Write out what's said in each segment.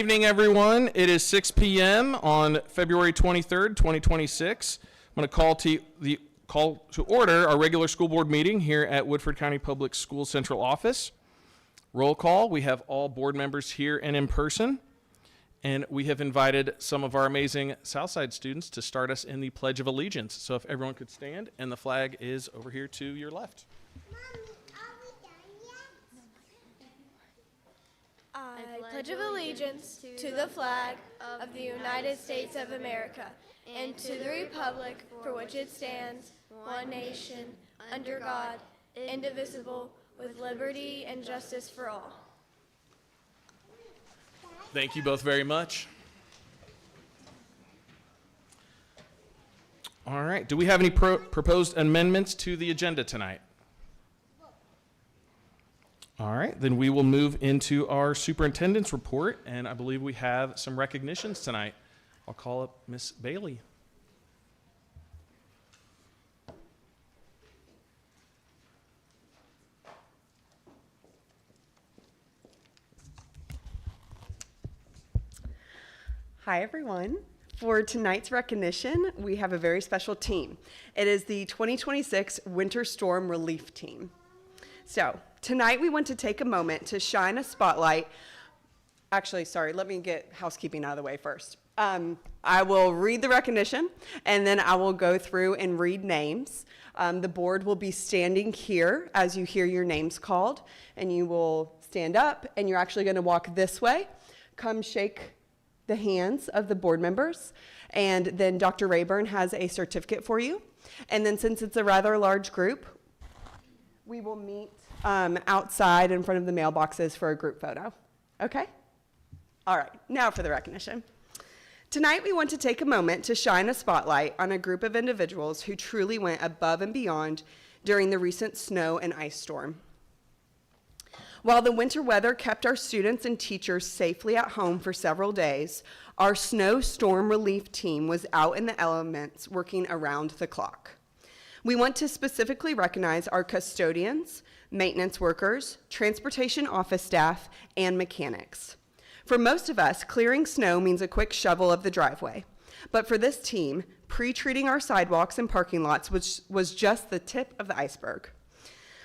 Evening, everyone. It is 6 p.m. on February 23rd, 2026. I'm going to call to order our regular school board meeting here at Woodford County Public Schools Central Office. Roll call. We have all board members here and in person, and we have invited some of our amazing Southside students to start us in the Pledge of Allegiance. So if everyone could stand, and the flag is over here to your left. I pledge allegiance to the flag of the United States of America and to the republic for which it stands, one nation, under God, indivisible, with liberty and justice for all. Thank you both very much. All right. Do we have any proposed amendments to the agenda tonight? All right, then we will move into our superintendent's report, and I believe we have some recognitions tonight. I'll call up Miss Bailey. Hi, everyone. For tonight's recognition, we have a very special team. It is the 2026 Winter Storm Relief Team. So, tonight we want to take a moment to shine a spotlight. Actually, sorry, let me get housekeeping out of the way first. I will read the recognition, and then I will go through and read names. The board will be standing here as you hear your names called, and you will stand up, and you're actually going to walk this way. Come shake the hands of the board members, and then Dr. Rayburn has a certificate for you. And then since it's a rather large group, we will meet outside in front of the mailboxes for a group photo. Okay? All right, now for the recognition. Tonight we want to take a moment to shine a spotlight on a group of individuals who truly went above and beyond during the recent snow and ice storm. While the winter weather kept our students and teachers safely at home for several days, our snow storm relief team was out in the elements working around the clock. We want to specifically recognize our custodians, maintenance workers, transportation office staff, and mechanics. For most of us, clearing snow means a quick shovel of the driveway. But for this team, pre-treating our sidewalks and parking lots was just the tip of the iceberg.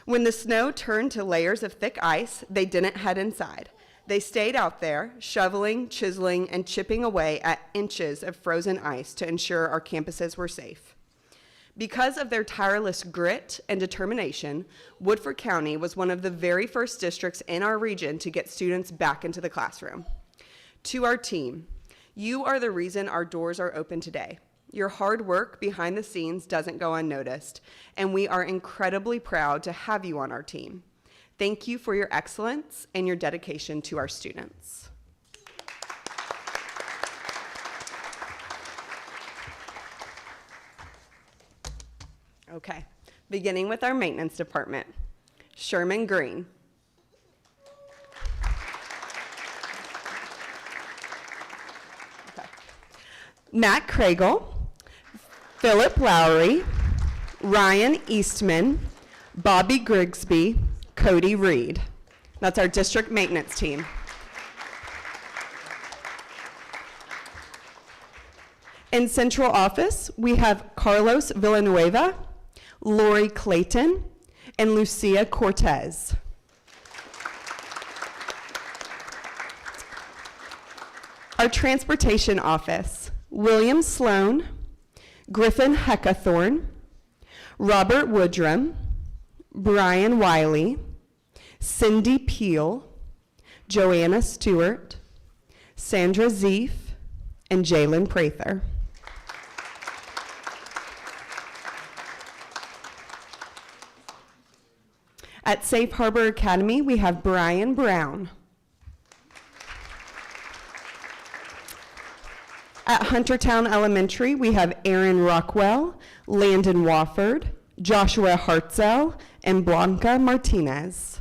When the snow turned to layers of thick ice, they didn't head inside. They stayed out there, shoveling, chiseling, and chipping away at inches of frozen ice to ensure our campuses were safe. Because of their tireless grit and determination, Woodford County was one of the very first districts in our region to get students back into the classroom. To our team, you are the reason our doors are open today. Your hard work behind the scenes doesn't go unnoticed, and we are incredibly proud to have you on our team. Thank you for your excellence and your dedication to our students. Okay, beginning with our maintenance department. Sherman Green. Okay. Matt Craigle, Philip Lowry, Ryan Eastman, Bobby Grigsby, Cody Reed. That's our district maintenance team. In central office, we have Carlos Villanueva, Lori Clayton, and Lucia Cortez. Our transportation office, William Sloan, Griffin Heckathorn, Robert Woodrum, Brian Wiley, Cindy Peel, Joanna Stewart, Sandra Zeef, and Jalen Prather. At Safe Harbor Academy, we have Brian Brown. At Huntertown Elementary, we have Aaron Rockwell, Landon Wofford, Joshua Hartzell, and Blanca Martinez.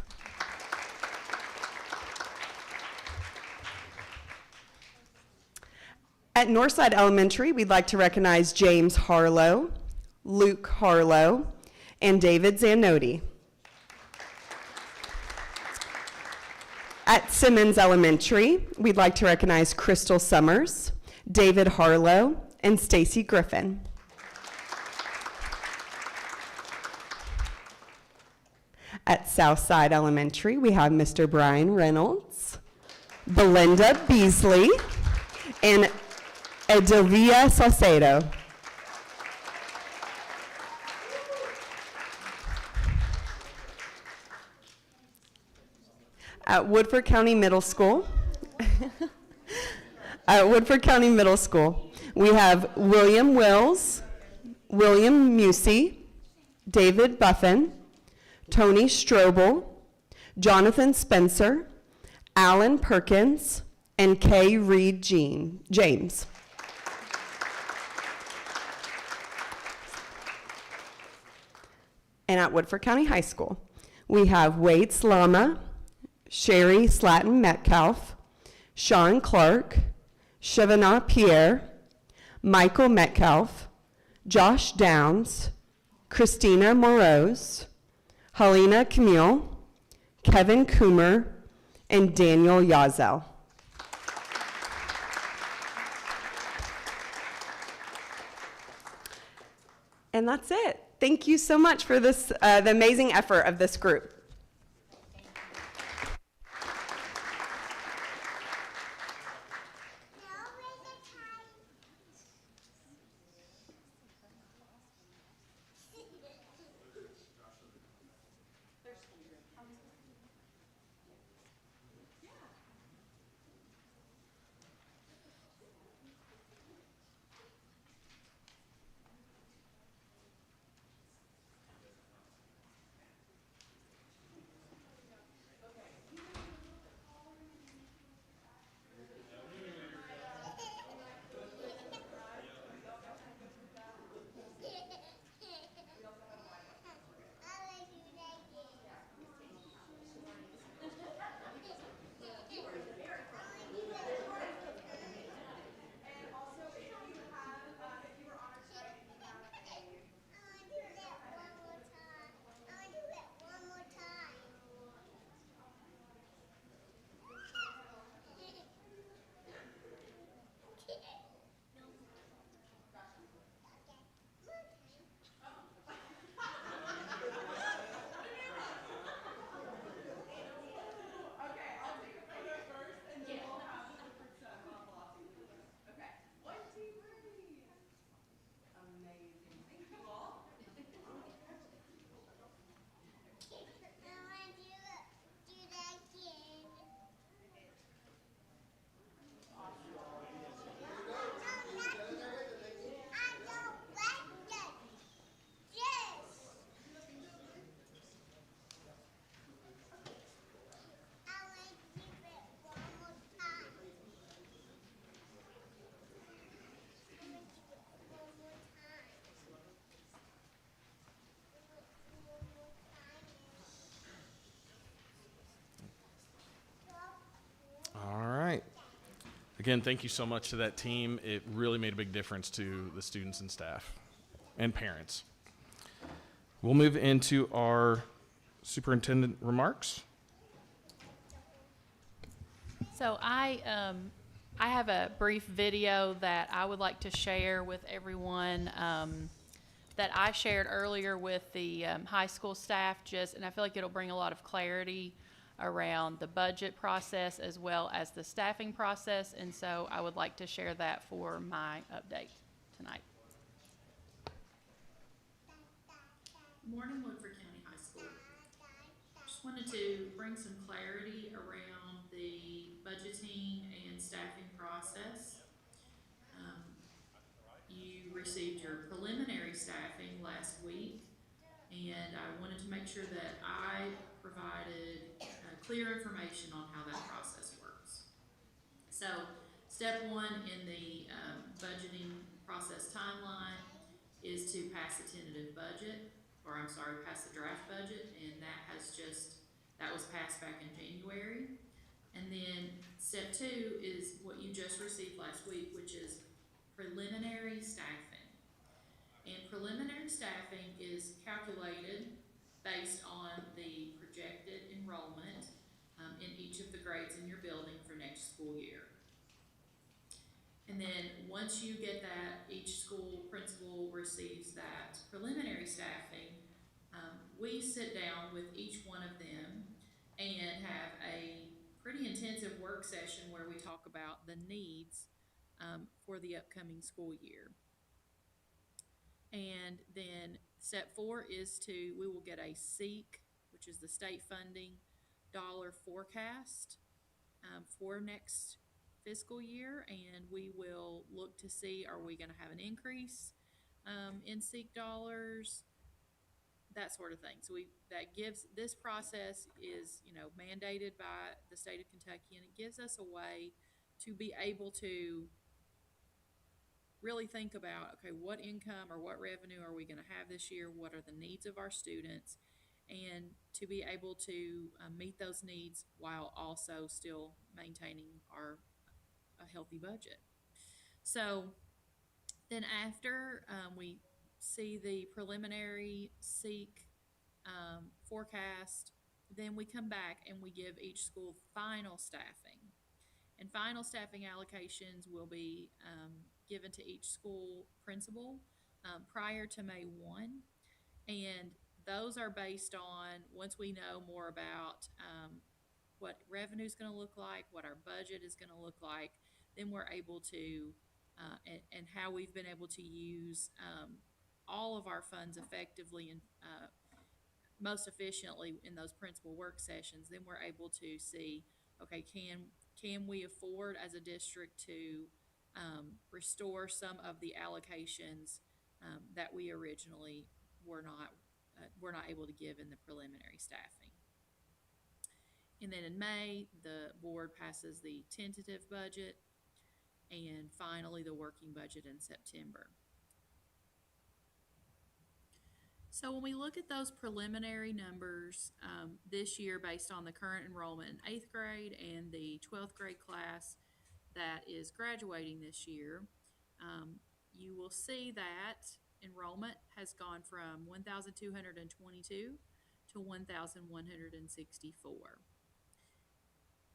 At Northside Elementary, we'd like to recognize James Harlow, Luke Harlow, and David Zanotti. At Simmons Elementary, we'd like to recognize Crystal Summers, David Harlow, and Stacy Griffin. At Southside Elementary, we have Mr. Brian Reynolds, Belinda Beasley, and Edovia Salcedo. At Woodford County Middle School, we have William Wills, William Musey, David Buffin, Tony Strobel, Jonathan Spencer, Alan Perkins, and Kay Reed James. And at Woodford County High School, we have Wade Slama, Sherry Slatton Metcalf, Sean Clark, Shivana Pierre, Michael Metcalf, Josh Downs, Christina Moroz, Helena Camille, Kevin Coomer, and Daniel Yazel. And that's it. Thank you so much for this, the amazing effort of this group. Again, thank you so much to that team. It really made a big difference to the students and staff and parents. We'll move into our superintendent remarks. So I have a brief video that I would like to share with everyone that I shared earlier with the high school staff, and I feel like it'll bring a lot of clarity around the budget process as well as the staffing process, and so I would like to share that for my update tonight. Morning, Woodford County High School. Just wanted to bring some clarity around the budgeting and staffing process. You received your preliminary staffing last week, and I wanted to make sure that I provided clear information on how that process works. So, step one in the budgeting process timeline is to pass the tentative budget, pass the draft budget, and that was passed back in January. And then step two is what you just received last week, which is preliminary staffing. And preliminary staffing is calculated based on the projected enrollment in each of the grades in your building for next school year. And then once you get that, each school principal receives that preliminary staffing. We sit down with each one of them and have a pretty intensive work session where we talk about the needs for the upcoming school year. And then step 4 is we will get a SEEK, which is the state funding dollar forecast for next fiscal year, and we will look to see, are we going to have an increase in SEEK dollars, that sort of thing. So this process is, mandated by the state of Kentucky, and it gives us a way to be able to really think about, okay, what income or what revenue are we going to have this year? What are the needs of our students? And to be able to meet those needs while also still maintaining a healthy budget. So then after we see the preliminary SEEK forecast, then we come back and we give each school final staffing. And final staffing allocations will be given to each school principal prior to May 1. And those are based on, once we know more about what revenue is going to look like, what our budget is going to look like, then we're able to, and how we've been able to use all of our funds effectively and most efficiently in those principal work sessions, then we're able to see, okay, can we afford as a district to restore some of the allocations that we originally were not able to give in the preliminary staffing. And then in May, the board passes the tentative budget, and finally the working budget in September. So when we look at those preliminary numbers this year based on the current enrollment in 8th grade and the 12th grade class that is graduating this year, you will see that enrollment has gone from 1,222 to 1,164.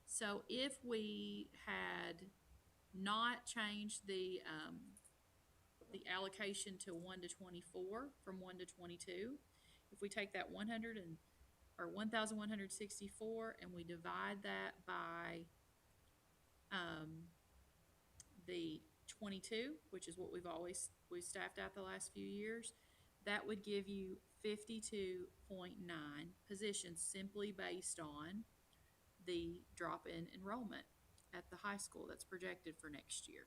So if we had not changed the allocation to 1 to 24 from 1 to 22, if we take that 1,164 and we divide that by the 22, which is what we've staffed out the last few years, that would give you 52.9 positions simply based on the drop in enrollment at the high school that's projected for next year.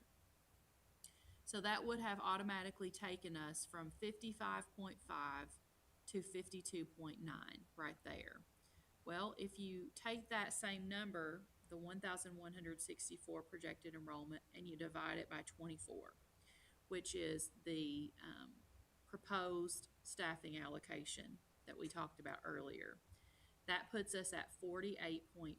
So that would have automatically taken us from 55.5 to 52.9 right there. Well, if you take that same number, the 1,164 projected enrollment, and you divide it by 24, which is the proposed staffing allocation that we talked about earlier, that puts us at 48.5.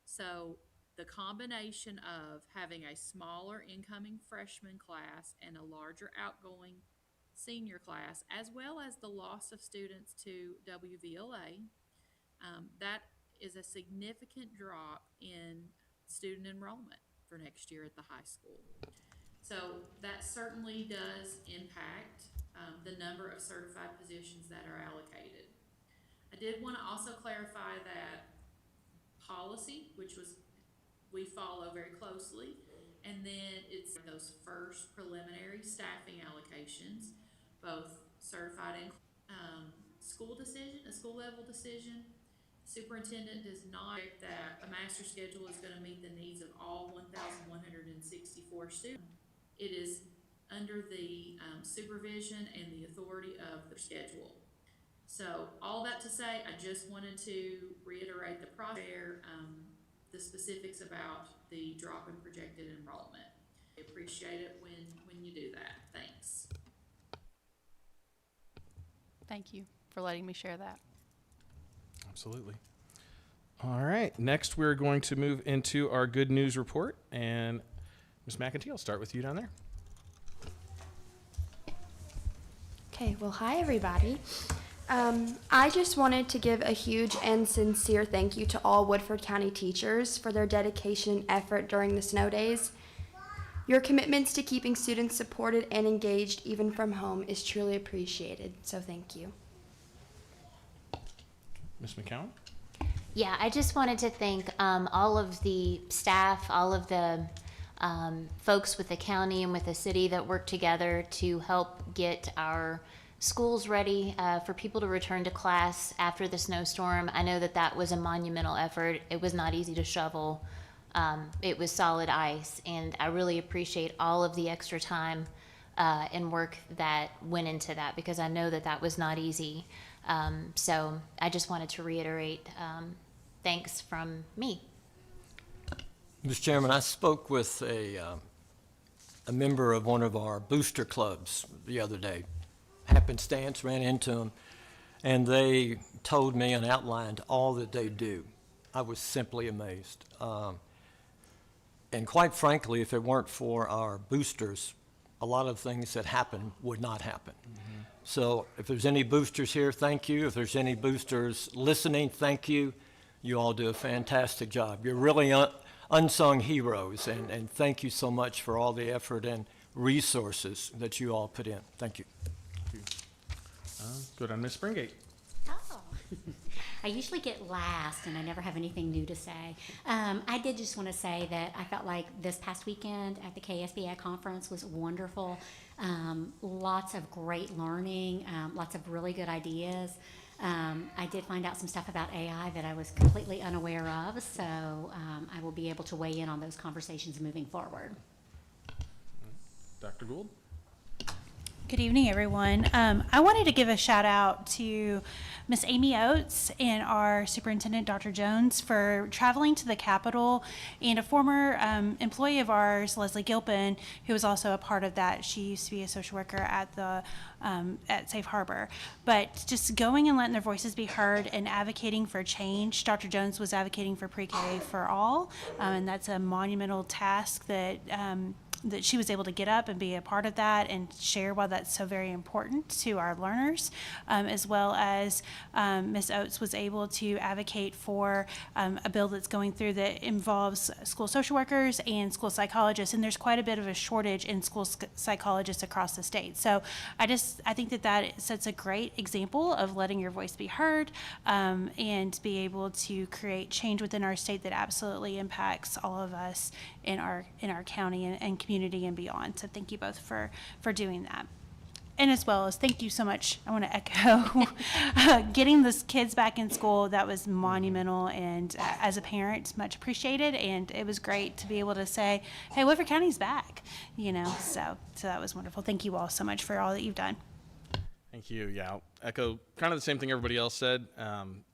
So the combination of having a smaller incoming freshman class and a larger outgoing senior class, as well as the loss of students to WVLA, that is a significant drop in student enrollment for next year at the high school. So that certainly does impact the number of certified positions that are allocated. I did want to also clarify that policy, which we follow very closely, and then it's those first preliminary staffing allocations, both certified and school level decision. Superintendent does not expect that a master schedule is going to meet the needs of all 1,164 students. It is under the supervision and the authority of the schedule. So all that to say, I just wanted to reiterate the process, the specifics about the drop in projected enrollment. I appreciate it when you do that. Thanks. Thank you for letting me share that. Absolutely. All right. Next, we're going to move into our good news report. And Ms. McEntee, I'll start with you down there. Okay, well, hi, everybody. I just wanted to give a huge and sincere thank you to all Woodford County teachers for their dedication and effort during the snow days. Your commitments to keeping students supported and engaged even from home is truly appreciated, so thank you. Ms. McCown? Yeah, I just wanted to thank all of the staff, all of the folks with the county and with the city that work together to help get our schools ready for people to return to class after the snowstorm. I know that that was a monumental effort. It was not easy to shovel. It was solid ice, and I really appreciate all of the extra time and work that went into that, because I know that that was not easy. So I just wanted to reiterate thanks from me. Mr. Chairman, I spoke with a member of one of our booster clubs the other day. Happenstance, ran into them, and they told me and outlined all that they do. I was simply amazed. And quite frankly, if it weren't for our boosters, a lot of things that happen would not happen. Mm-hmm. So if there's any boosters here, thank you. If there's any boosters listening, thank you. You all do a fantastic job. You're really unsung heroes, and thank you so much for all the effort and resources that you all put in. Thank you. Good on Ms. Springate. Oh, I usually get last and I never have anything new to say. I did just want to say that I felt like this past weekend at the KSBI conference was wonderful. Lots of great learning, lots of really good ideas. I did find out some stuff about AI that I was completely unaware of, so I will be able to weigh in on those conversations moving forward. Dr. Gould? Good evening, everyone. I wanted to give a shout out to Miss Amy Oates and our superintendent, Dr. Jones, for traveling to the Capitol, and a former employee of ours, Leslie Gilpin, who was also a part of that. She used to be a social worker at the at Safe Harbor. But just going and letting their voices be heard and advocating for change. Dr. Jones was advocating for pre-K for all, and that's a monumental task that that she was able to get up and be a part of that and share why that's so very important to our learners, as well as Ms. Oates was able to advocate for a bill that's going through that involves school social workers and school psychologists, and there's quite a bit of a shortage in school psychologists across the state. So I think that sets a great example of letting your voice be heard, and be able to create change within our state that absolutely impacts all of us in our county and community and beyond. So thank you both for doing that. And as well as thank you so much, I want to echo getting the kids back in school. That was monumental, and as a parent, much appreciated. And it was great to be able to say, hey, Woodford County's back, so that was wonderful. Thank you all so much for all that you've done. Thank you. Yeah, I'll echo kind of the same thing everybody else said.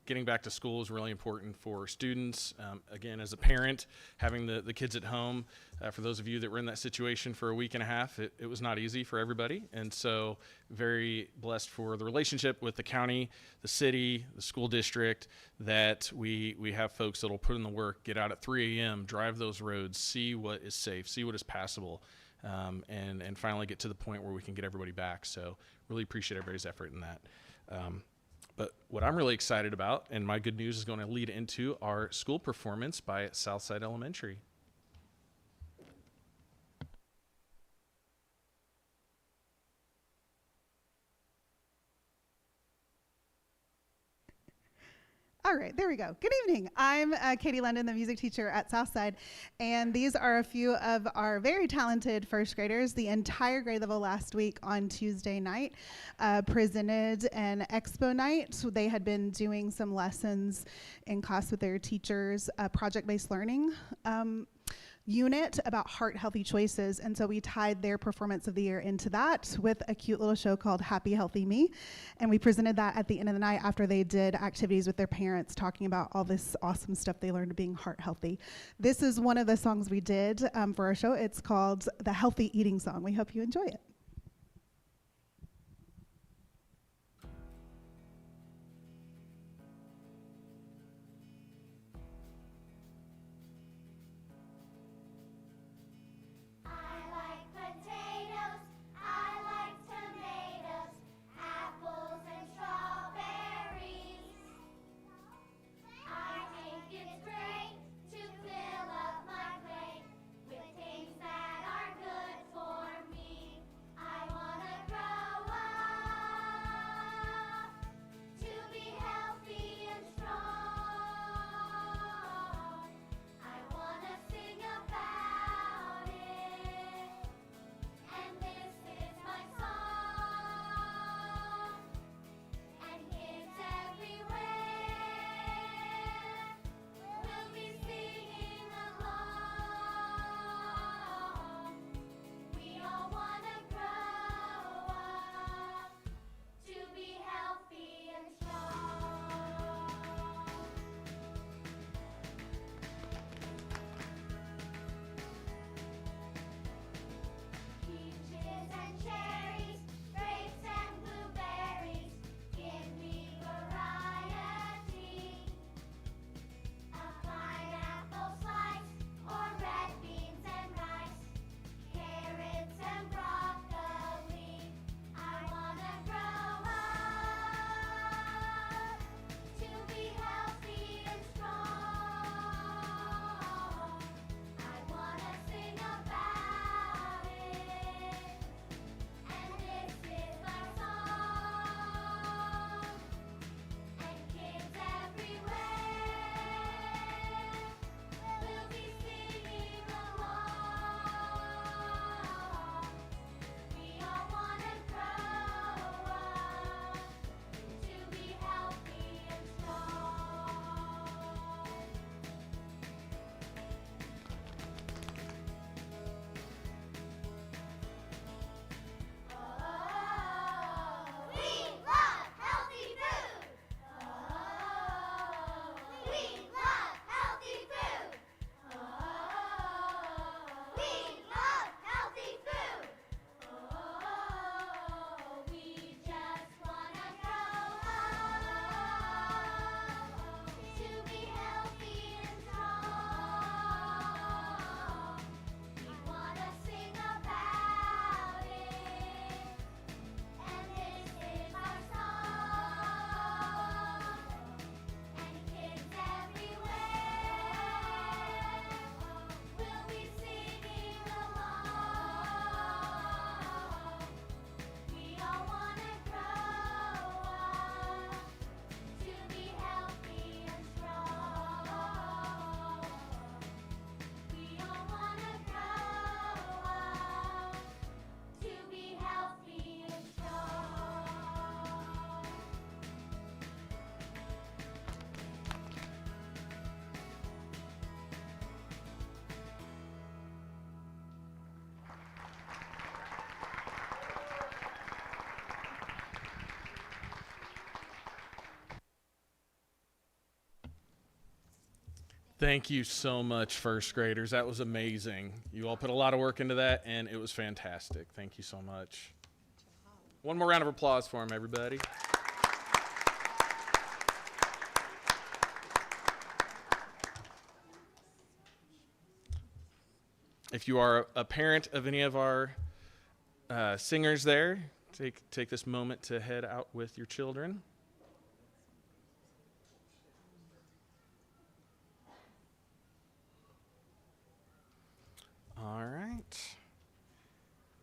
Getting back to school is really important for students. Again, as a parent, having the kids at home, for those of you that were in that situation for a week and a half, it was not easy for everybody. And so very blessed for the relationship with the county, the city, the school district, that we have folks that will put in the work, get out at 3 a.m., drive those roads, see what is safe, see what is passable, and finally get to the point where we can get everybody back. So really appreciate everybody's effort in that. But what I'm really excited about, and my good news is going to lead into our school performance by Southside Elementary. All right, there we go. Good evening. I'm Katie London, the music teacher at Southside, and these are a few of our very talented first graders. The entire grade level last week on Tuesday night presented an expo night. So they had been doing some lessons in class with their teachers, project-based learning unit about heart healthy choices, and so we tied their performance of the year into that with a cute little show called Happy Healthy Me, and we presented that at the end of the night after they did activities with their parents talking about all this awesome stuff they learned being heart healthy. This is one of the songs we did for our show. It's called the Healthy Eating Song. We hope you enjoy it. Potatoes, I like tomatoes, apples and strawberries. Thank you so much, first graders. That was amazing. You all put a lot of work into that, and it was fantastic. Thank you so much. One more round of applause for them, everybody. If you are a parent of any of our singers there, take this moment to head out with your children. All right.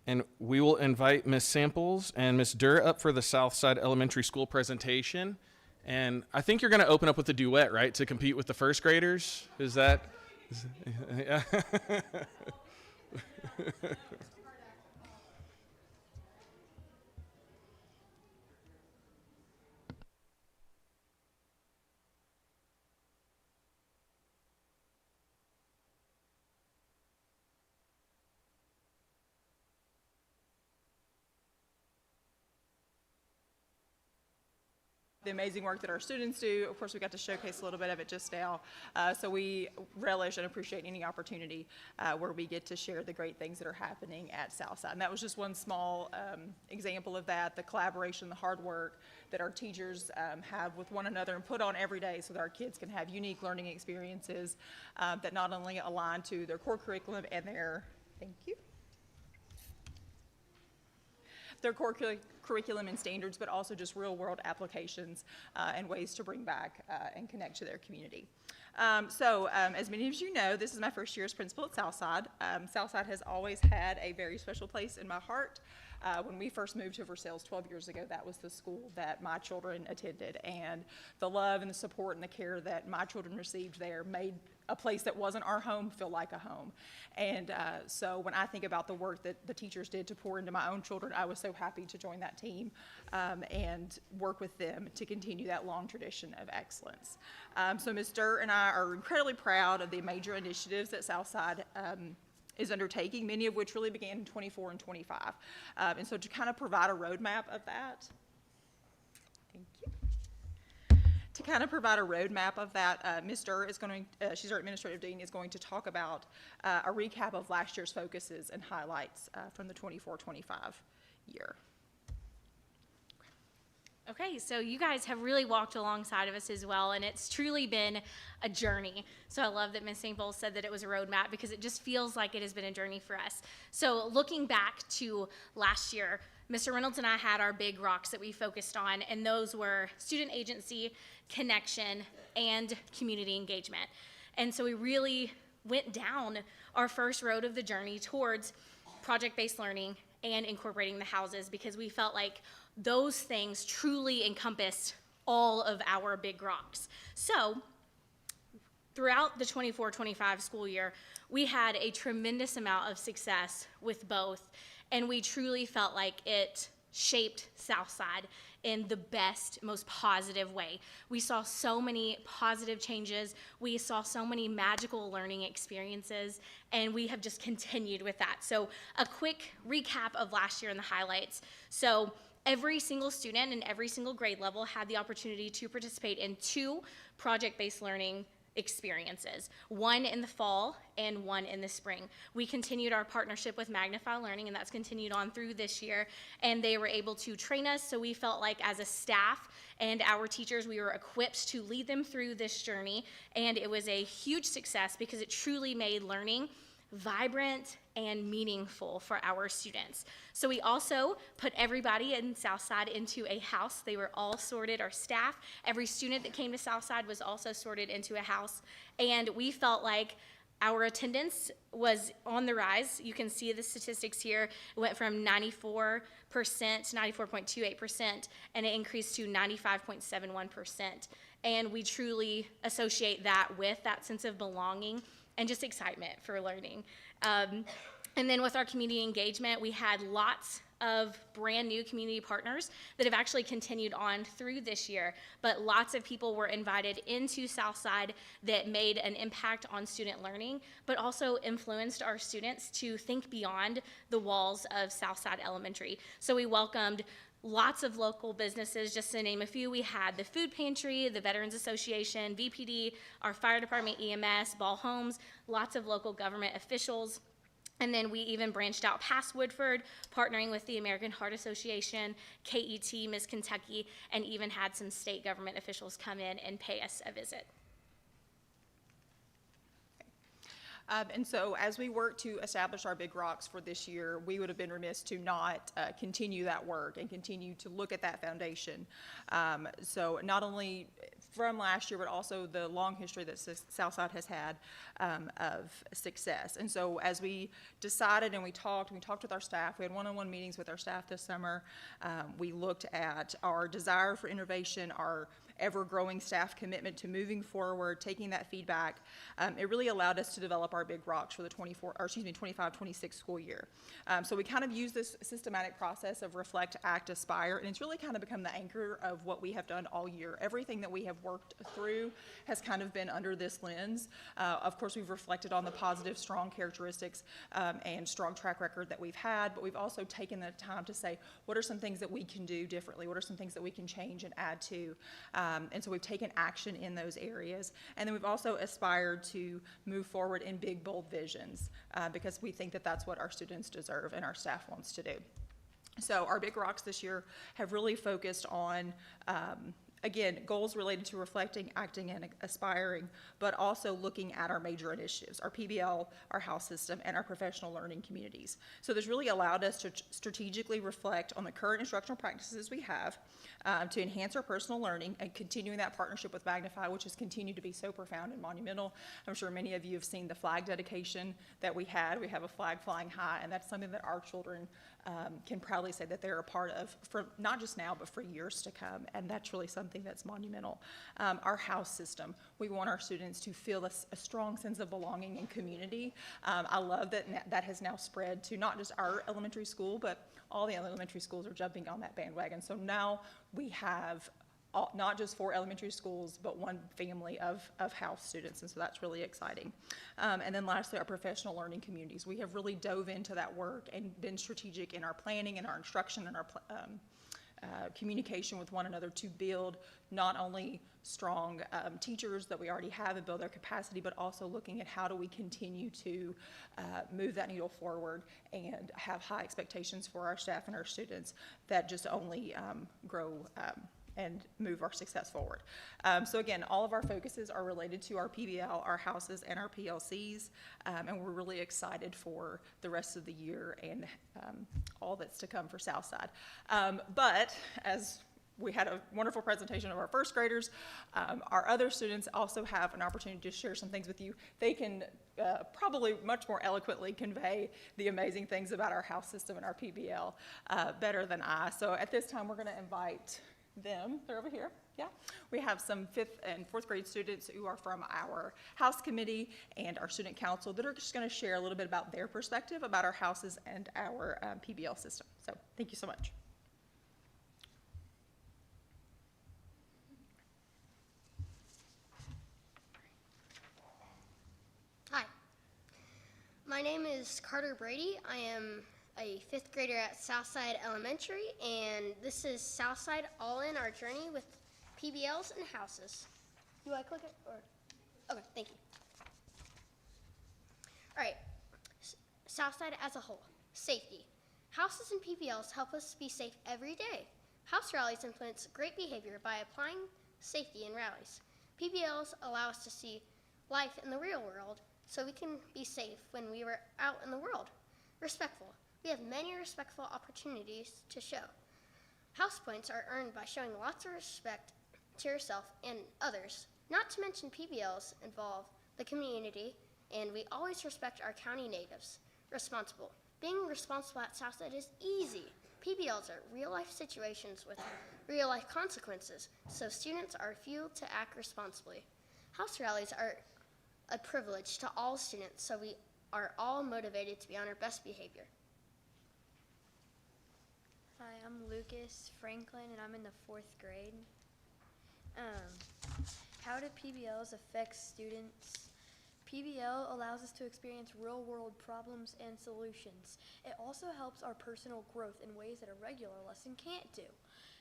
And we will invite Miss Samples and Miss Durr up for the Southside Elementary School presentation. And I think you're going to open up with a duet, right, to compete with the first graders? Is that? Yeah. The amazing work that our students do. Of course, we got to showcase a little bit of it just now. So we relish and appreciate any opportunity where we get to share the great things that are happening at Southside. And that was just one small example of that, the collaboration, the hard work that our teachers have with one another and put on every day so that our kids can have unique learning experiences that not only align to their core curriculum and their, thank you, their core curriculum and standards, but also just real world applications and ways to bring back and connect to their community. As many of you know, this is my first year as principal at Southside. Southside has always had a very special place in my heart. When we first moved to Versailles 12 years ago, that was the school that my children attended, and the love and the support and the care that my children received there made a place that wasn't our home feel like a home. And so when I think about the work that the teachers did to pour into my own children, I was so happy to join that team and work with them to continue that long tradition of excellence. So Ms. Durr and I are incredibly proud of the major initiatives that Southside is undertaking, many of which really began in 24 and 25. And so to kind of provide a roadmap of that, thank you. To kind of provide a roadmap of that, Ms. Durr is going to, she's our administrative dean, is going to talk about a recap of last year's focuses and highlights from the 24-25 year. Okay, so you guys have really walked alongside of us as well, and it's truly been a journey. So I love that Ms. St. Bowles said that it was a roadmap because it just feels like it has been a journey for us. So looking back to last year, Mr. Reynolds and I had our big rocks that we focused on, and those were student agency, connection, and community engagement. And so we really went down our first road of the journey towards project-based learning and incorporating the houses because we felt like those things truly encompassed all of our big rocks. So throughout the 24-25 school year, we had a tremendous amount of success with both, and we truly felt like it shaped Southside in the best, most positive way. We saw so many positive changes. We saw so many magical learning experiences, and we have just continued with that. So a quick recap of last year and the highlights. So every single student in every single grade level had the opportunity to participate in 2 project-based learning experiences, one in the fall and one in the spring. We continued our partnership with Magnify Learning, and that's continued on through this year, and they were able to train us, so we felt like as a staff and our teachers, we were equipped to lead them through this journey, and it was a huge success because it truly made learning vibrant and meaningful for our students. So we also put everybody in Southside into a house. They were all sorted, our staff. Every student that came to Southside was also sorted into a house. And we felt like our attendance was on the rise. You can see the statistics here. It went from 94% to 94.28%, and it increased to 95.71%. And we truly associate that with that sense of belonging and just excitement for learning. And then with our community engagement, we had lots of brand new community partners that have actually continued on through this year, but lots of people were invited into Southside that made an impact on student learning, but also influenced our students to think beyond the walls of Southside Elementary. So we welcomed lots of local businesses, just to name a few. We had the food pantry, the Veterans Association, VPD, our fire department, EMS, Ball Homes, lots of local government officials. And then we even branched out past Woodford, partnering with the American Heart Association, KET, Miss Kentucky, and even had some state government officials come in and pay us a visit. And so as we work to establish our big rocks for this year, we would have been remiss to not continue that work and continue to look at that foundation. So not only from last year, but also the long history that Southside has had of success. And so as we decided and we talked with our staff, we had one-on-one meetings with our staff this summer. We looked at our desire for innovation, our ever-growing staff commitment to moving forward, taking that feedback. It really allowed us to develop our big rocks for the 25-26 school year. So we kind of use this systematic process of reflect, act, aspire, and it's really kind of become the anchor of what we have done all year. Everything that we have worked through has kind of been under this lens. Of course, we've reflected on the positive, strong characteristics and strong track record that we've had, but we've also taken the time to say, what are some things that we can do differently? What are some things that we can change and add to? And so we've taken action in those areas. And then we've also aspired to move forward in big, bold visions because we think that that's what our students deserve and our staff wants to do. So our big rocks this year have really focused on again, goals related to reflecting, acting, and aspiring, but also looking at our major initiatives, our PBL, our house system, and our professional learning communities. So this really allowed us to strategically reflect on the current instructional practices we have to enhance our personal learning and continuing that partnership with Magnify, which has continued to be so profound and monumental. I'm sure many of you have seen the flag dedication that we had. We have a flag flying high, and that's something that our children can proudly say that they're a part of for not just now, but for years to come, and that's really something that's monumental. Our house system, we want our students to feel a strong sense of belonging and community. I love that that has now spread to not just our elementary school, but all the elementary schools are jumping on that bandwagon. So now we have not just 4 elementary schools, but one family of house students, and so that's really exciting. And then lastly, our professional learning communities. We have really dove into that work and been strategic in our planning and our instruction and our communication with one another to build not only strong teachers that we already have and build their capacity, but also looking at how do we continue to move that needle forward and have high expectations for our staff and our students that just only grow and move our success forward. So again, all of our focuses are related to our PBL, our houses, and our PLCs, and we're really excited for the rest of the year and all that's to come for Southside. But as we had a wonderful presentation of our first graders, our other students also have an opportunity to share some things with you. They can probably much more eloquently convey the amazing things about our house system and our PBL better than I. So at this time, we're gonna invite them. They're over here. Yeah. We have some 5th and 4th grade students who are from our house committee and our student council that are just going to share a little bit about their perspective about our houses and our PBL system. So thank you so much. Hi. My name is Carter Brady. I am a 5th grader at Southside Elementary, and this is Southside All In, our journey with PBLs and houses. Do I click it or? Okay, thank you. All right, Southside as a whole, safety. Houses and PBLs help us be safe every day. House rallies influence great behavior by applying safety in rallies. PBLs allow us to see life in the real world so we can be safe when we were out in the world. Respectful. We have many respectful opportunities to show. House points are earned by showing lots of respect to yourself and others. Not to mention PBLs involve the community, and we always respect our county natives. Responsible. Being responsible at Southside is easy. PBLs are real-life situations with real-life consequences, so students are fueled to act responsibly. House rallies are a privilege to all students, so we are all motivated to be on our best behavior. Hi, I'm Lucas Franklin, and I'm in the 4th grade. How do PBLs affect students' PBL allows us to experience real-world problems and solutions. It also helps our personal growth in ways that a regular lesson can't do.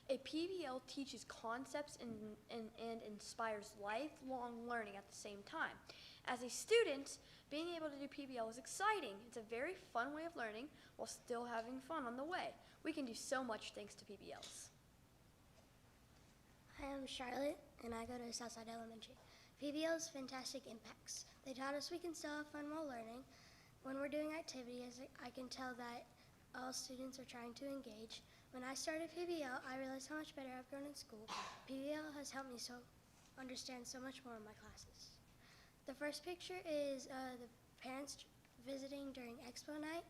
A PBL teaches concepts and inspires lifelong learning at the same time. As a student, being able to do PBL is exciting. It's a very fun way of learning while still having fun on the way. We can do so much thanks to PBLs. Hi, I'm Charlotte, and I go to Southside Elementary. PBL's fantastic impacts. They taught us we can still have fun while learning. When we're doing activities, I can tell that all students are trying to engage. When I started PBL, I realized how much better I've grown in school. PBL has helped me understand so much more in my classes. The first picture is the parents visiting during Expo Night.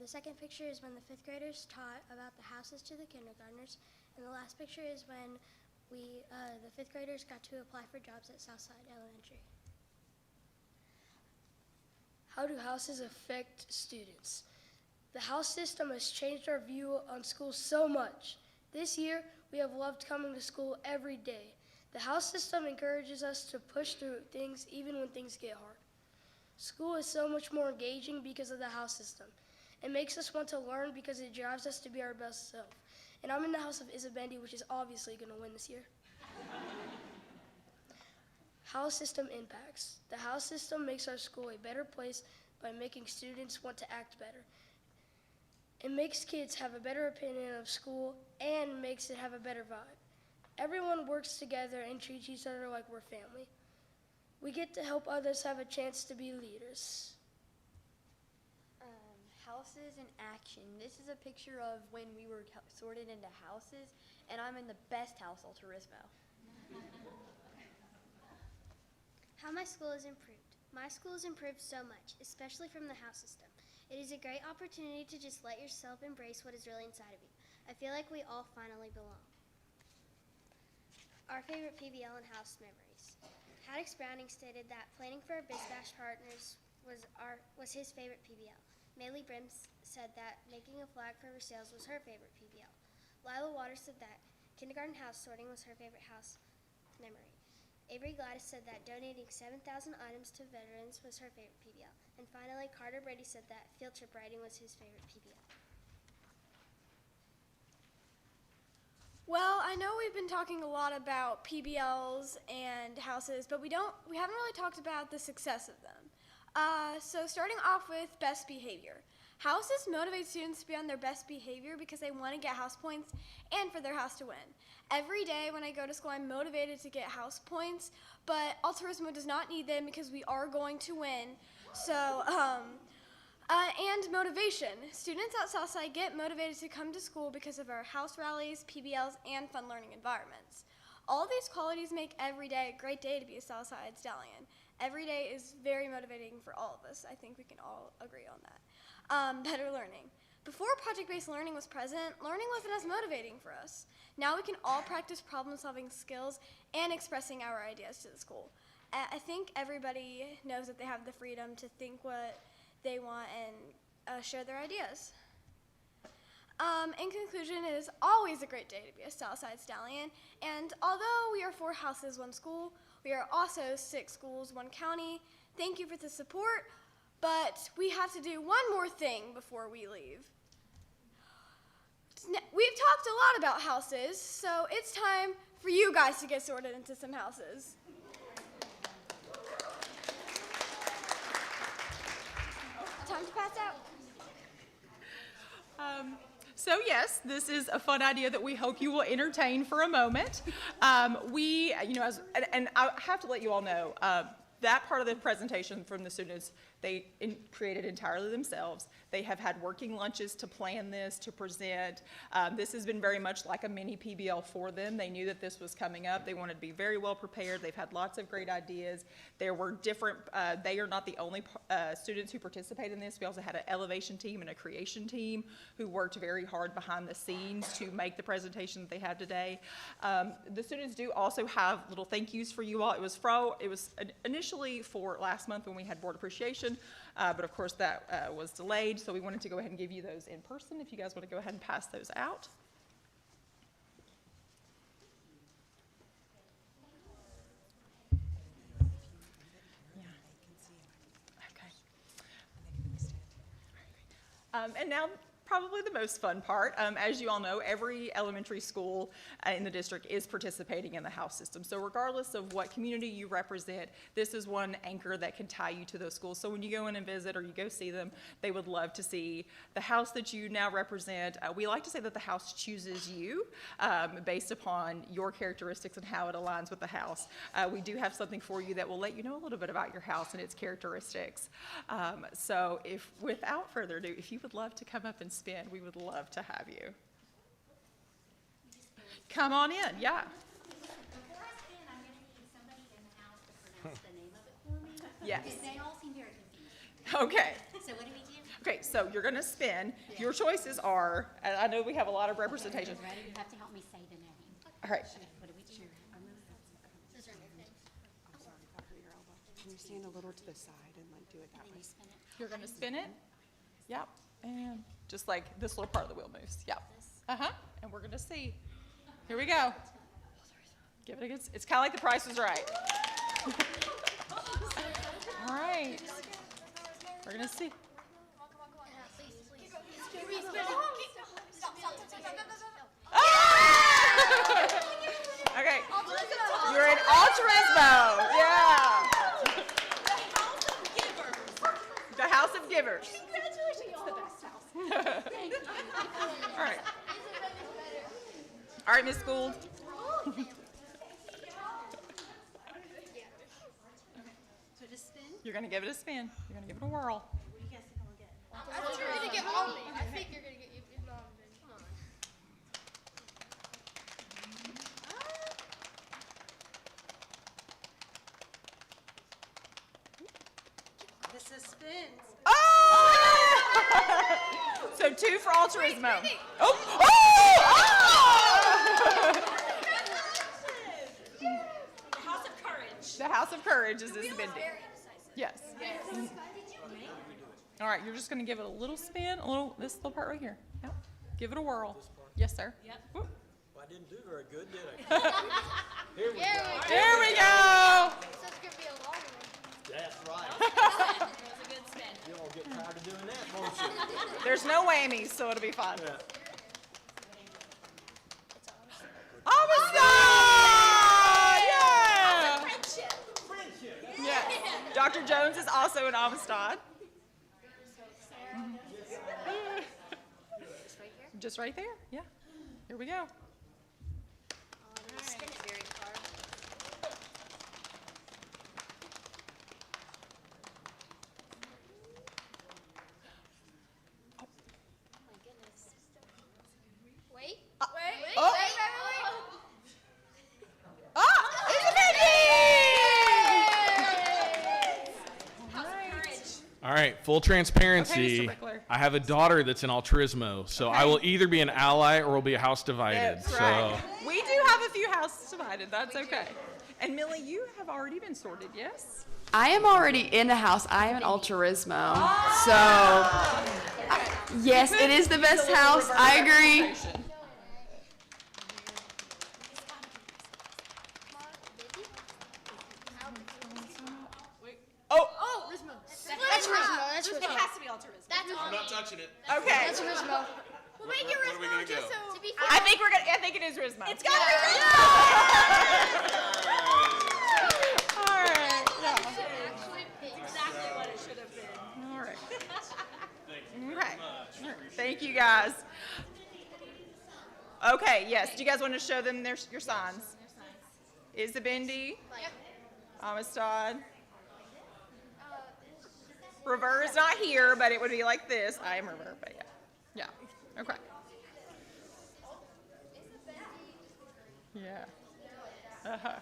The second picture is when the 5th graders taught about the houses to the kindergartners. And the last picture is when the 5th graders got to apply for jobs at Southside Elementary. How do houses affect students? The house system has changed our view on school so much. This year, we have loved coming to school every day. The house system encourages us to push through things even when things get hard. School is so much more engaging because of the house system. It makes us want to learn because it drives us to be our best self. And I'm in the house of Isabendi, which is obviously going to win this year. House system impacts. The house system makes our school a better place by making students want to act better. It makes kids have a better opinion of school and makes it have a better vibe. Everyone works together and treats each other like we're family. We get to help others have a chance to be leaders. Houses in action. This is a picture of when we were sorted into houses, and I'm in the best house, El Turismo. How my school has improved. My school has improved so much, especially from the house system. It is a great opportunity to just let yourself embrace what is really inside of you. I feel like we all finally belong. Our favorite PBL and house memories. Haddix Browning stated that planning for our Biz Bash partners was his favorite PBL. Maylee Brims said that making a flag for Versailles was her favorite PBL. Lila Waters said that kindergarten house sorting was her favorite house memory. Avery Gladys said that donating 7,000 items to veterans was her favorite PBL. And finally, Carter Brady said that field trip writing was his favorite PBL. Well, I know we've been talking a lot about PBLs and houses, but we haven't really talked about the success of them. So starting off with best behavior. Houses motivate students to be on their best behavior because they want to get house points and for their house to win. Every day when I go to school, I'm motivated to get house points, but El Turismo does not need them because we are going to win. So, and motivation. Students at Southside get motivated to come to school because of our house rallies, PBLs, and fun learning environments. All these qualities make every day a great day to be a Southside Stallion. Every day is very motivating for all of us. I think we can all agree on that. Better learning. Before project-based learning was present, learning wasn't as motivating for us. Now we can all practice problem-solving skills and expressing our ideas to the school. I think everybody knows that they have the freedom to think what they want and share their ideas. In conclusion, it is always a great day to be a Southside Stallion, and although we are 4 houses, 1 school, we are also 6 schools, 1 county. Thank you for the support, but we have to do one more thing before we leave. We've talked a lot about houses, so it's time for you guys to get sorted into some houses. Time to pass out. So yes, this is a fun idea that we hope you will entertain for a moment. And I have to let you all know, that part of the presentation from the students, they created entirely themselves. They have had working lunches to plan this, to present. This has been very much like a mini PBL for them. They knew that this was coming up. They wanted to be very well prepared. They've had lots of great ideas. There were different, they are not the only students who participate in this. We also had an elevation team and a creation team who worked very hard behind the scenes to make the presentation that they have today. The students do also have little thank yous for you all. It was initially for last month when we had board appreciation, but of course that was delayed, so we wanted to go ahead and give you those in person if you guys want to go ahead and pass those out. Yeah. And now, probably the most fun part. As you all know, every elementary school in the district is participating in the house system. So regardless of what community you represent, this is one anchor that can tie you to those schools. So when you go in and visit or you go see them, they would love to see the house that you now represent. We like to say that the house chooses you based upon your characteristics and how it aligns with the house. We do have something for you that will let you know a little bit about your house and its characteristics. So without further ado, if you would love to come up and spin, we would love to have you. Come on in, yeah. Before I spin, I'm going to need somebody in the house to pronounce the name of it for me. Yes. Because they all seem very confused. Okay. So what do we do? Okay, so you're going to spin. Your choices are, and I know we have a lot of representation. Ready? You have to help me say the name. All right. What do we do? Can you stand a little to the side and like do it that way? You're going to spin it. Yep. And just like this little part of the wheel moves. Yep. And we're going to see. Here we go. Give it a good, it's kind of like The Price is Right. All right. We're going to see. Okay. You're in Altruismo. Yeah. The House of Givers. All right. All right, Miss Gould. You're going to give it a spin. You're going to give it a whirl. I think you're gonna get on me. I think you're gonna get you on me. Come on. The suspense. Oh! So 2 for Altruismo. Oh! Oh! The House of Courage. The House of Courage is this bending. Yes. All right, you're just going to give it a little spin, this little part right here. Yep. Give it a whirl. Yes, sir. Yep. Whoop. I didn't do very good, did I? Here we go. There we go. So it's gonna be a long one. That's right. That was a good spin. You all get tired of doing that, won't you? There's no whammies, so it'll be fun. Yeah. Amistad! Yeah! Friendship. Yeah. Dr. Jones is also an Amistad. Just right there? Yeah. Here we go. Spin it very hard. Oh my goodness. Wait. Oh! Ah! All right, full transparency. Okay, Mr. Wickler. I have a daughter that's in Altruismo, so I will either be an ally or will be a house divided. That's so right. We do have a few houses divided. That's okay. And Millie, you have already been sorted, yes? I am already in a house. I am an Altruismo. So, yes, it is the best house. I agree. Oh, That's Rismo. That's It Rismo. has to be altruism. That's on me. touching it. okay. That's Rismo. We'll make it Where are we Rismo gonna just go? so. To be I think it is Rismo. It's got to be All right. Yeah. exactly what it should have been. All right. Okay. Thank you, guys. Okay, yes. Do you guys want to show them your signs? Isabendi, Amistad. Revere is not here, but it would be like this. I am Revere, but yeah. Yeah. Okay. Yeah. Uh-huh.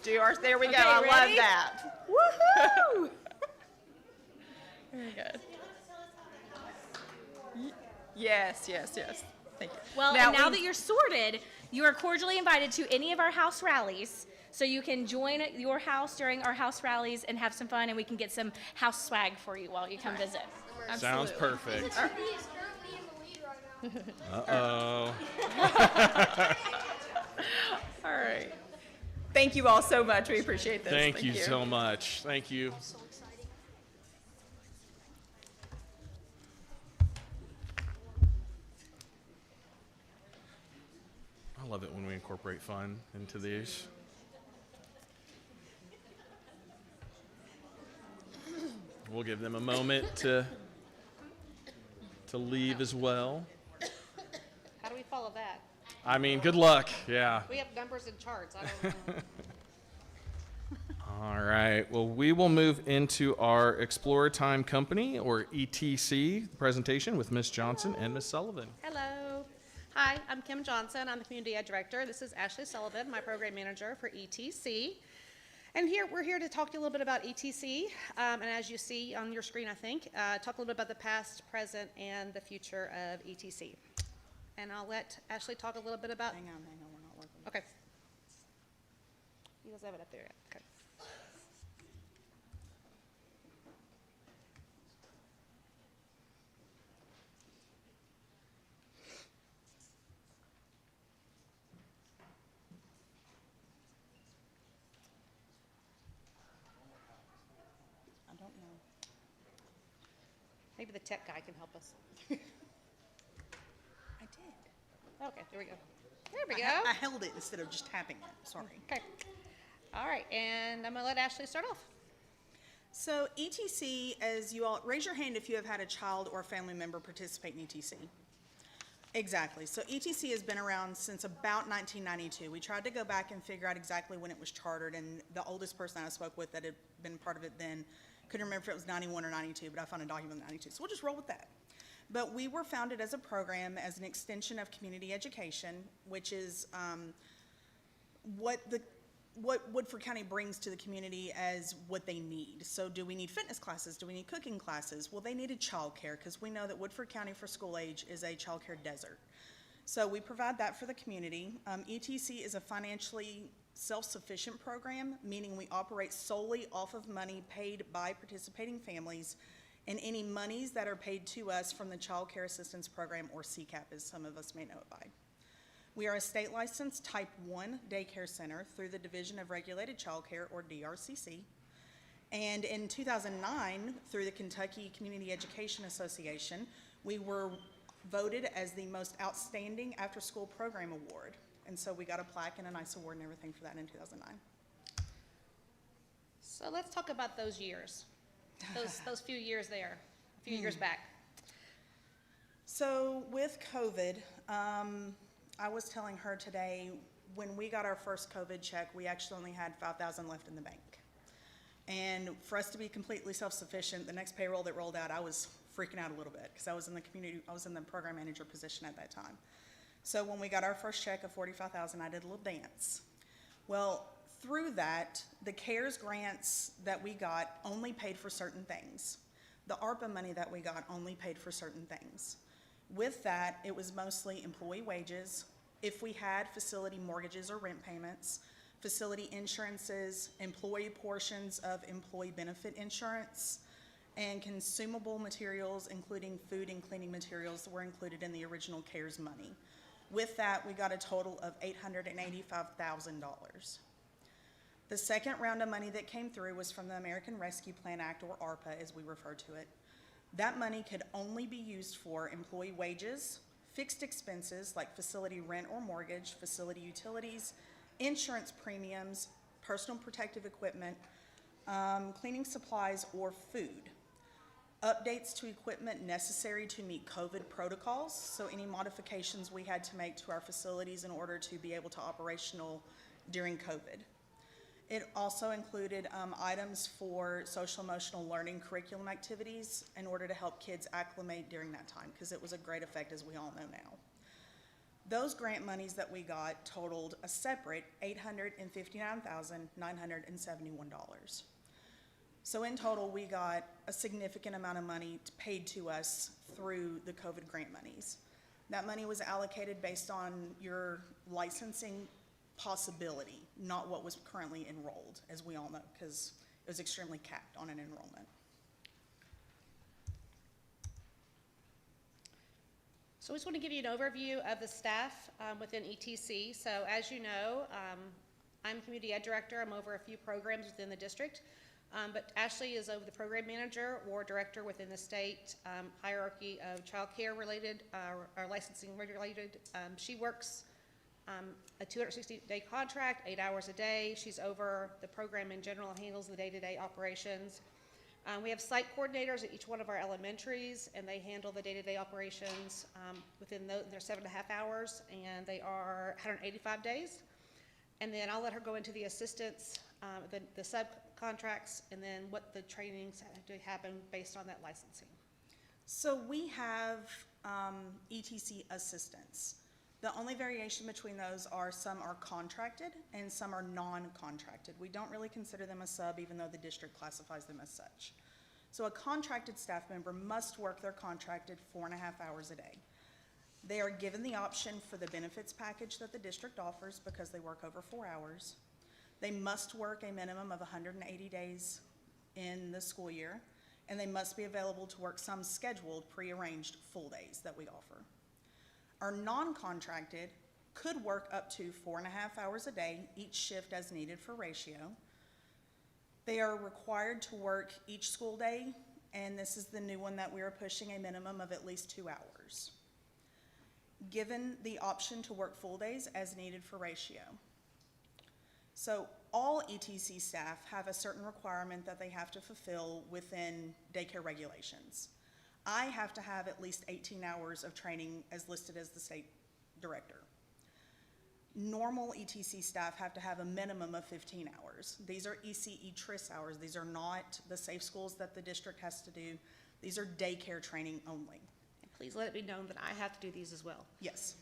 Do ours. There we go. Okay, I love ready? that. Woohoo! Very good. Yes, yes, yes. Thank you. Well, now we- that you're sorted, you are cordially invited to any of our house rallies. So you can join your house during our house rallies and have some fun, and we can get some house swag for you while you come visit. Sounds perfect. He's currently in the lead right now. Uh-oh. All right. Thank thank you all so much. We appreciate this. Thank you so much. Thank you. I love it when we incorporate fun into these. We'll give them a moment to leave as well. How do we follow that? I mean, good luck. Yeah. We have numbers and charts. I don't know. All right. Well, we will move into our Explorer Time Company, or ETC, presentation with Ms. Johnson and Ms. Sullivan. Hello. Hi, I'm Kim Johnson. I'm the Community Ed Director. This is Ashley Sullivan, my Program Manager for ETC. And we're here to talk to you a little bit about ETC. And as you see on your screen, I think, talk a little bit about the past, present, and the future of ETC. And I'll let Ashley talk a little bit about. Hang on, we're not working. Okay. He doesn't have it up there yet. Okay. I don't know. Maybe the tech guy can help us. I did. Okay, there we go. There we go. I held it instead of just tapping it. Sorry. Okay. All right, and I'm going to let Ashley start off. So ETC, as you all, raise your hand if you have had a child or a family member participate in ETC. Exactly. So ETC has been around since about 1992. We tried to go back and figure out exactly when it was chartered, and the oldest person I spoke with that had been part of it then couldn't remember if it was 91 or 92, but I found a document in 92. So we'll just roll with that. But we were founded as a program as an extension of community education, which is what Woodford County brings to the community as what they need. So do we need fitness classes? Do we need cooking classes? Well, they needed childcare because we know that Woodford County for school age is a childcare desert. So we provide that for the community. ETC is a financially self-sufficient program, meaning we operate solely off of money paid by participating families and any monies that are paid to us from the Child Care Assistance Program, or CCAP, as some of us may know it by. We are a state licensed Type 1 daycare center through the Division of Regulated Child Care, or DRCC. And in 2009, through the Kentucky Community Education Association, we were voted as the most outstanding after-school program award. And so we got a plaque and a nice award and everything for that in 2009. So let's talk about those years, those few years there, a few years back. So with COVID, I was telling her today, when we got our first COVID check, we actually only had $5,000 left in the bank. And for us to be completely self-sufficient, the next payroll that rolled out, I was freaking out a little bit because I was in the program manager position at that time. So when we got our first check of $45,000, I did a little dance. Well, through that, the CARES grants that we got only paid for certain things. The ARPA money that we got only paid for certain things. With that, it was mostly employee wages, if we had facility mortgages or rent payments, facility insurances, employee portions of employee benefit insurance, and consumable materials, including food and cleaning materials, that were included in the original CARES money. With that, we got a total of $885,000. The second round of money that came through was from the American Rescue Plan Act, or ARPA as we refer to it. That money could only be used for employee wages, fixed expenses like facility rent or mortgage, facility utilities, insurance premiums, personal protective equipment, cleaning supplies, or food. Updates to equipment necessary to meet COVID protocols, so any modifications we had to make to our facilities in order to be able to operational during COVID. It also included items for social emotional learning curriculum activities in order to help kids acclimate during that time, because it was a great effect, as we all know now. Those grant monies that we got totaled a separate $859,971. So in total, we got a significant amount of money paid to us through the COVID grant monies. That money was allocated based on your licensing possibility, not what was currently enrolled, as we all know, because it was extremely capped on an enrollment. So I just want to give you an overview of the staff within ETC. So as you know, I'm Community Ed Director. I'm over a few programs within the district. But Ashley is over the Program Manager or Director within the state hierarchy of child care related or licensing related. She works a 260-day contract, 8 hours a day. She's over the program in general and handles the day-to-day operations. We have site coordinators at each one of our elementaries, and they handle the day-to-day operations within their 7.5 hours, and they are 185 days. And then I'll let her go into the assistants, the subcontracts, and then what the trainings have to happen based on that licensing. So we have ETC assistants. The only variation between those are some are contracted and some are non-contracted. We don't really consider them a sub, even though the district classifies them as such. So a contracted staff member must work their contracted 4.5 hours a day. They are given the option for the benefits package that the district offers because they work over 4 hours. They must work a minimum of 180 days in the school year, and they must be available to work some scheduled, prearranged full days that we offer. Our non-contracted could work up to 4.5 hours a day, each shift as needed for ratio. They are required to work each school day, and this is the new one that we are pushing, a minimum of at least 2 hours. Given the option to work full days as needed for ratio. So all ETC staff have a certain requirement that they have to fulfill within daycare regulations. I have to have at least 18 hours of training as listed as the state director. Normal ETC staff have to have a minimum of 15 hours. These are ECE TRIS hours. These are not the safe schools that the district has to do. These are daycare training only. Please let it be known that I have to do these as well. Yes.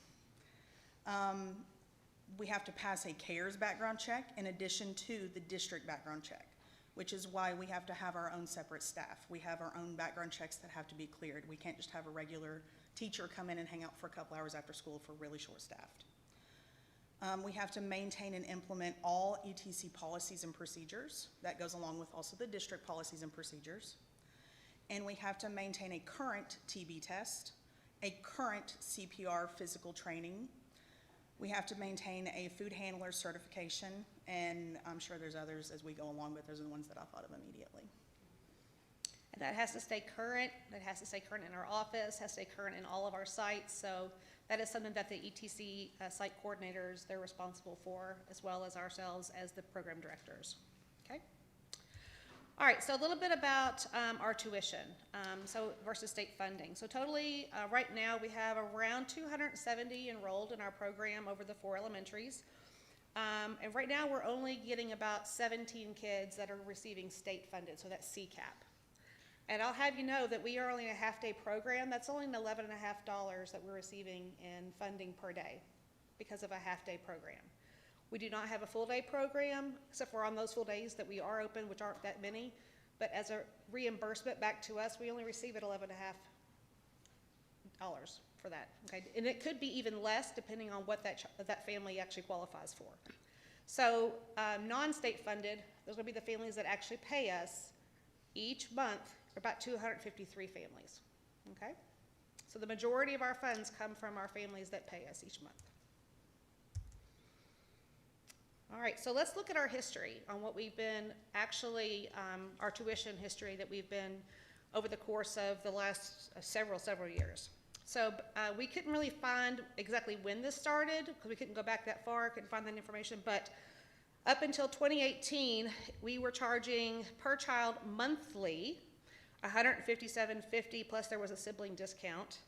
We have to pass a CARES background check in addition to the district background check, which is why we have to have our own separate staff. We have our own background checks that have to be cleared. We can't just have a regular teacher come in and hang out for a couple hours after school if we're really short-staffed. We have to maintain and implement all ETC policies and procedures. That goes along with also the district policies and procedures. And we have to maintain a current TB test, a current CPR physical training. We have to maintain a food handler certification, and I'm sure there's others as we go along, but those are the ones that I thought of immediately. And that has to stay current. That has to stay current in our office, has to stay current in all of our sites. So that is something that the ETC site coordinators, they're responsible for, as well as ourselves as the program directors. Okay? All right, so a little bit about our tuition, so versus state funding. So totally, right now we have around 270 enrolled in our program over the 4 elementaries. And right now we're only getting about 17 kids that are receiving state funded, so that's CCAP. And I'll have you know that we are only a half-day program. That's only $11.50 that we're receiving in funding per day because of a half-day program. We do not have a full-day program, except for on those full days that we are open, which aren't that many. But as a reimbursement back to us, we only receive it $11.50 for that. Okay, and it could be even less depending on what that family actually qualifies for. So non-state funded, those will be the families that actually pay us each month. About 253 families. Okay, so the majority of our funds come from our families that pay us each month. All right, so let's look at our history on what we've been actually, our tuition history that we've been over the course of the last several years. So we couldn't really find exactly when this started because we couldn't go back that far, couldn't find that information, but up until 2018, we were charging per child monthly $157.50 plus there was a sibling discount,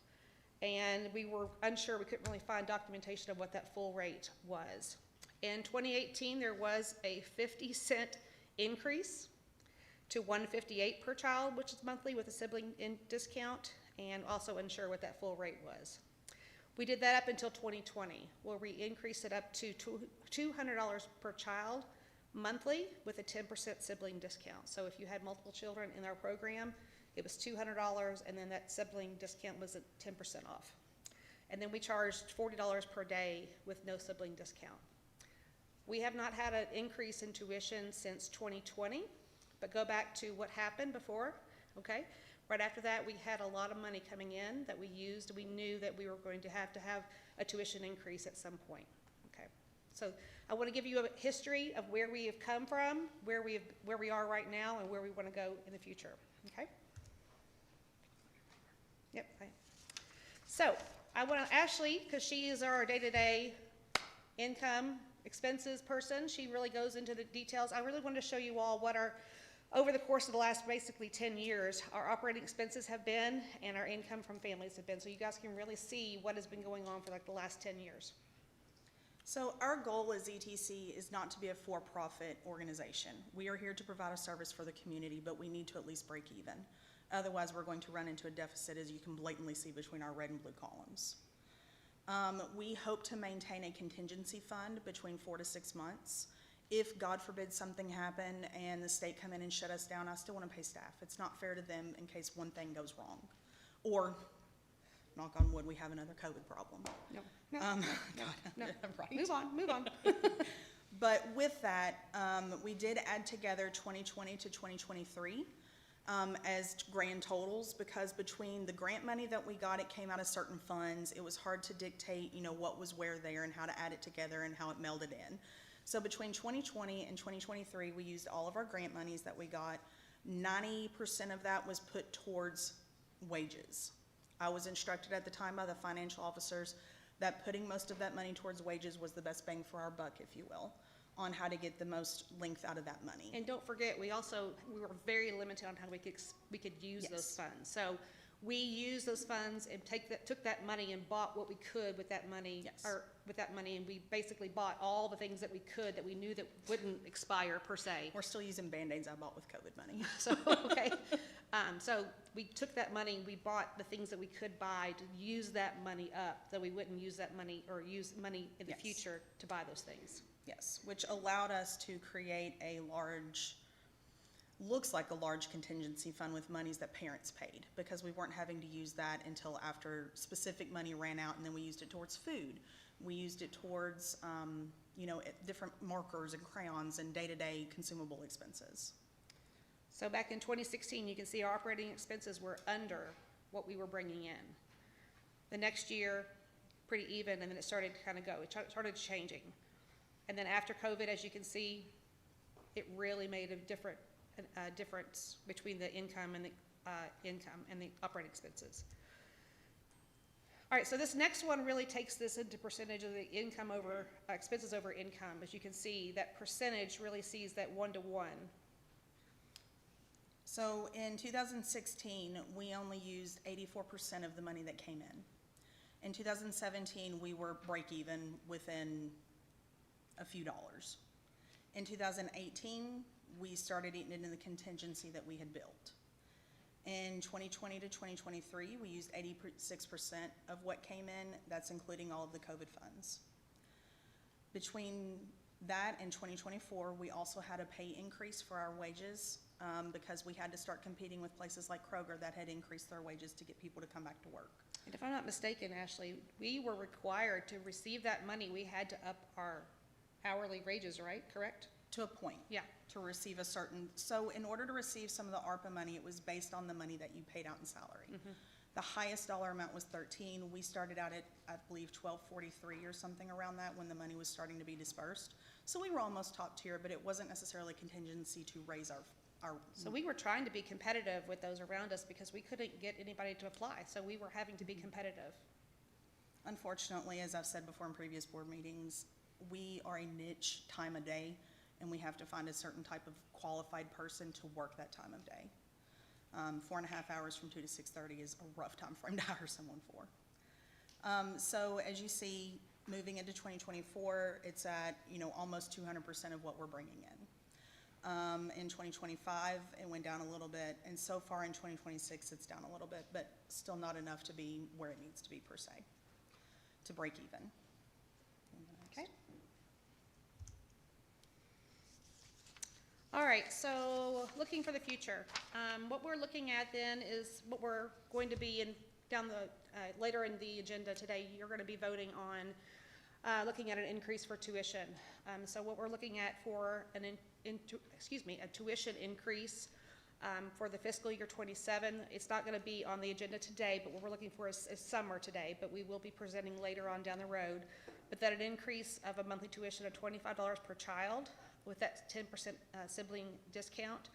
and we were unsure, we couldn't really find documentation of what that full rate was. In 2018, there was a 50-cent increase to $158 per child, which is monthly with a sibling discount, and also unsure what that full rate was. We did that up until 2020, where we increased it up to $200 per child monthly with a 10% sibling discount. So if you had multiple children in our program, it was $200, and then that sibling discount was at 10% off. And then we charged $40 per day with no sibling discount. We have not had an increase in tuition since 2020, but go back to what happened before, okay? Right after that, we had a lot of money coming in that we used. We knew that we were going to have a tuition increase at some point, okay? So I want to give you a history of where we have come from, where we are right now, and where we want to go in the future, okay? Yep. So I want to, Ashley, because she is our day-to-day income expenses person, she really goes into the details. I really wanted to show you all what over the course of the last basically 10 years, our operating expenses have been and our income from families have been. So you guys can really see what has been going on for like the last 10 years. So our goal as ETC is not to be a for-profit organization. We are here to provide a service for the community, but we need to at least break even. Otherwise, we're going to run into a deficit, as you can blatantly see between our red and blue columns. We hope to maintain a contingency fund between 4 to 6 months. If, God forbid, something happened and the state come in and shut us down, I still want to pay staff. It's not fair to them in case one thing goes wrong. Or, knock on wood, we have another COVID problem. No. Right. Move on. But with that, we did add together 2020 to 2023 as grand totals, because between the grant money that we got, it came out of certain funds. It was hard to dictate, what was where there and how to add it together and how it melded in. So between 2020 and 2023, we used all of our grant monies that we got. 90% of that was put towards wages. I was instructed at the time by the financial officers that putting most of that money towards wages was the best bang for our buck, if you will, on how to get the most length out of that money. And don't forget, we were very limited on how we could use those funds. So we used those funds and took that money and bought what we could with that money, and we basically bought all the things that we could that we knew that wouldn't expire per se. We're still using Band-Aids I bought with COVID money. So, okay. So we took that money, we bought the things that we could buy to use that money up, so we wouldn't use that money or use money in the future to buy those things. Yes, which allowed us to create looks like a large contingency fund with monies that parents paid, because we weren't having to use that until after specific money ran out, and then we used it towards food. We used it towards, different markers and crayons and day-to-day consumable expenses. So back in 2016, you can see our operating expenses were under what we were bringing in. The next year, pretty even, and then it started to kind of go. It started changing. And then after COVID, as you can see, it really made a difference between the income and the operating expenses. All right, so this next one really takes this into percentage of the income over expenses over income. As you can see, that percentage really sees that 1-to-1. So in 2016, we only used 84% of the money that came in. In 2017, we were break even within a few dollars. In 2018, we started eating into the contingency that we had built. In 2020 to 2023, we used 86% of what came in. That's including all of the COVID funds. Between that and 2024, we also had a pay increase for our wages because we had to start competing with places like Kroger that had increased their wages to get people to come back to work. And if I'm not mistaken, Ashley, we were required to receive that money. We had to up our hourly wages, right? Correct? To a point. Yeah. To receive a certain, so in order to receive some of the ARPA money, it was based on the money that you paid out in salary. Mm-hmm. The highest dollar amount was 13. We started out at, I believe, 1243 or something around that when the money was starting to be dispersed. So we were almost top tier, but it wasn't necessarily contingency to raise our. So we were trying to be competitive with those around us because we couldn't get anybody to apply. So we were having to be competitive. Unfortunately, as I've said before in previous board meetings, we are a niche time of day, and we have to find a certain type of qualified person to work that time of day. 4.5 hours from 2 to 6:30 is a rough time frame to hire someone for. So as you see, moving into 2024, it's at almost 200% of what we're bringing in. In 2025, it went down a little bit, and so far in 2026, it's down a little bit, but still not enough to be where it needs to be per se, to break even. Okay. All right, so looking for the future. What we're looking at then is what we're going to be later in the agenda today. You're going to be voting on looking at an increase for tuition. So what we're looking at for a tuition increase for the fiscal year 27. It's not going to be on the agenda today, but what we're looking for is summer today, but we will be presenting later on down the road. But that an increase of a monthly tuition of $25 per child with that 10% sibling discount,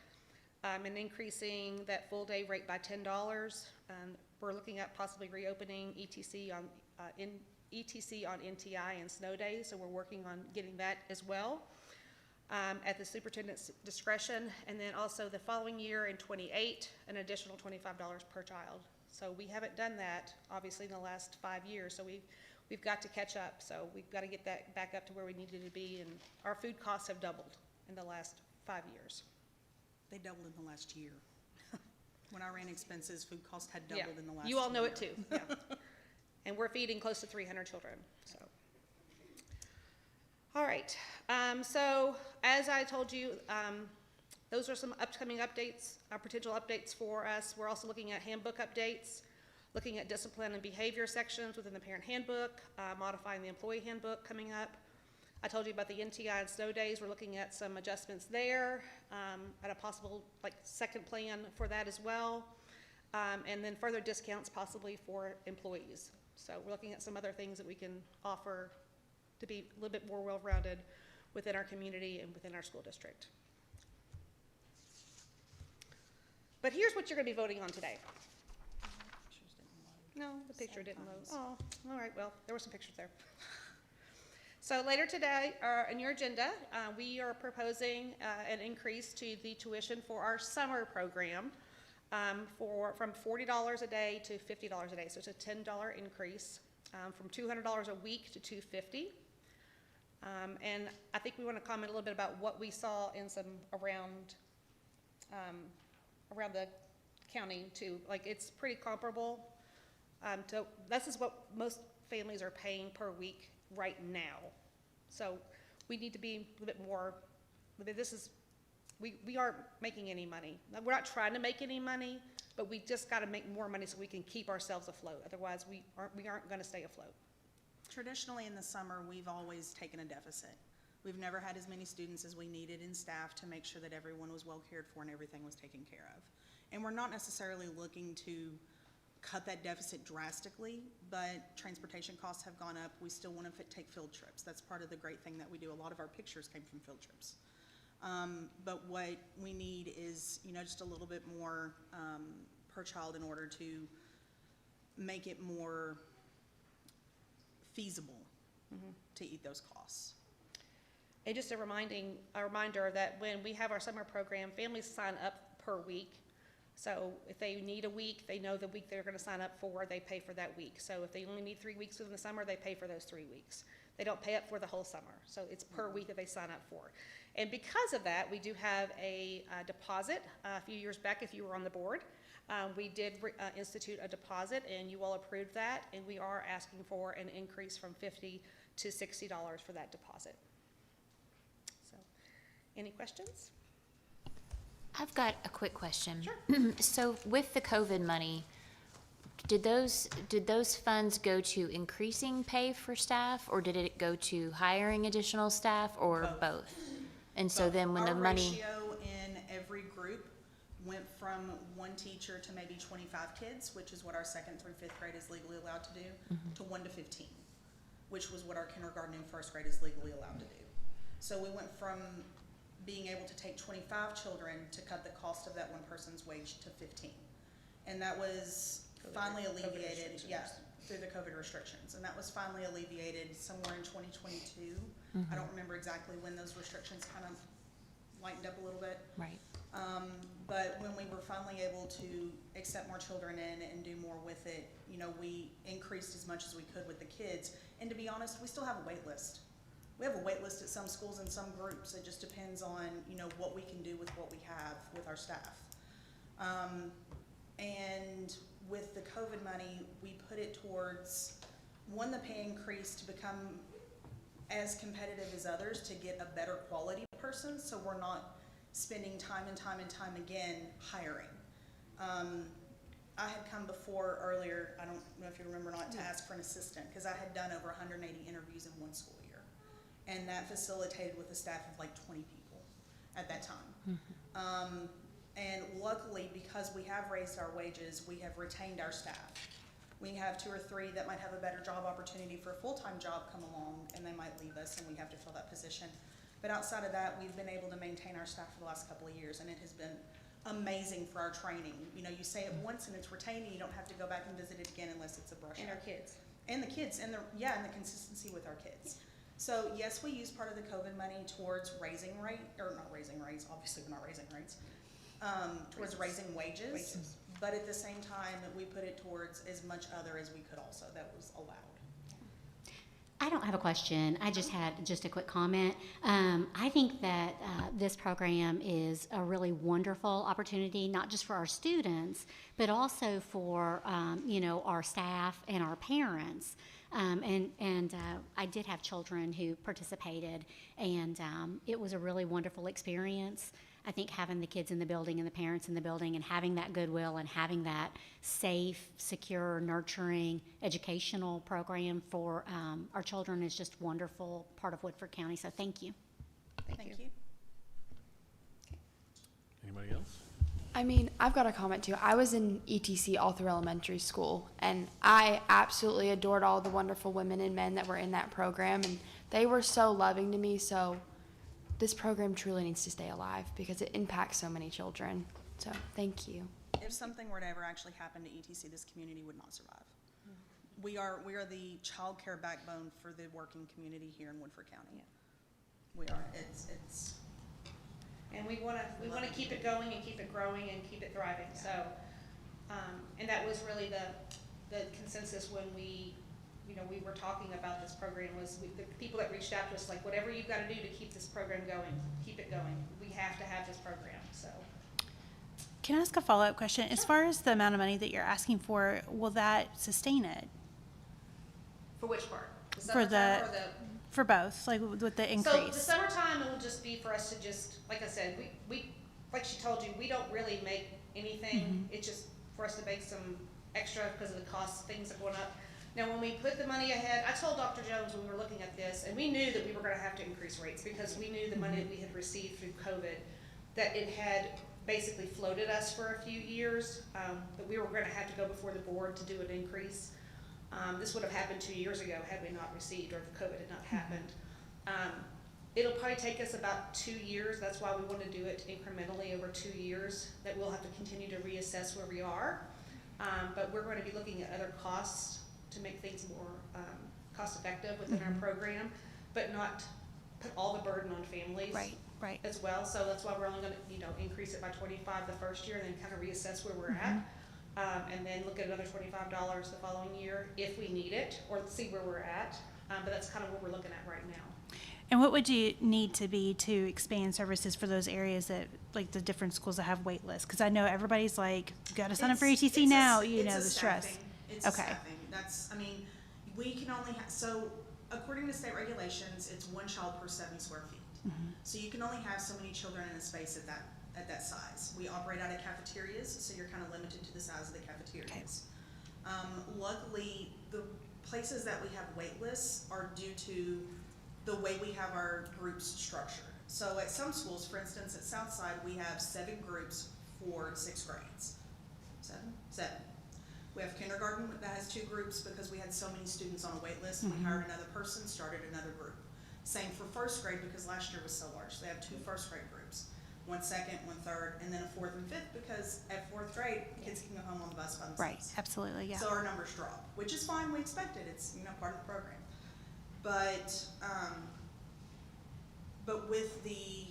and increasing that full day rate by $10. We're looking at possibly reopening ETC on NTI and snow days, so we're working on getting that as well at the superintendent's discretion. And then also the following year in 28, an additional $25 per child. So we haven't done that obviously in the last 5 years, so we've got to catch up. So we've got to get that back up to where we needed to be, and our food costs have doubled in the last 5 years. They doubled in the last year. When I ran expenses, food costs had doubled in the last year. You all know it too, yeah. And we're feeding close to 300 children, so. All right, so as I told you, those are some upcoming updates, potential updates for us. We're also looking at handbook updates, looking at discipline and behavior sections within the parent handbook, modifying the employee handbook coming up. I told you about the NTI and snow days. We're looking at some adjustments there, at a possible second plan for that as well. And then further discounts possibly for employees. So we're looking at some other things that we can offer to be a little bit more well-rounded within our community and within our school district. But here's what you're going to be voting on today. No, the picture didn't load. Oh, all right, well, there were some pictures there. So later today, in your agenda, we are proposing an increase to the tuition for our summer program from $40 a day to $50 a day. So it's a $10 increase from $200 a week to $250. And I think we want to comment a little bit about what we saw in some around the county too. It's pretty comparable to, this is what most families are paying per week right now. So we need to be a little bit more, we aren't making any money. We're not trying to make any money, but we just got to make more money so we can keep ourselves afloat. Otherwise, we aren't going to stay afloat. Traditionally in the summer, we've always taken a deficit. We've never had as many students as we needed in staff to make sure that everyone was well cared for and everything was taken care of. And we're not necessarily looking to cut that deficit drastically, but transportation costs have gone up. We still want to take field trips. That's part of the great thing that we do. A lot of our pictures came from field trips. But what we need is, just a little bit more per child in order to make it more feasible to eat those costs. And just a reminder that when we have our summer program, families sign up per week. So if they need a week, they know the week they're going to sign up for, they pay for that week. So if they only need 3 weeks within the summer, they pay for those 3 weeks. They don't pay up for the whole summer. So it's per week that they sign up for. And because of that, we do have a deposit. A few years back, if you were on the board, we did institute a deposit, and you all approved that. And we are asking for an increase from $50 to $60 for that deposit. So, any questions? I've got a quick question. Sure. So with the COVID money, did those funds go to increasing pay for staff, or did it go to hiring additional staff, or both? And so then when the money. Our ratio in every group went from 1 teacher to maybe 25 kids, which is what our 2nd through 5th grade is legally allowed to do, to 1 to 15, which was what our kindergarten and 1st grade is legally allowed to do. So we went from being able to take 25 children to cut the cost of that one person's wage to 15. And that was finally alleviated, through the COVID restrictions. And that was finally alleviated somewhere in 2022. I don't remember exactly when those restrictions kind of lightened up a little bit. Right. But when we were finally able to accept more children in and do more with it, we increased as much as we could with the kids. And to be honest, we still have a wait list. We have a wait list at some schools and some groups. It just depends on, what we can do with what we have with our staff. And with the COVID money, we put it towards, one, the pay increase to become as competitive as others to get a better quality person, so we're not spending time and time and time again hiring. I had come before earlier, I don't know if you remember or not, to ask for an assistant, because I had done over 180 interviews in 1 school year. And that facilitated with a staff of like 20 people at that time. And luckily, because we have raised our wages, we have retained our staff. We have 2 or 3 that might have a better job opportunity for a full-time job come along, and they might leave us, and we have to fill that position. But outside of that, we've been able to maintain our staff for the last couple of years, and it has been amazing for our training. You know, you say it once and it's retained, and you don't have to go back and visit it again unless it's a brush And up. our kids. And the kids, and and the consistency with our kids. So yes, we use part of the COVID money towards raising not raising rates, obviously we're not raising rates, towards raising wages. But at the same time, we put it towards as much other as we could also that was allowed. I don't have a question. I just had just a quick comment. I think that this program is a really wonderful opportunity, not just for our students, but also for our staff and our parents. I did have children who participated, and it was a really wonderful experience. I think having the kids in the building and the parents in the building and having that goodwill and having that safe, secure, nurturing, educational program for our children is just a wonderful part of Woodford County. So thank you. Thank you. Anybody else? I mean, I've got a comment too. I was in ETC all through elementary school, and I absolutely adored all the wonderful women and men that were in that program, and they were so loving to me. So this program truly needs to stay alive because it impacts so many children. So thank you. If something were to ever actually happen to ETC, this community would not survive. We are the child care backbone for the working community here in Woodford County. We are. It's. And we want to keep it going and keep it growing and keep it thriving. So, and that was really the consensus when we were talking about this program was the people that reached out to us, like, whatever you've got to do to keep this program going, keep it going. We have to have this program. So. Can I ask a follow-up question? As far as the amount of money that you're asking for, will that sustain it? For which part? The For summertime or the for both, like with the increase? So the summertime, it will just be for us to just, like I said, we like she told you, we don't really make anything. It's just for us to make some extra because of the cost, things are going up. Now, when we put the money ahead, I told Dr. Jones when we were looking at this, and we knew that we were going to have to increase rates because we knew the money that we had received through COVID, that it had basically floated us for a few years, that we were going to have to go before the board to do an increase. This would have happened 2 years ago had we not received or if COVID had not happened. It'll probably take us about 2 years. That's why we want to do it incrementally over 2 years, that we'll have to continue to reassess where we are. But we're going to be looking at other costs to make things more cost effective within our program, but not put all the burden on families right. as well. So that's why we're only going to increase it by $25 the first year and then kind of reassess where we're at. And then look at another $25 the following year if we need it, or see where we're at. But that's kind of what we're looking at right now. And what would you need to be to expand services for those areas that, like the different schools that have wait lists? Because I know everybody's like, got to sign up for ETC now, the stress. It's a staffing. We can only so according to state regulations, it's 1 child per 7 square feet. So you can only have so many children in a space at that size. We operate out of cafeterias, so you're kind of limited to the size of the cafeterias. Luckily, the places that we have wait lists are due to the way we have our groups structured. So at some schools, for instance, at Southside, we have 7 groups for 6 grades. 7? We have kindergarten that has 2 groups because we had so many students on a wait list. We hired another person, started another group. Same for 1st grade because last year was so large. So they have 2 1st grade groups. 1 second, 1 third, and then a 4th and 5th because at 4th grade, kids can go home on the bus by themselves. Right, absolutely, yeah. So our numbers drop, which is fine. We expect it. It's part of the program. But with the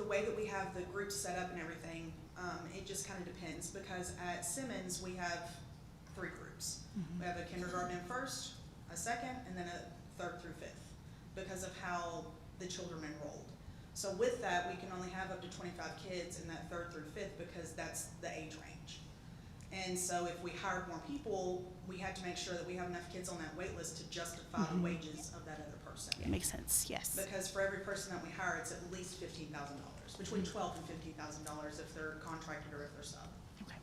way that we have the groups set up and everything, it just kind of depends because at Simmons we have 3 groups. We have a kindergarten and 1st, a 2nd, and then a 3rd through 5th because of how the children enrolled. So with that, we can only have up to 25 kids in that 3rd through 5th because that's the age range. And so if we hired more people, we had to make sure that we have enough kids on that wait list to justify the wages of that other person. Yeah, makes sense, yes. Because for every person that we hire, it's at least $15,000, between $12,000 and $15,000 if they're contracted or if they're sub. Okay,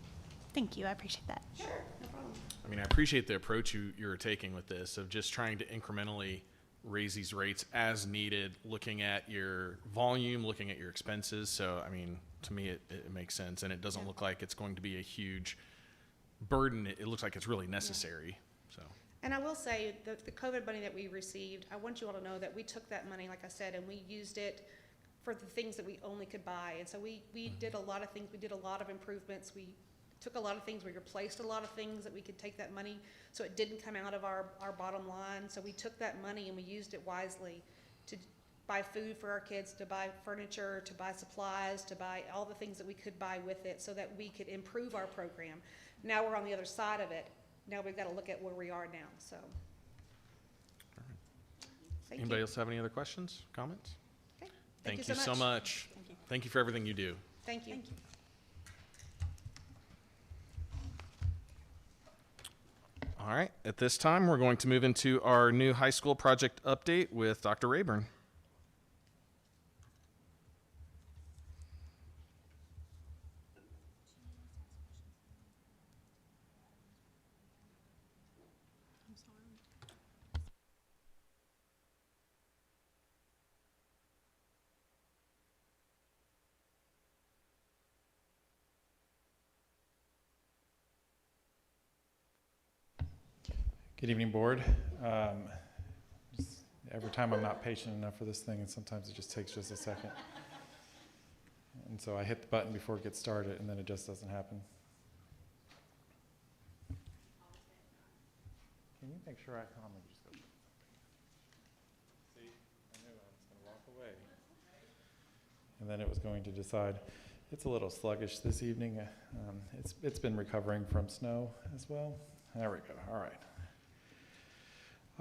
thank you, I appreciate that. Sure, no problem. I mean, I appreciate the approach you're taking with this of just trying to incrementally raise these rates as needed, looking at your volume, looking at your expenses. So, I mean, to me, it makes sense, and it doesn't look like it's going to be a huge burden. It looks like it's really necessary. So. And I will say, the COVID money that we received, I want you all to know that we took that money, like I said, and we used it for the things that we only could buy. And so we did a lot of things. We did a lot of improvements. We took a lot of things. We replaced a lot of things that we could take that money, so it didn't come out of our bottom line. So we took that money and we used it wisely to buy food for our kids, to buy furniture, to buy supplies, to buy all the things that we could buy with it so that we could improve our program. Now we're on the other side of it. Now we've got to look at where we are now. So, thank Anybody you. else have any other questions, comments? Okay. Thank you so much. Thank you. Thank you for everything you do. Thank you. All right, at this time, we're going to move into our new high school project update with Dr. Rayburn. Good evening, board. Every time I'm not patient enough for this thing, and sometimes it just takes just a second. And so I hit the button before it gets started, and then it just doesn't happen. Can you make sure I calmly just go? See, I knew I was going to walk away. And then it was going to decide. It's a little sluggish this evening. It's been recovering from snow as well. There we go. All right.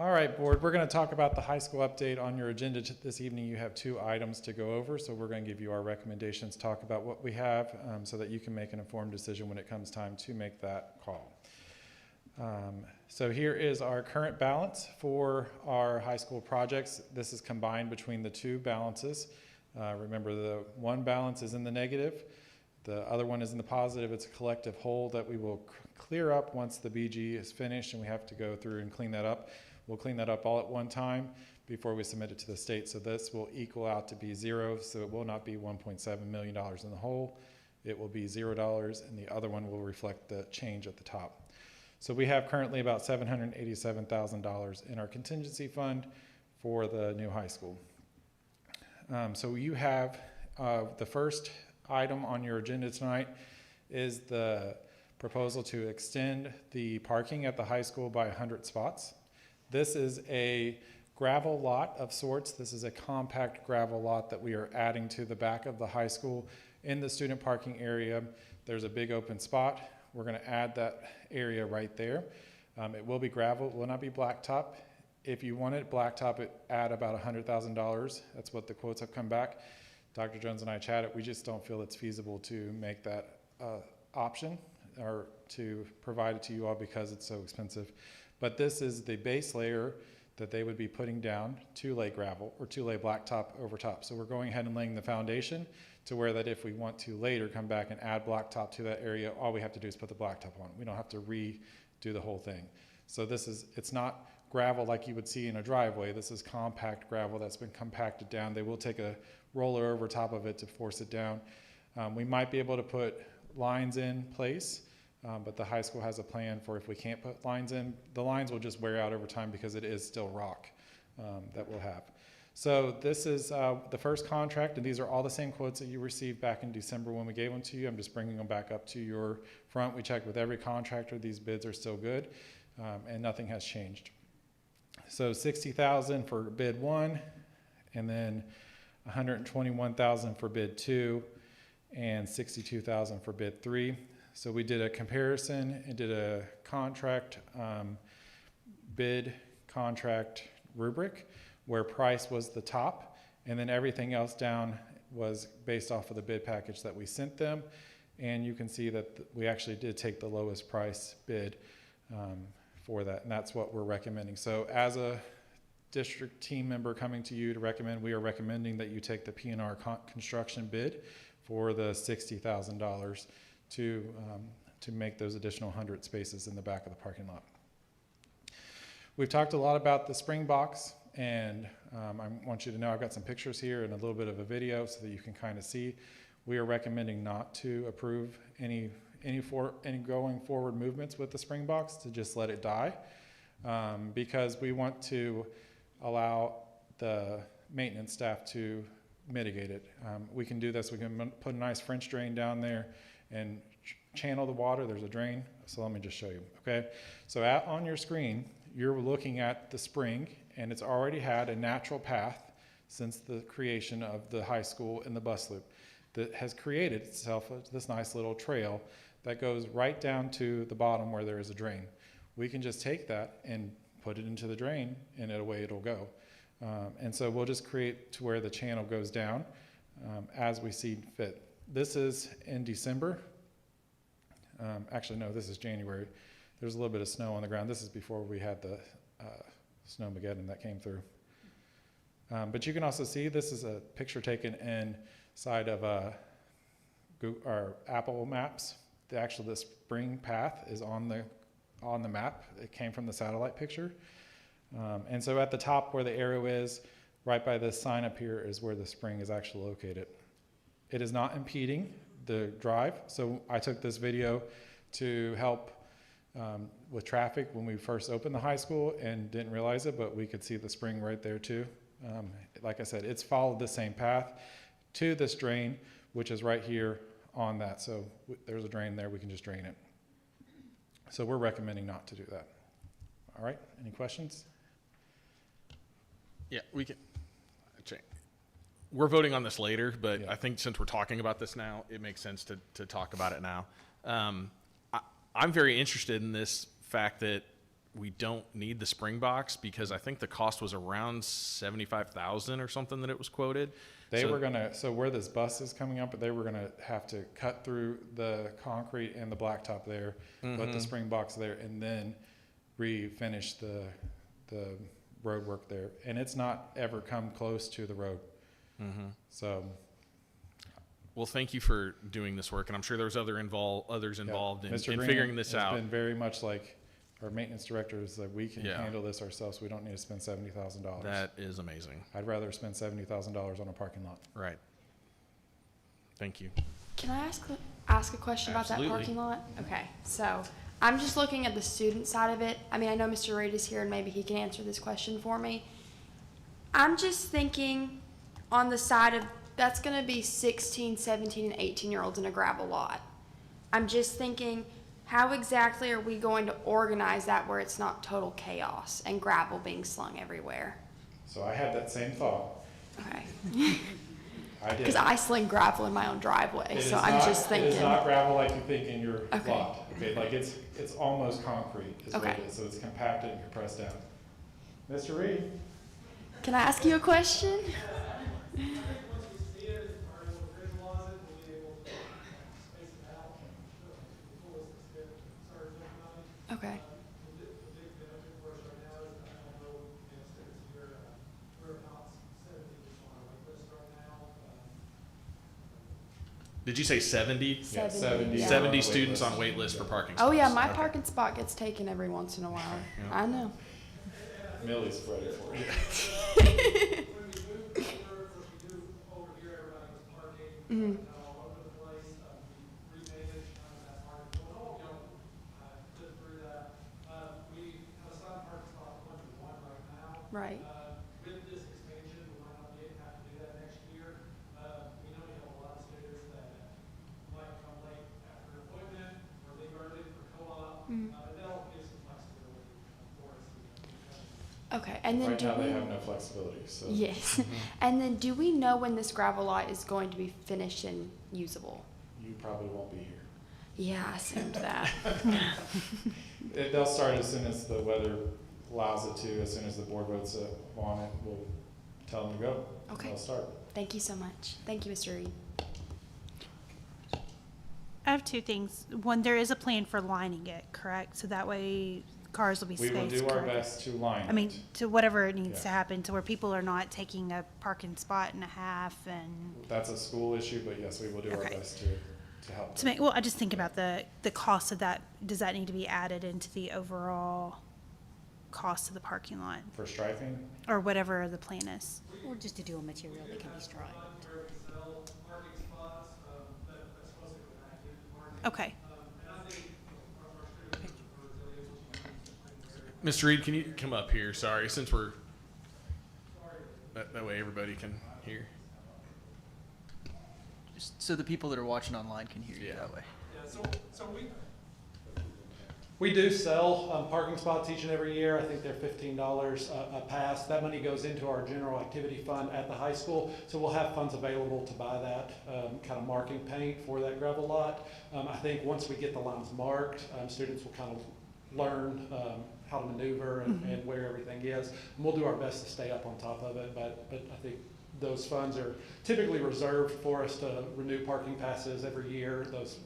All right, board, we're going to talk about the high school update. On your agenda this evening. You have 2 items to go over, so we're going to give you our recommendations, talk about what we have, so that you can make an informed decision when it comes time to make that call. So here is our current balance for our high school projects. This is combined between the 2 balances. Remember, the one balance is in the negative, the other one is in the positive. It's a collective whole that we will clear up once the BG is finished, and we have to go through and clean that up. We'll clean that up all at one time before we submit it to the state. So this will equal out to be 0. So it will not be $1.7 million in the hole. It will be $0, and the other one will reflect the change at the top. So we have currently about $787,000 in our contingency fund for the new high school. So you have the first item on your agenda tonight is the proposal to extend the parking at the high school by 100 spots. This is a gravel lot of sorts. This is a compact gravel lot that we are adding to the back of the high school. In the student parking area, there's a big open spot. We're going to add that area right there. It will be gravel. It will not be blacktop. If you wanted blacktop, it add about $100,000. That's what the quotes have come back. Dr. Jones and I chatted. We just don't feel it's feasible to make that option or to provide it to you all because it's so expensive. But this is the base layer that they would be putting down to lay gravel or to lay blacktop over top. So we're going ahead and laying the foundation to where that if we want to later come back and add blacktop to that area, all we have to do is put the blacktop on. We don't have to redo the whole thing. So it's not gravel like you would see in a driveway. This is compact gravel that's been compacted down. They will take a roller over top of it to force it down. We might be able to put lines in place. But the high school has a plan for if we can't put lines in, the lines will just wear out over time because it is still rock that we'll have. So this is the first contract, and these are all the same quotes that you received back in December when we gave them to you. I'm just bringing them back up to your front. We checked with every contractor. These bids are still good, and nothing has changed. So $60,000 for bid 1, and then $121,000 for bid 2, and $62,000 for bid 3. So we did a comparison and did a contract, bid contract rubric where price was the top, and then everything else down was based off of the bid package that we sent them. And you can see that we actually did take the lowest price bid for that, and that's what we're recommending. So as a district team member coming to you to recommend, we are recommending that you take the P&R construction bid for the $60,000 to make those additional 100 spaces in the back of the parking lot. We've talked a lot about the spring box And I want you to know I've got some pictures here and a little bit of a video so that you can kind of see. We are recommending not to approve any going forward movements with the spring box, to just let it die, because we want to allow the maintenance staff to mitigate it. We can do this. We can put a nice French drain down there and channel the water. There's a drain, so let me just show you, okay? So on your screen, you're looking at the spring, and it's already had a natural path since the creation of the high school and the bus loop that has created itself this nice little trail that goes right down to the bottom where there is a drain. We can just take that and put it into the drain, and away it'll go. And so we'll just create to where the channel goes down as we see fit. This is in December. Actually, no, this is January. There's a little bit of snow on the ground. This is before we had the snowmageddon that came through. But you can also see this is a picture taken inside of our Apple Maps. The spring path is on the map. It came from the satellite picture. And so at the top where the arrow is, right by this sign up here, is where the spring is actually located. It is not impeding the drive. So I took this video to help with traffic when we first opened the high school and didn't realize it, but we could see the spring right there too. Like I said, it's followed the same path to this drain, which is right here on that. So there's a drain there, we can just drain it. So we're recommending not to do that. All right, any questions? Yeah, we can. We're voting on this later, but Yeah. I think since we're talking about this now, it makes sense to talk about it now. I'm very interested in this fact that we don't need the spring box, because I think the cost was around $75,000 or something that it was quoted. So where this bus is coming up, they were gonna have to cut through the concrete and the blacktop there, put the spring box there, and then refinish the road work there. And it's not ever come close to the road. So. Well, thank you for doing this work, and I'm sure there's others involved in figuring this out. It's been very much like our maintenance director is like, we can handle this ourselves. We don't need to spend $70,000. That is amazing. I'd rather spend $70,000 on a parking lot. Right. Thank you. Can I ask a question Absolutely. about that parking lot? Okay, so I'm just looking at the student side of it. I mean, I know Mr. Reed is here and maybe he can answer this question for me. I'm just thinking on the side of, that's gonna be 16, 17, and 18-year-olds in a gravel lot. I'm just thinking, how exactly are we going to organize that where it's not total chaos and gravel being slung everywhere? So I had that same thought. Okay. I did. Because I sling gravel in my own driveway, so I'm just thinking. It is not gravel like you think in your Okay. lot. Okay, like it's almost concrete is what Okay. it is. So it's compacted and compressed down. Mr. Reed? Can I ask you a question? Okay. Did you say 70? Yeah, 70. 70 students on wait list for parking spots. Oh yeah, my Okay. parking spot gets taken every once in a while. I know. Millie's ready for it. Mhm. Right. With this expansion, we might not have to do that next year. We know we have a lot of students that might come late after appointment or leave early for co-op. That'll give some flexibility for us. Okay, and then Right do now they we? have no flexibility, so. Yes. And then do we know when this gravel lot is going to be finished and usable? You probably won't be here. Yeah, I assumed that. They'll start as soon as the weather allows it to. As soon as the board votes on it, we'll tell them to go. Okay. They'll start. Thank you so much. Thank you, Mr. Reed. I have two things. One, there is a plan for lining it, correct? So that way cars will be We spaced. will do our correct? best to line I mean, it. to whatever it needs Yeah. to happen, to where people are not taking a parking spot and a half and That's a school issue, but yes, we will do our Okay. best to help. to make, well, I just think about the cost of that. Does that need to be added into the overall cost of the parking lot For striping? or whatever the plan is. Or just to do a material that can be striped. Where we sell parking spots, that's supposed to go back into parking. Okay. And I think our students are really able to use such things. Mr. Reed, can you come up here? Sorry, since we're, that way everybody can hear. Just so the people that are watching online can hear you that way. Yeah, so we do sell parking spots each and every year. I think they're $15 a pass. That money goes into our general activity fund at the high school. So we'll have funds available to buy that kind of marking paint for that gravel lot. I think once we get the lines marked, students will kind of learn how to maneuver and where everything is. And we'll do our best to stay up on top of it, but I think those funds are typically reserved for us to renew parking passes every year, those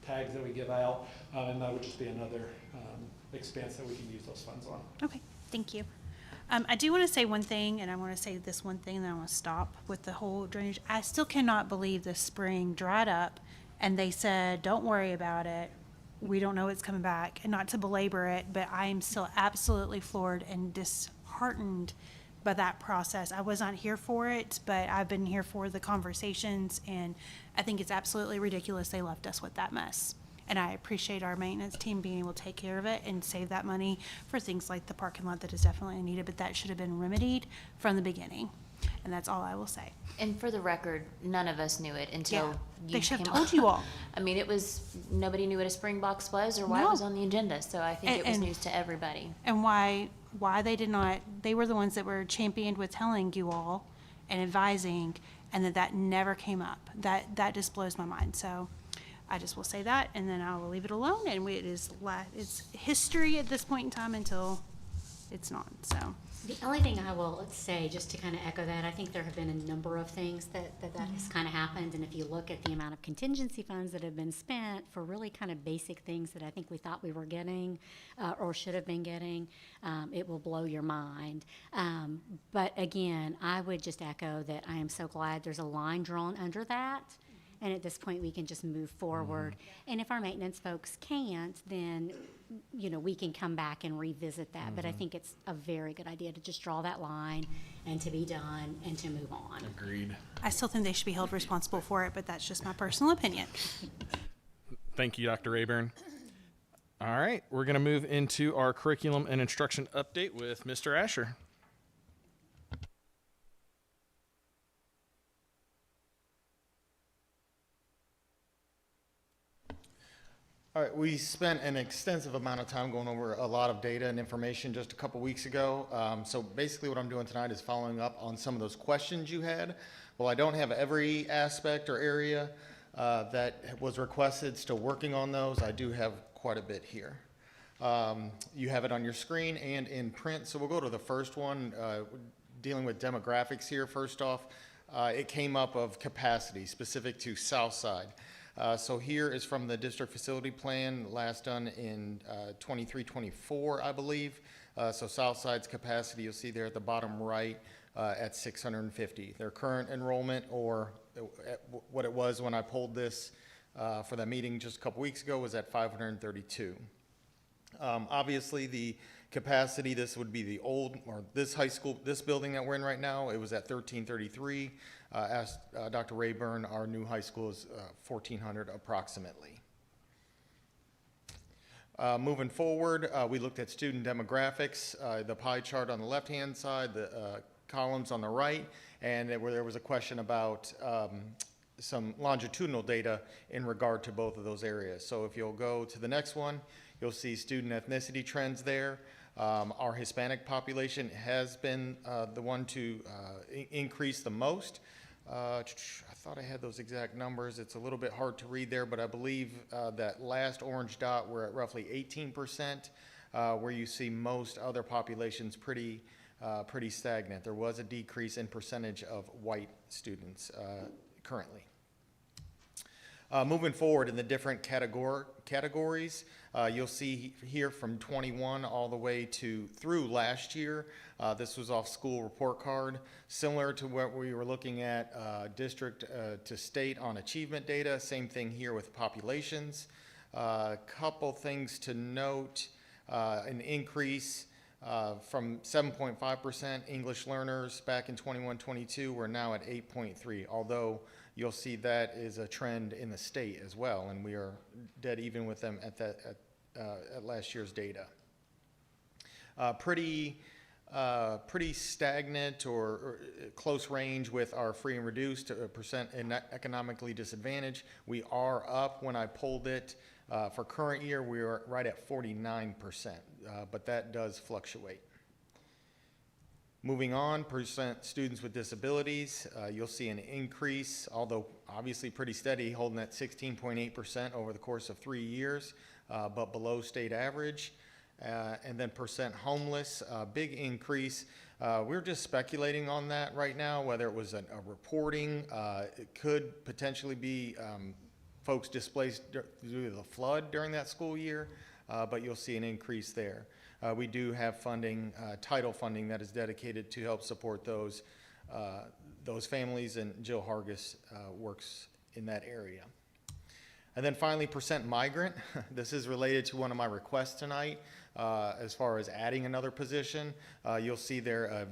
tags that we give out, and that would just be another expense that we can use those funds on. Okay, thank you. I do want to say one thing, and I want to say this one thing, and then I want to stop with the whole drainage. I still cannot believe the spring dried up, and they said, don't worry about it. We don't know it's coming back. And not to belabor it, but I am still absolutely floored and disheartened by that process. I was not here for it, but I've been here for the conversations, and I think it's absolutely ridiculous they left us with that mess. And I appreciate our maintenance team being able to take care of it and save that money for things like the parking lot that is definitely needed, but that should have been remedied from the beginning. And that's all I will say. And for the record, none of us knew it until Yeah, you they should have came told you all. I mean, it was, nobody knew what a spring box was or why it No. was on the agenda, so I think it was And- news to everybody. And why they did not, they were the ones that were championed with telling you all and advising, and that never came up. That just blows my mind. So I just will say that, and then I will leave it alone, and it's history at this point in time until it's not, so. The only thing I will say, just to kind of echo that, I think there have been a number of things that has kind of happened, and if you look at the amount of contingency funds that have been spent for really kind of basic things that I think we thought we were getting or should have been getting, it will blow your mind. But again, I would just echo that I am so glad there's a line drawn under that. And at this point, we can just move forward. And if our maintenance folks can't, then, we can come back and revisit that. But I think it's a very good idea to just draw that line and to be done and to move on. Agreed. I still think they should be held responsible for it, but that's just my personal opinion. Thank you, Dr. Rayburn. All right, we're going to move into our curriculum and instruction update with Mr. Asher. All right, we spent an extensive amount of time going over a lot of data and information just a couple weeks ago. So basically what I'm doing tonight is following up on some of those questions you had. Well, I don't have every aspect or area that was requested, still working on those. I do have quite a bit here. You have it on your screen and in print. So we'll go to the first one, dealing with demographics here. First off, it came up of capacity specific to Southside. So here is from the district facility plan, last done in 23-24, I believe. So Southside's capacity, you'll see there at the bottom right, at 650. Their current enrollment, or what it was when I pulled this for that meeting just a couple weeks ago, was at 532. Obviously, the capacity, this would be the old, or this high school, this building that we're in right now, it was at 1333. As Dr. Rayburn, our new high school is 1,400 approximately. Moving forward, we looked at student demographics, the pie chart on the left-hand side, the columns on the right, and there was a question about some longitudinal data in regard to both of those areas. So if you'll go to the next one, you'll see student ethnicity trends there. Our Hispanic population has been the one to increase the most. I thought I had those exact numbers. It's a little bit hard to read there, but I believe that last orange dot, we're at roughly 18%, where you see most other populations pretty stagnant. There was a decrease in percentage of white students currently. Moving forward in the different categories, you'll see here from 21 all the way through last year. This was off school report card, similar to what we were looking at district to state on achievement data. Same thing here with populations. Couple things to note, an increase From 7.5% English learners back in 21-22, we're now at 8.3, although you'll see that is a trend in the state as well, and we are dead even with them at last year's data. Pretty stagnant or close range with our free and reduced percent and economically disadvantaged. We are up when I pulled it. For current year, we are right at 49%, but that does fluctuate. Moving on, percent students with disabilities, you'll see an increase, although obviously pretty steady, holding at 16.8% over the course of 3 years, but below state average. And then percent homeless, big increase. We're just speculating on that right now, whether it was a reporting. It could potentially be folks displaced due to the flood during that school year, but you'll see an increase there. We do have funding, title funding that is dedicated to help support those families, and Jill Hargis works in that area. And then finally, percent migrant. This is related to one of my requests tonight. As far as adding another position, you'll see there a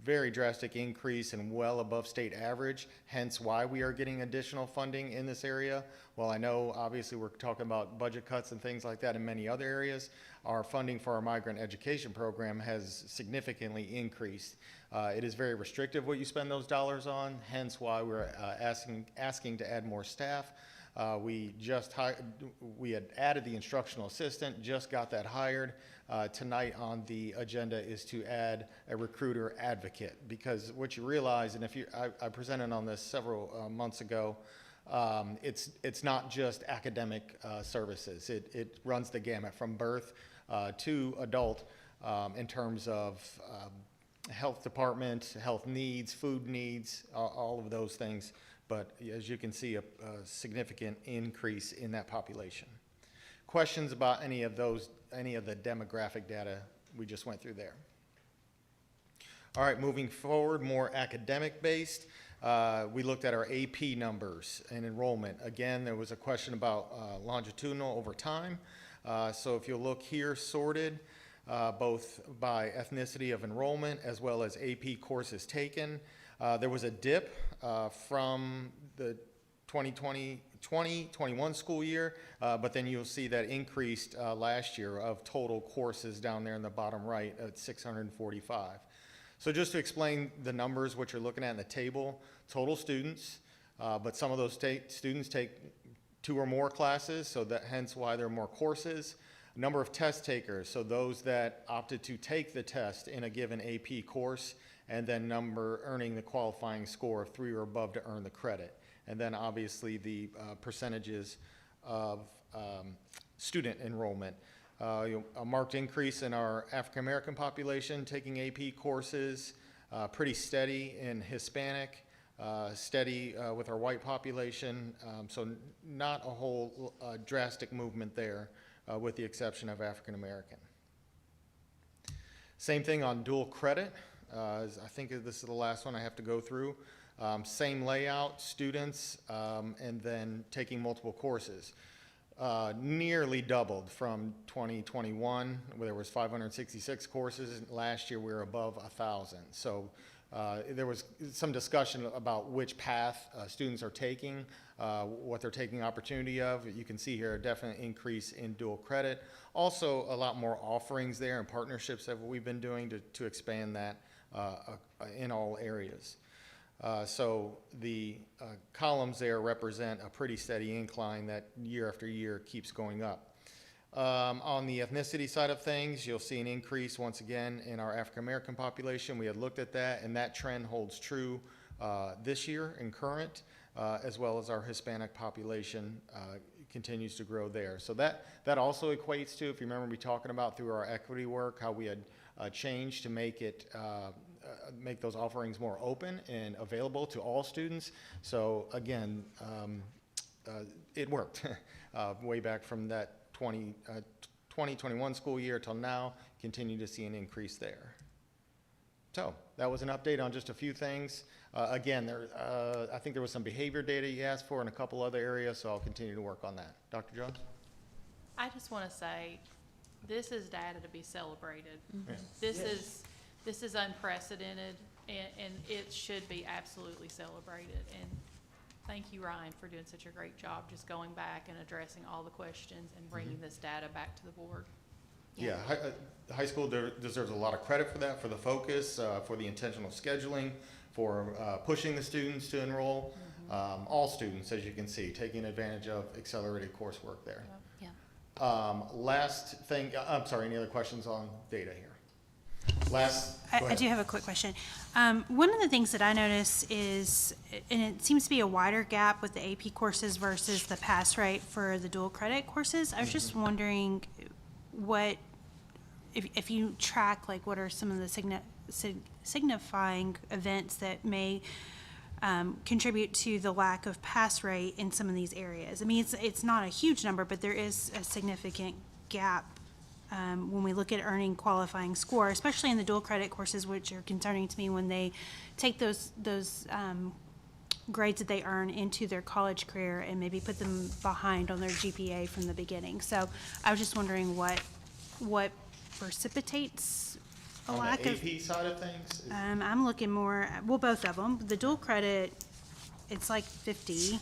very drastic increase and well above state average, hence why we are getting additional funding in this area. While I know obviously we're talking about budget cuts and things like that in many other areas, our funding for our migrant education program has significantly increased. It is very restrictive what you spend those dollars on, hence why we're asking to add more staff. We had added the instructional assistant, just got that hired. Tonight on the agenda is to add a recruiter advocate, because what you realize, and I presented on this several months ago, it's not just academic services. It runs the gamut from birth to adult in terms of health department, health needs, food needs, all of those things. But as you can see, a significant increase in that population. Questions about any of the demographic data we just went through there? All right, moving forward, more academic based. We looked at our AP numbers and enrollment. Again, there was a question about longitudinal over time. So if you look here, sorted both by ethnicity of enrollment as well as AP courses taken. There was a dip from the 2020-21 school year, but then you'll see that increased last year of total courses down there in the bottom right at 645. So just to explain the numbers, what you're looking at in the table, total students, but some of those students take 2 or more classes, so that hence why there are more courses. Number of test takers, so those that opted to take the test in a given AP course, and then number earning the qualifying score of 3 or above to earn the credit. And then obviously the percentages of student enrollment. A marked increase in our African American population taking AP courses, pretty steady in Hispanic, steady with our white population, so not a whole drastic movement there with the exception of African American. Same thing on dual credit. I think this is the last one I have to go through. Same layout, students, and then taking multiple courses. Nearly doubled from 2021, where there was 566 courses. Last year we were above 1,000. So there was some discussion about which path students are taking, what they're taking opportunity of. You can see here a definite increase in dual credit. Also a lot more offerings there and partnerships that we've been doing to expand that in all areas. So the columns there represent a pretty steady incline that year after year keeps going up. On the ethnicity side of things, you'll see an increase once again in our African American population. We had looked at that, and that trend holds true this year in current, as well as our Hispanic population continues to grow there. So that also equates to, if you remember me talking about through our equity work, how we had changed to make those offerings more open and available to all students. So again, it worked way back from that 2021 school year till now, continue to see an increase there. So that was an update on just a few things. Again, I think there was some behavior data you asked for in a couple other areas, so I'll continue to work on that. Dr. Jones? I just want to say this is data to be celebrated. Yeah. This is unprecedented, and it should be absolutely celebrated. And thank you, Ryan, for doing such a great job, just going back and addressing all the questions and bringing this data back to the board. Yeah, high school deserves a lot of credit for that, for the focus, for the intentional scheduling, for pushing the students to enroll. All students, as you can see, taking advantage of accelerated coursework there. Yeah. Last thing, I'm sorry, any other questions on data here? I do have a quick question. One of the things that I notice is, and it seems to be a wider gap with the AP courses versus the pass rate for the dual credit courses. I was just wondering what, if you track, like, what are some of the signifying events that may contribute to the lack of pass rate in some of these areas. I mean, it's not a huge number, but there is a significant gap when we look at earning qualifying score, especially in the dual credit courses, which are concerning to me when they take those grades that they earn into their college career and maybe put them behind on their GPA from the beginning. So I was just wondering what precipitates a lack of. On the AP side of things? I'm looking more, well, both of them. The dual credit, it's like 50.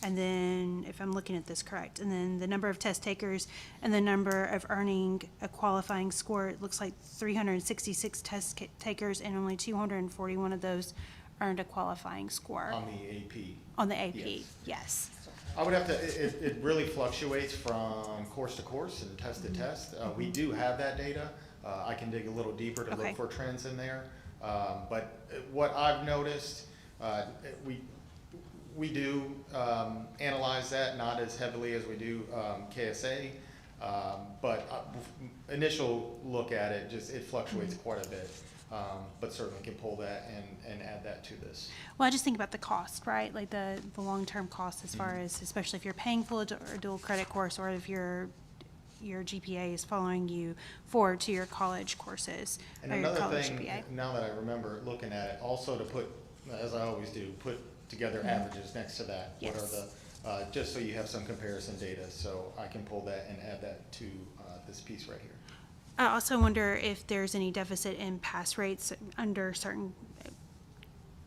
And then, if I'm looking at this correct, and then the number of test takers and the number of earning a qualifying score, it looks like 366 test takers and only 241 of those earned a qualifying score. On the AP? On the AP, yes. I would have to, it really fluctuates from course to course and test to test. We do have that data. I can dig a little deeper to look for trends in there. But what I've noticed, we do analyze that, not as heavily as we do KSA, but initial look at it, it fluctuates quite a bit, but certainly can pull that and add that to this. Well, I just think about the cost, right? Like the long-term cost as far as, especially if you're paying for a dual credit course or if your GPA is following you forward to your college courses And or your another college thing, GPA. now that I remember looking at it, also to put, as I always do, put together averages next to that. Yes. What are the, just so you have some comparison data, so I can pull that and add that to this piece right here. I also wonder if there's any deficit in pass rates under certain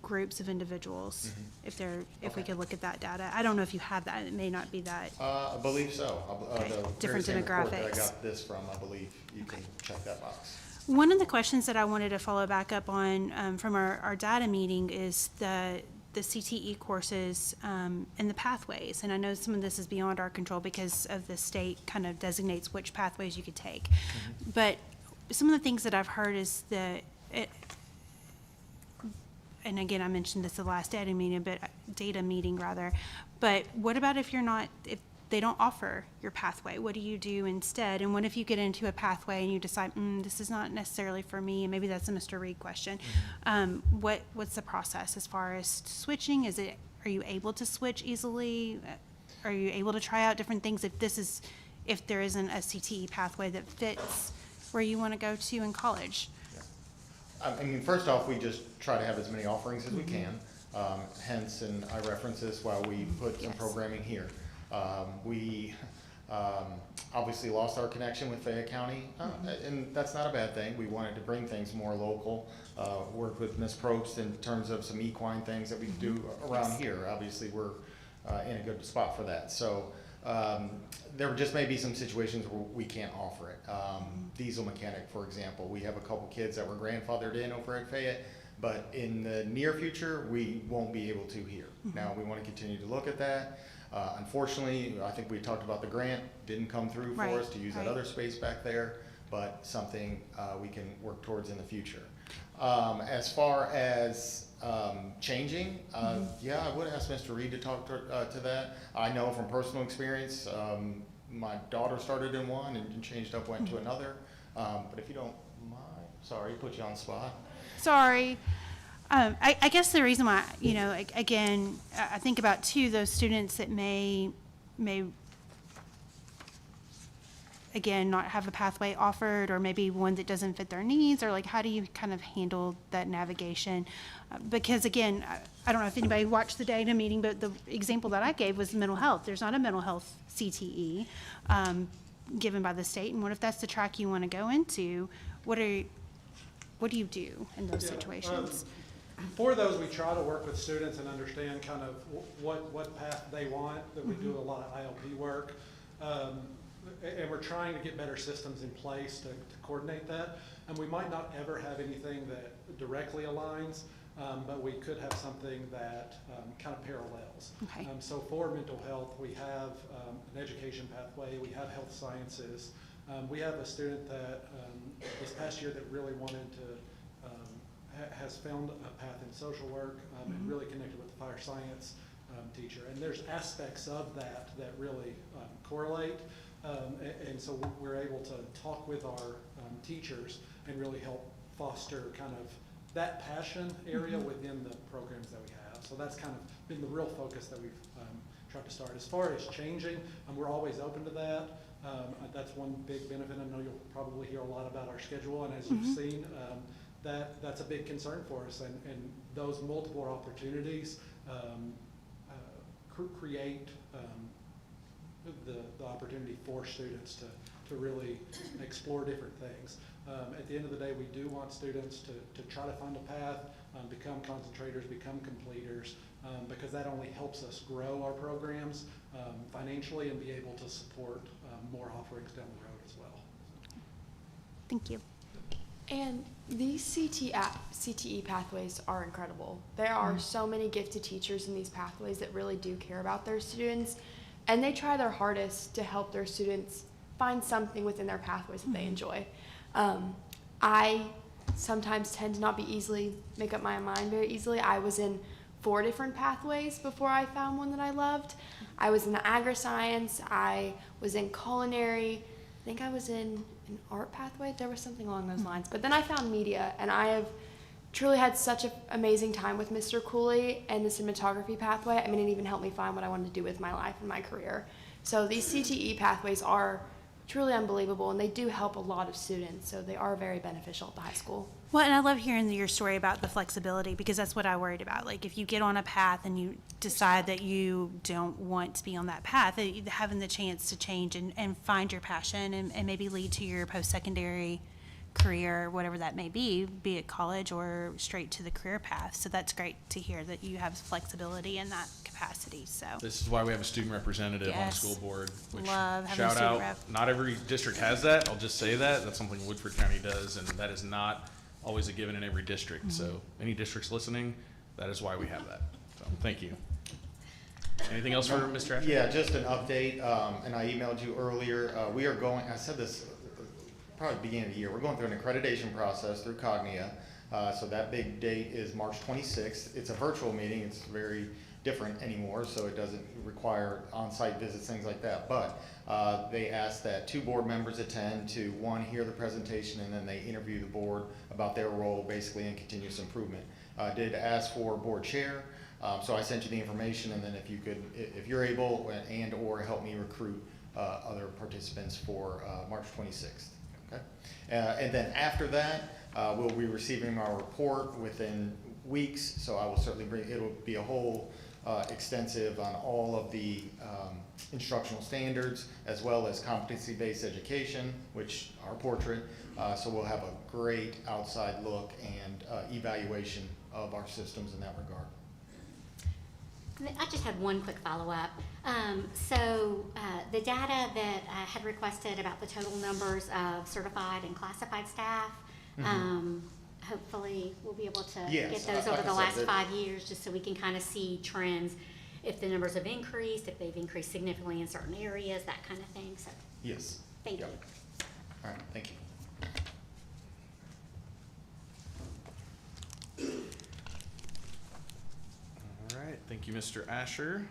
groups of individuals, if we could look at that data. I don't know if you have that. It may not be that. I believe so. The Different very same report that I demographics. got this from, I believe you can check that box. One of the questions that I wanted to follow back up on from our data meeting is the CTE courses and the pathways. And I know some of this is beyond our control because of the state kind of designates which pathways you could take. But some of the things that I've heard is and again, I mentioned this the last data meeting, but what about if they don't offer your pathway? What do you do instead? And what if you get into a pathway and you decide, this is not necessarily for me, and maybe that's a Mr. Reed question. What's the process as far as switching? Are you able to switch easily? Are you able to try out different things if there isn't a CTE pathway that fits where you want to go to in college? I mean, first off, we just try to have as many offerings as we can. Hence, and I reference this while we put some programming here. We obviously lost our connection with Fayette County, and that's not a bad thing. We wanted to bring things more local, work with Ms. Probst in terms of some equine things that we do around here. Obviously, we're in a good spot for that. So there just may be some situations where we can't offer it. Diesel mechanic, for example, we have a couple kids that were grandfathered in over at Fayette, but in the near future, we won't be able to here. Now, we want to continue to look at that. Unfortunately, I think we talked about the grant, didn't come through for us to use that other space back there, but something we can work towards in the future. As far as changing, yeah, I would ask Mr. Reed to talk to that. I know from personal experience, my daughter started in one and changed up, went to another. But if you don't mind, sorry, put you on the spot. Sorry. I guess the reason why, again, I think about too, those students that may again, not have a pathway offered, or maybe one that doesn't fit their needs, or like, how do you kind of handle that navigation? Because again, I don't know if anybody watched the data meeting, but the example that I gave was mental health. There's not a mental health CTE. given by the state, and what if that's the track you want to go into? What do you do in those situations? For those, we try to work with students and understand kind of what path they want, that we do a lot of ILP work. And we're trying to get better systems in place to coordinate that. And we might not ever have anything that directly aligns, but we could have something that kind of parallels. Okay. So for mental health, we have an education pathway, we have health sciences. We have a student that this past year that really wanted to, has found a path in social work and really connected with the fire science teacher. And there's aspects of that really correlate. And so we're able to talk with our teachers and really help foster kind of that passion area within the programs that we have. So that's kind of been the real focus that we've tried to start. As far as changing, we're always open to that. That's one big benefit. I know you'll probably hear a lot about our schedule, and as you've seen, that's a big concern for us. And those multiple opportunities create the opportunity for students to really explore different things. At the end of the day, we do want students to try to find a path, become concentrators, become completers, because that only helps us grow our programs financially and be able to support more offerings down the road as well. Thank you. And these CTE pathways are incredible. There are so many gifted teachers in these pathways that really do care about their students, and they try their hardest to help their students find something within their pathways that they enjoy. I sometimes tend to not make up my mind very easily. I was in 4 different pathways before I found one that I loved. I was in the agri-science, I was in culinary, I think I was in an art pathway. There was something along those lines. But then I found media, and I have truly had such an amazing time with Mr. Cooley and the cinematography pathway. I mean, it even helped me find what I wanted to do with my life and my career. So these CTE pathways are truly unbelievable, and they do help a lot of students, so they are very beneficial at the high school. Well, and I love hearing your story about the flexibility, because that's what I worried about. Like, if you get on a path and you decide that you don't want to be on that path, having the chance to change and find your passion and maybe lead to your post-secondary career, whatever that may be it college or straight to the career path. So that's great to hear that you have flexibility in that capacity. So This is why we have a student representative on the Yes. school board. Which, Love having a shout student out, rep. not every district has that. I'll just say that. That's something Woodford County does, and that is not always a given in every district. So any districts listening, that is why we have that. So thank you. Anything else for Mr. Asher? Yeah, just an update, and I emailed you earlier. We are going, I said this probably beginning of the year, we're going through an accreditation process through Cognia. So that big date is March 26th. It's a virtual meeting. It's very different anymore, so it doesn't require on-site visits, things like that. But they asked that 2 board members attend to, 1, hear the presentation, and then they interview the board about their role basically in continuous improvement. Did ask for board chair, so I sent you the information, and then if you're able and or help me recruit other participants for March 26th. Okay? And then after that, we'll be receiving our report within weeks, so I will certainly it'll be a whole extensive on all of the instructional standards, as well as competency-based education, which are portrait. So we'll have a great outside look and evaluation of our systems in that regard. I just had one quick follow-up. The data that I had requested about the total numbers of certified and classified staff, hopefully we'll be able to get those over the last 5 years, just so we can kind of see trends, if the numbers have increased, if they've increased significantly in certain areas, that kind of thing. So Yes. thank you. All right, thank you. All right, thank you, Mr. Asher.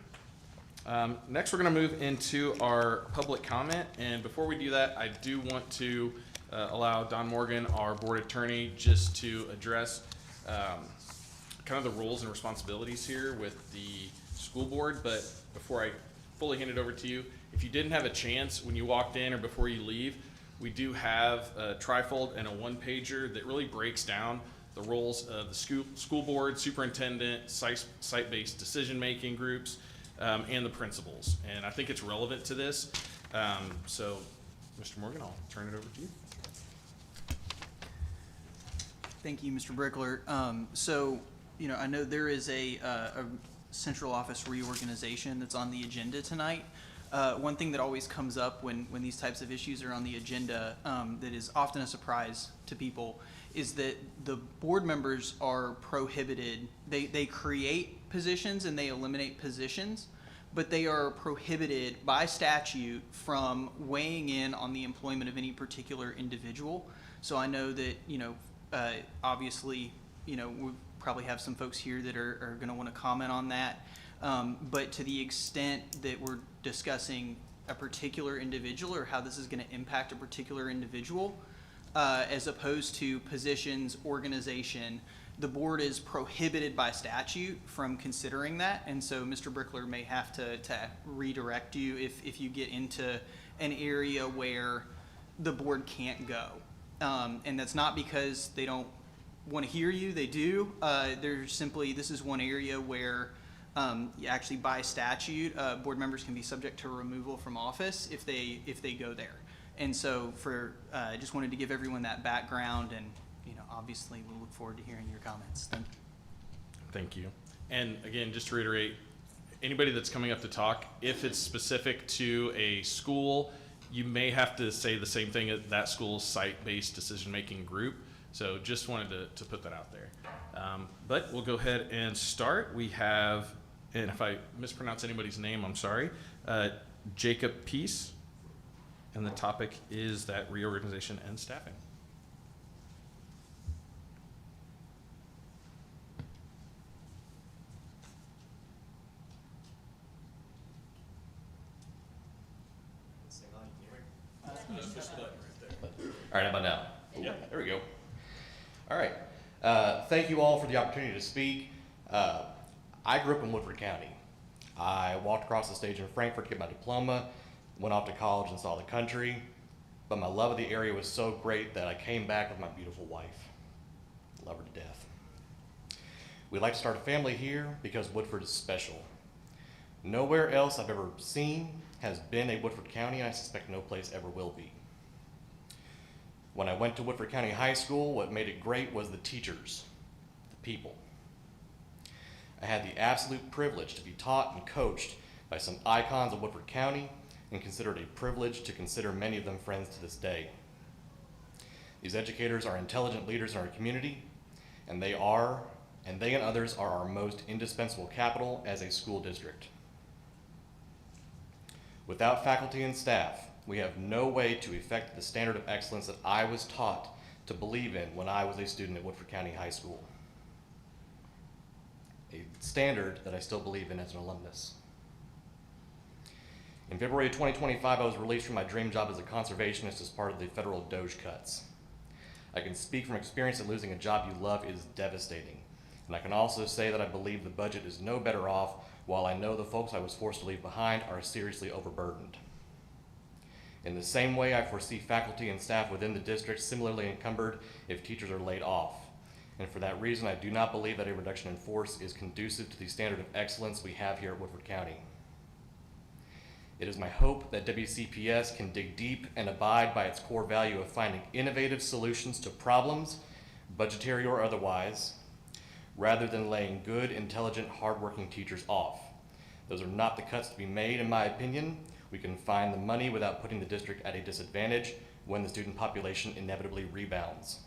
Next, we're going to move into our public comment, and before we do that, I do want to allow Don Morgan, our board attorney, just to address kind of the roles and responsibilities here with the school board. But before I fully hand it over to you, if you didn't have a chance when you walked in or before you leave, we do have a trifold and a one-pager that really breaks down the roles of the school board, superintendent, site-based decision-making groups, and the principals. And I think it's relevant to this. So Mr. Morgan, I'll turn it over to you. Thank you, Mr. Brickler. So, I know there is a central office reorganization that's on the agenda tonight. One thing that always comes up when these types of issues are on the agenda that is often a surprise to people is that the board members are prohibited. They create positions and they eliminate positions, but they are prohibited by statute from weighing in on the employment of any particular individual. So I know that, obviously, we probably have some folks here that are going to want to comment on that. But to the extent that we're discussing a particular individual or how this is going to impact a particular individual, as opposed to positions, organization, the board is prohibited by statute from considering that. And so Mr. Brickler may have to redirect you if you get into an area where the board can't go. And that's not because they don't want to hear you, they do. They're simply, this is one area where actually by statute, board members can be subject to removal from office if they go there. And so I just wanted to give everyone that background, and obviously we'll look forward to hearing your comments. Thank you. Thank you. And again, just to reiterate, anybody that's coming up to talk, if it's specific to a school, you may have to say the same thing at that school's site-based decision-making group. So just wanted to put that out there. But we'll go ahead and start. We have, and if I mispronounce anybody's name, I'm sorry, Jacob Peace. And the topic is that reorganization and staffing. All right, how about now? Yeah, there we go. All right. Thank you all for the opportunity to speak. I grew up in Woodford County. I walked across the stage in Frankfort to get my diploma, went off to college and saw the country, but my love of the area was so great that I came back with my beautiful wife. Love her to death. We'd like to start a family here because Woodford is special. Nowhere else I've ever seen has been a Woodford County, and I suspect no place ever will be. When I went to Woodford County High School, what made it great was the teachers, the people. I had the absolute privilege to be taught and coached by some icons of Woodford County, and considered a privilege to consider many of them friends to this day. These educators are intelligent leaders in our community, and they and others are our most indispensable capital as a school district. Without faculty and staff, we have no way to effect the standard of excellence that I was taught to believe in when I was a student at Woodford County High School. A standard that I still believe in as an alumnus. In February of 2025, I was released from my dream job as a conservationist as part of the federal Doge cuts. I can speak from experience that losing a job you love is devastating. And I can also say that I believe the budget is no better off, while I know the folks I was forced to leave behind are seriously overburdened. In the same way, I foresee faculty and staff within the district similarly encumbered if teachers are laid off. And for that reason, I do not believe that a reduction in force is conducive to the standard of excellence we have here at Woodford County. It is my hope that WCPS can dig deep and abide by its core value of finding innovative solutions to problems, budgetary or otherwise, rather than laying good, intelligent, hardworking teachers off. Those are not the cuts to be made, in my opinion. We can find the money without putting the district at a disadvantage when the student population inevitably rebounds.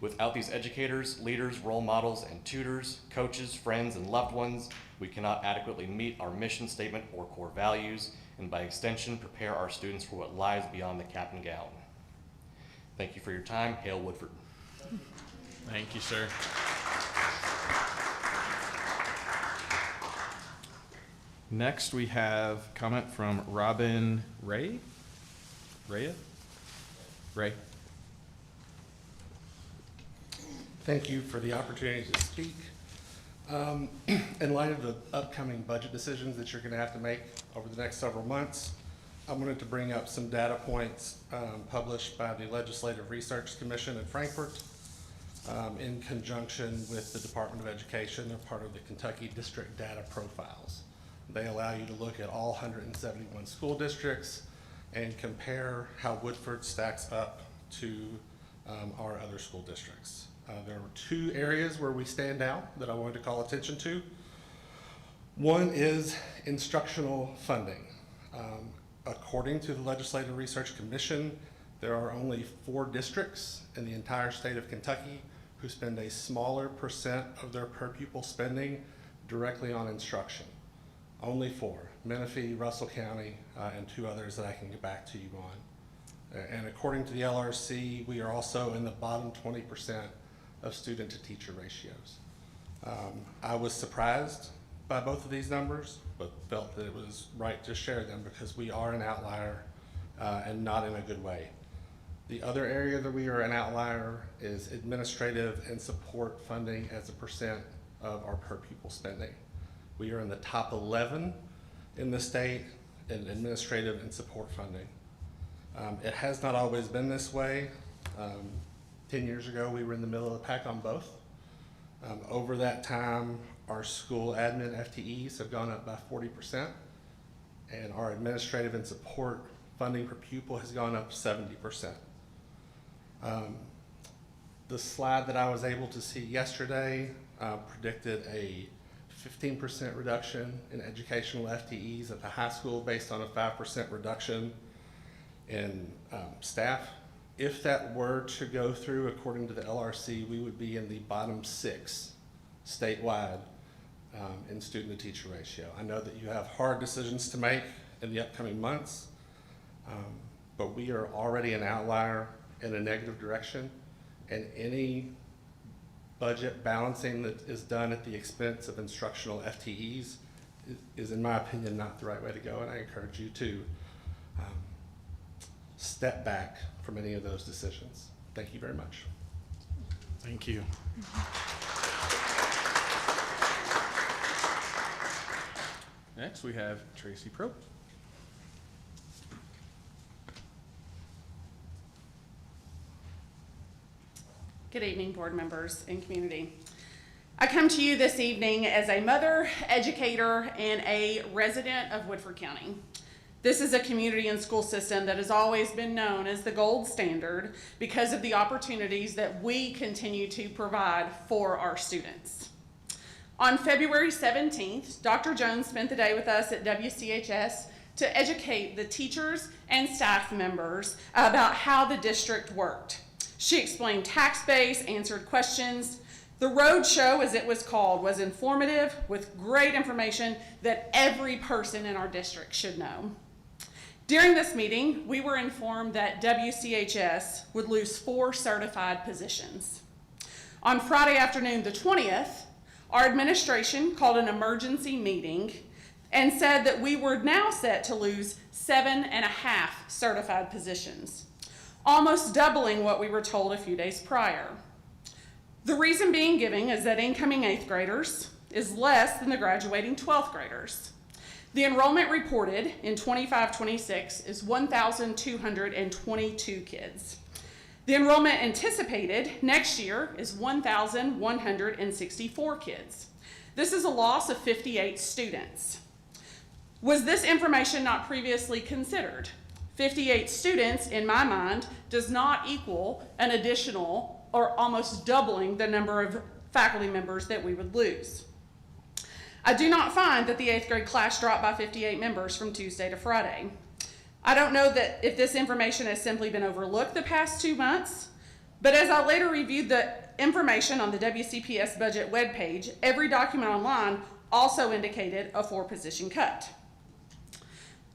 Without these educators, leaders, role models, and tutors, coaches, friends, and loved ones, we cannot adequately meet our mission statement or core values, and by extension, prepare our students for what lies beyond the cap and gown. Thank you for your time. Hail Woodford. Thank you, sir. Next, we have comment from Robin Ray. Ray? Thank you for the opportunity to speak. In light of the upcoming budget decisions that you're going to have to make over the next several months, I wanted to bring up some data points published by the Legislative Research Commission in Frankfort in conjunction with the Department of Education. They're part of the Kentucky District Data Profiles. They allow you to look at all 171 school districts and compare how Woodford stacks up to our other school districts. There are two areas where we stand out that I wanted to call attention to. One is instructional funding. According to the Legislative Research Commission, there are only 4 districts in the entire state of Kentucky who spend a smaller percent of their per pupil spending directly on instruction. Only 4, Menifee, Russell County, and 2 others that I can get back to you on. And according to the LRC, we are also in the bottom 20% of student to teacher ratios. I was surprised by both of these numbers, but felt that it was right to share them because we are an outlier and not in a good way. The other area that we are an outlier is administrative and support funding as a percent of our per pupil spending. We are in the top 11 in the state in administrative and support funding. It has not always been this way. 10 years ago, we were in the middle of the pack on both. Over that time, our school admin FTEs have gone up by 40%, and our administrative and support funding per pupil has gone up 70%. The slide that I was able to see yesterday predicted a 15% reduction in educational FTEs at the high school based on a 5% reduction in staff. If that were to go through according to the LRC, we would be in the bottom 6 statewide in student to teacher ratio. I know that you have hard decisions to make in the upcoming months, but we are already an outlier in a negative direction, and any budget balancing that is done at the expense of instructional FTEs is, in my opinion, not the right way to go, and I encourage you to step back from any of those decisions. Thank you very much. Thank you. Next, we have Tracy Probe. Good evening, board members and community. I come to you this evening as a mother, educator, and a resident of Woodford County. This is a community and school system that has always been known as the gold standard because of the opportunities that we continue to provide for our students. On February 17th, Dr. Jones spent the day with us at WCHS to educate the teachers and staff members about how the district worked. She explained tax base, answered questions. The road show, as it was called, was informative with great information that every person in our district should know. During this meeting, we were informed that WCHS would lose 4 certified positions. On Friday afternoon, the 20th, our administration called an emergency meeting and said that we were now set to lose 7.5 certified positions, almost doubling what we were told a few days prior. The reason being given is that incoming 8th graders is less than the graduating 12th graders. The enrollment reported in 25-26 is 1,222 kids. The enrollment anticipated next year is 1,164 kids. This is a loss of 58 students. Was this information not previously considered? 58 students, in my mind, does not equal an additional or almost doubling the number of faculty members that we would lose. I do not find that the 8th grade class dropped by 58 members from Tuesday to Friday. I don't know that if this information has simply been overlooked the past 2 months, but as I later reviewed the information on the WCPS budget webpage, every document online also indicated a 4-position cut.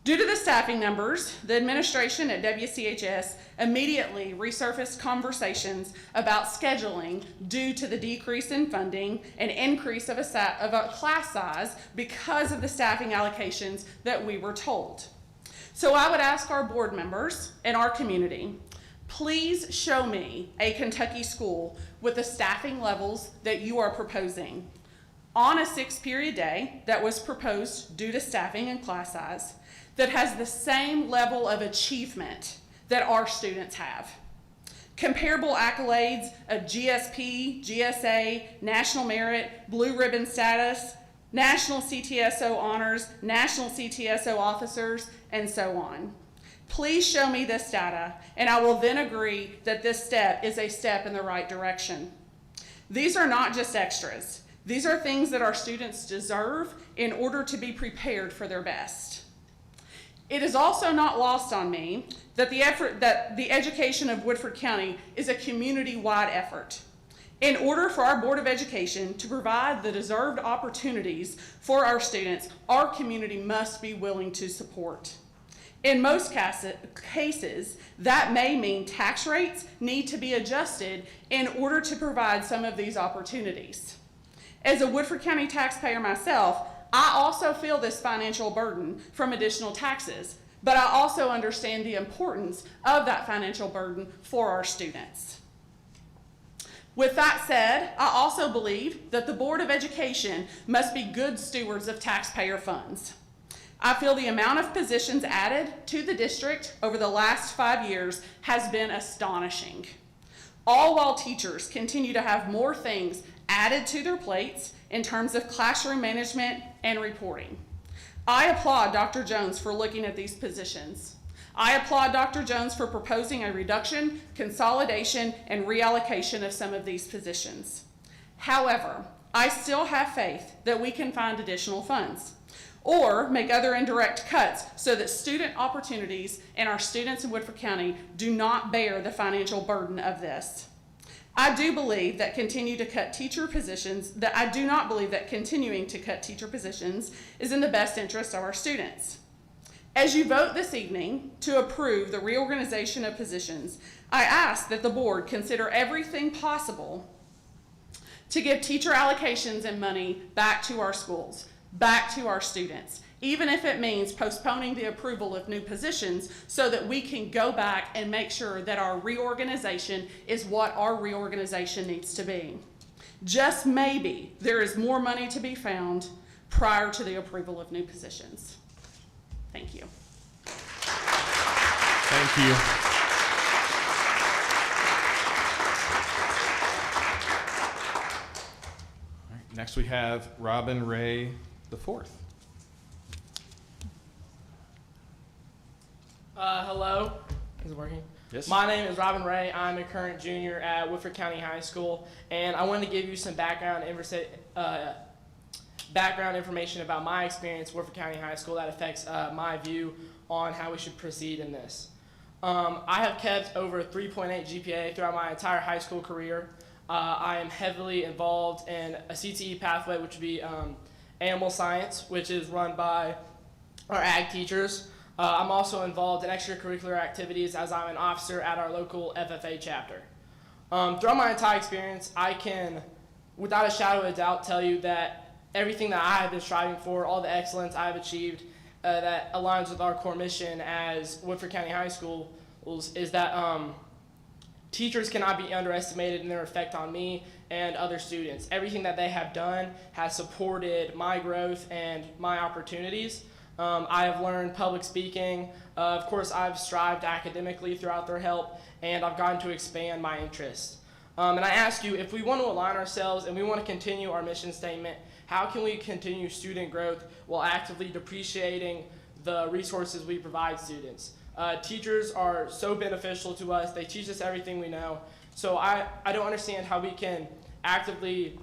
Due to the staffing numbers, the administration at WCHS immediately resurfaced conversations about scheduling due to the decrease in funding and increase of a class size because of the staffing allocations that we were told. So I would ask our board members and our community, please show me a Kentucky school with the staffing levels that you are proposing on a 6-period day that was proposed due to staffing and class size, that has the same level of achievement that our students have. Comparable accolades of GSP, GSA, National Merit, Blue Ribbon status, National CTSO honors, National CTSO officers, and so on. Please show me this data, and I will then agree that this step is a step in the right direction. These are not just extras. These are things that our students deserve in order to be prepared for their best. It is also not lost on me that the education of Woodford County is a community-wide effort. In order for our Board of Education to provide the deserved opportunities for our students, our community must be willing to support. In most cases, that may mean tax rates need to be adjusted in order to provide some of these opportunities. As a Woodford County taxpayer myself, I also feel this financial burden from additional taxes, but I also understand the importance of that financial burden for our students. With that said, I also believe that the Board of Education must be good stewards of taxpayer funds. I feel the amount of positions added to the district over the last 5 years has been astonishing, all while teachers continue to have more things added to their plates in terms of classroom management and reporting. I applaud Dr. Jones for looking at these positions. I applaud Dr. Jones for proposing a reduction, consolidation, and reallocation of some of these positions. However, I still have faith that we can find additional funds or make other indirect cuts so that student opportunities and our students in Woodford County do not bear the financial burden of this. I do believe that continuing to cut teacher positions is in the best interest of our students. As you vote this evening to approve the reorganization of positions, I ask that the board consider everything possible to give teacher allocations and money back to our schools, back to our students, even if it means postponing the approval of new positions so that we can go back and make sure that our reorganization is what our reorganization needs to be. Just maybe there is more money to be found prior to the approval of new positions. Thank you. Thank you. All right, next we have Robin Ray IV. Hello, is it working? Yes. My name is Robin Ray. I'm a current junior at Woodford County High School, and I wanted to give you some background information about my experience at Woodford County High School that affects my view on how we should proceed in this. I have kept over a 3.8 GPA throughout my entire high school career. I am heavily involved in a CTE pathway, which would be animal science, which is run by our ag teachers. I'm also involved in extracurricular activities as I'm an officer at our local FFA chapter. Throughout my entire experience, I can, without a shadow of a doubt, tell you that everything that I have been striving for, all the excellence I have achieved that aligns with our core mission as Woodford County High School is that teachers cannot be underestimated in their effect on me and other students. Everything that they have done has supported my growth and my opportunities. I have learned public speaking. Of course, I've strived academically throughout their help, and I've gotten to expand my interests. And I ask you, if we want to align ourselves and we want to continue our mission statement, how can we continue student growth while actively depreciating the resources we provide students? Teachers are so beneficial to us. They teach us everything we know. So I don't understand how we can actively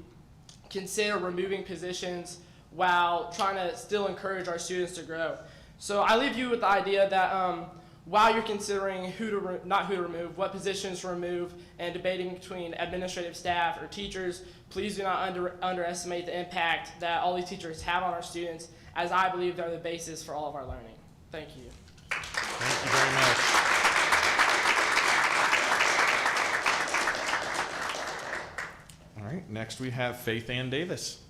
consider removing positions while trying to still encourage our students to grow. So I leave you with the idea that while you're considering not who to remove, what positions to remove, and debating between administrative staff or teachers, please do not underestimate the impact that all these teachers have on our students, as I believe they're the basis for all of our learning. Thank you. Thank you very much. All right, next we have Faith Ann Davis.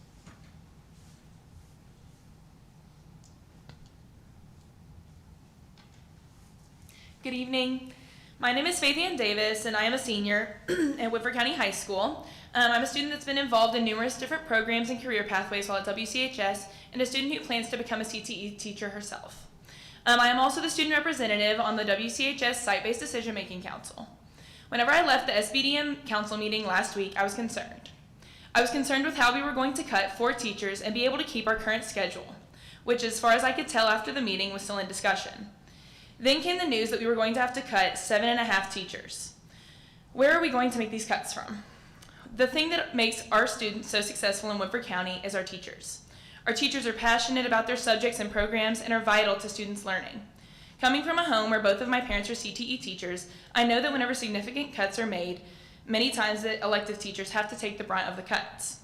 Good evening. My name is Faith Ann Davis, and I am a senior at Woodford County High School. I'm a student that's been involved in numerous different programs and career pathways while at WCHS, and a student who plans to become a CTE teacher herself. I am also the student representative on the WCHS Site-Based Decision-Making Council. Whenever I left the SBDM council meeting last week, I was concerned. I was concerned with how we were going to cut 4 teachers and be able to keep our current schedule, which, as far as I could tell after the meeting, was still in discussion. Then came the news that we were going to have to cut 7.5 teachers. Where are we going to make these cuts from? The thing that makes our students so successful in Woodford County is our teachers. Our teachers are passionate about their subjects and programs and are vital to students' learning. Coming from a home where both of my parents are CTE teachers, I know that whenever significant cuts are made, many times the elective teachers have to take the brunt of the cuts.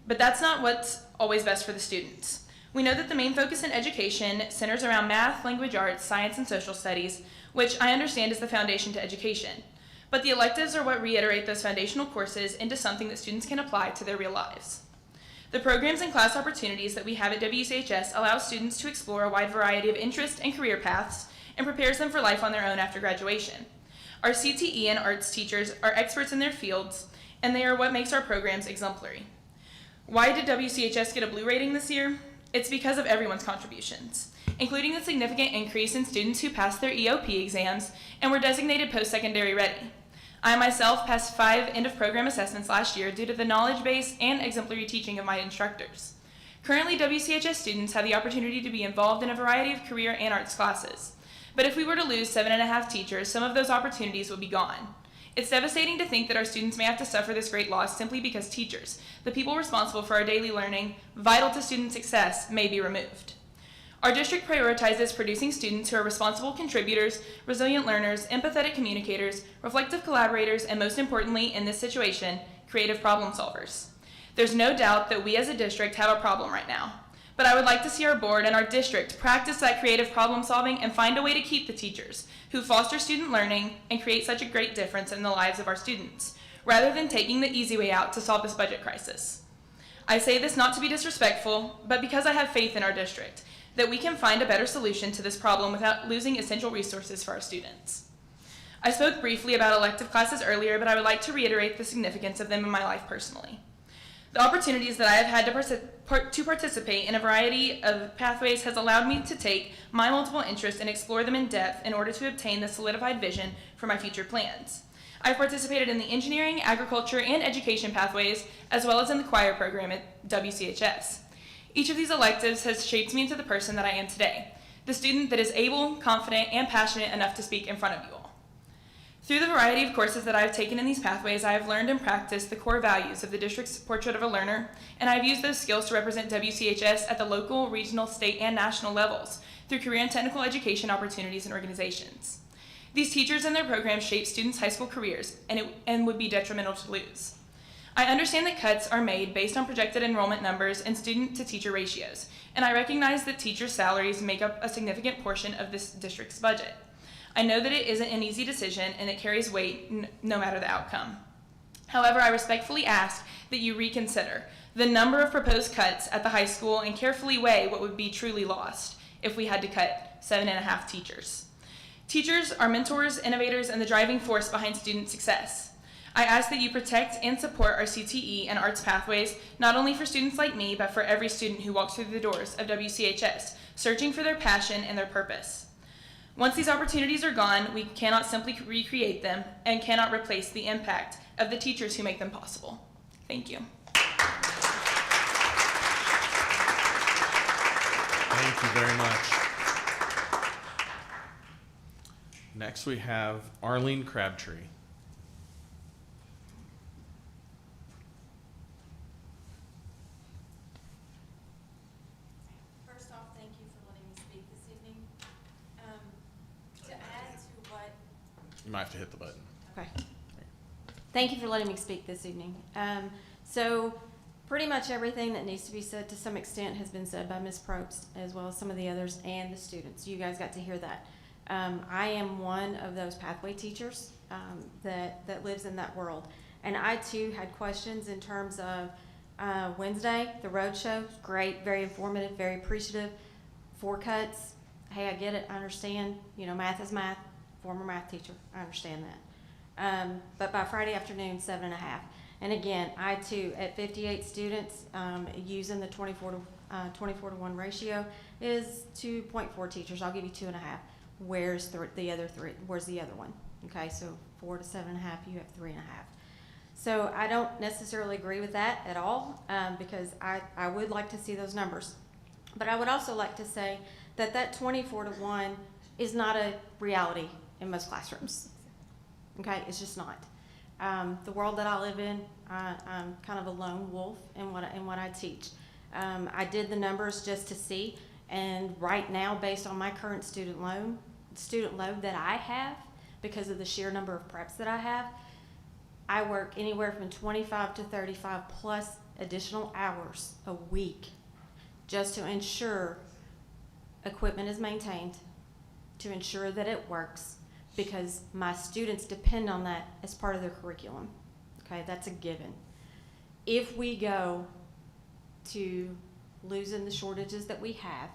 But that's not what's always best for the students. We know that the main focus in education centers around math, language arts, science, and social studies, which I understand is the foundation to education. But the electives are what reiterate those foundational courses into something that students can apply to their real lives. The programs and class opportunities that we have at WCHS allow students to explore a wide variety of interest and career paths and prepares them for life on their own after graduation. Our CTE and arts teachers are experts in their fields, and they are what makes our programs exemplary. Why did WCHS get a blue rating this year? It's because of everyone's contributions, including the significant increase in students who passed their EOP exams and were designated post-secondary ready. I myself passed 5 end-of-program assessments last year due to the knowledge base and exemplary teaching of my instructors. Currently, WCHS students have the opportunity to be involved in a variety of career and arts classes. But if we were to lose 7.5 teachers, some of those opportunities would be gone. It's devastating to think that our students may have to suffer this great loss simply because teachers, the people responsible for our daily learning, vital to student success, may be removed. Our district prioritizes producing students who are responsible contributors, resilient learners, empathetic communicators, reflective collaborators, and most importantly, in this situation, creative problem solvers. There's no doubt that we as a district have a problem right now, but I would like to see our board and our district practice that creative problem solving and find a way to keep the teachers who foster student learning and create such a great difference in the lives of our students, rather than taking the easy way out to solve this budget crisis. I say this not to be disrespectful, but because I have faith in our district, that we can find a better solution to this problem without losing essential resources for our students. I spoke briefly about elective classes earlier, but I would like to reiterate the significance of them in my life personally. The opportunities that I have had to participate in a variety of pathways has allowed me to take my multiple interests and explore them in depth in order to obtain the solidified vision for my future plans. I've participated in the engineering, agriculture, and education pathways, as well as in the choir program at WCHS. Each of these electives has shaped me into the person that I am today, the student that is able, confident, and passionate enough to speak in front of you all. Through the variety of courses that I have taken in these pathways, I have learned and practiced the core values of the district's portrait of a learner, and I have used those skills to represent WCHS at the local, regional, state, and national levels through career and technical education opportunities and organizations. These teachers and their programs shape students' high school careers and would be detrimental to lose. I understand that cuts are made based on projected enrollment numbers and student-to-teacher ratios, and I recognize that teachers' salaries make up a significant portion of this district's budget. I know that it isn't an easy decision and it carries weight no matter the outcome. However, I respectfully ask that you reconsider the number of proposed cuts at the high school and carefully weigh what would be truly lost if we had to cut 7.5 teachers. Teachers are mentors, innovators, and the driving force behind student success. I ask that you protect and support our CTE and arts pathways, not only for students like me, but for every student who walks through the doors of WCHS, searching for their passion and their purpose. Once these opportunities are gone, we cannot simply recreate them and cannot replace the impact of the teachers who make them possible. Thank you. Thank you very much. Next, we have Arlene Crabtree. First off, thank you for letting me speak this evening. To add to what... You might have to hit the button. Okay. Thank you for letting me speak this evening. So pretty much everything that needs to be said to some extent has been said by Ms. Probst, as well as some of the others and the students. You guys got to hear that. I am one of those pathway teachers that lives in that world. And I too had questions in terms of Wednesday, the road show, great, very informative, very appreciative. 4 cuts, hey, I get it, I understand. You know, math is math, former math teacher, I understand that. But by Friday afternoon, 7.5. And again, I too, at 58 students, using the 24 to 1 ratio, is 2.4 teachers. I'll give you 2.5. Where's the other 3? Where's the other one? Okay, so 4 to 7.5, you have 3.5. So I don't necessarily agree with that at all, because I would like to see those numbers. But I would also like to say that 24 to 1 is not a reality in most classrooms. Okay, it's just not. The world that I live in, I'm kind of a lone wolf in what I teach. I did the numbers just to see, and right now, based on my current student load that I have, because of the sheer number of preps that I have, I work anywhere from 25 to 35 plus additional hours a week just to ensure equipment is maintained, to ensure that it works, because my students depend on that as part of their curriculum. Okay, that's a given. If we go to losing the shortages that we have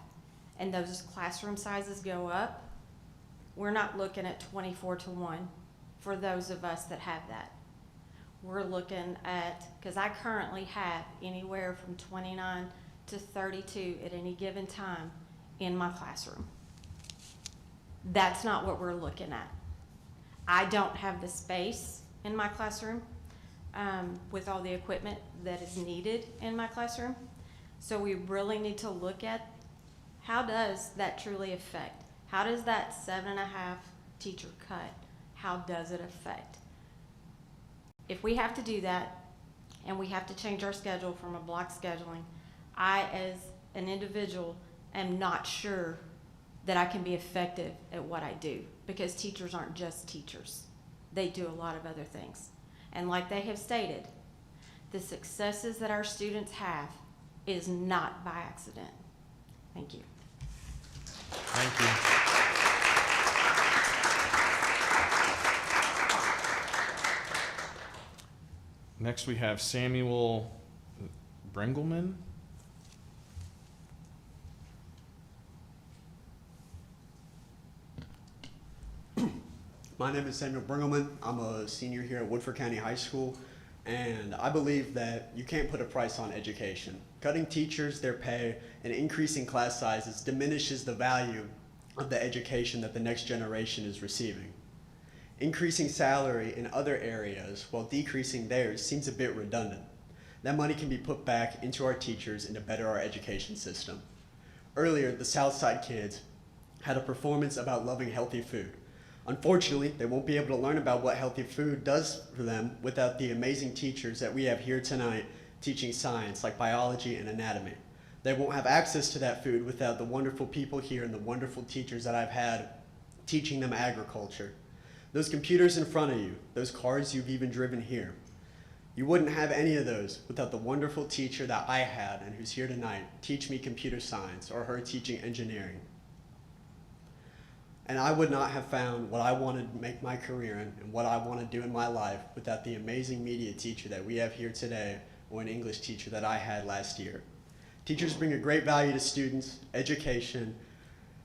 and those classroom sizes go up, we're not looking at 24-1 for those of us that have that. We're looking at, because I currently have anywhere from 29 to 32 at any given time in my classroom. That's not what we're looking at. I don't have the space in my classroom with all the equipment that is needed in my classroom. So we really need to look at how does that truly affect? How does that 7.5 teacher cut, how does it affect? If we have to do that and we have to change our schedule from a block scheduling, I, as an individual, am not sure that I can be effective at what I do, because teachers aren't just teachers. They do a lot of other things. And like they have stated, the successes that our students have is not by accident. Thank you. Thank you. Next, we have Samuel Brengelman. My name is Samuel Brengelman. I'm a senior here at Woodford County High School, and I believe that you can't put a price on education. Cutting teachers, their pay, and increasing class sizes diminishes the value of the education that the next generation is receiving. Increasing salary in other areas while decreasing theirs seems a bit redundant. That money can be put back into our teachers and to better our education system. Earlier, the Southside kids had a performance about loving healthy food. Unfortunately, they won't be able to learn about what healthy food does for them without the amazing teachers that we have here tonight teaching science like biology and anatomy. They won't have access to that food without the wonderful people here and the wonderful teachers that I've had teaching them agriculture. Those computers in front of you, those cars you've even driven here, you wouldn't have any of those without the wonderful teacher that I had and who's here tonight teach me computer science, or her teaching engineering. And I would not have found what I wanted to make my career in and what I want to do in my life without the amazing media teacher that we have here today, or an English teacher that I had last year. Teachers bring a great value to students, education,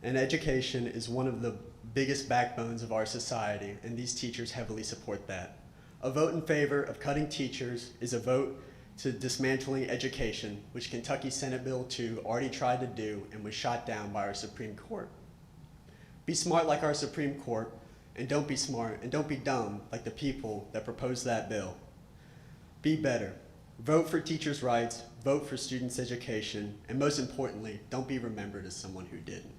and education is one of the biggest backbones of our society, and these teachers heavily support that. A vote in favor of cutting teachers is a vote to dismantling education, which Kentucky Senate Bill 2 already tried to do and was shot down by our Supreme Court. Be smart like our Supreme Court, and don't be smart and don't be dumb like the people that proposed that bill. Be better. Vote for teachers' rights, vote for students' education, and most importantly, don't be remembered as someone who didn't.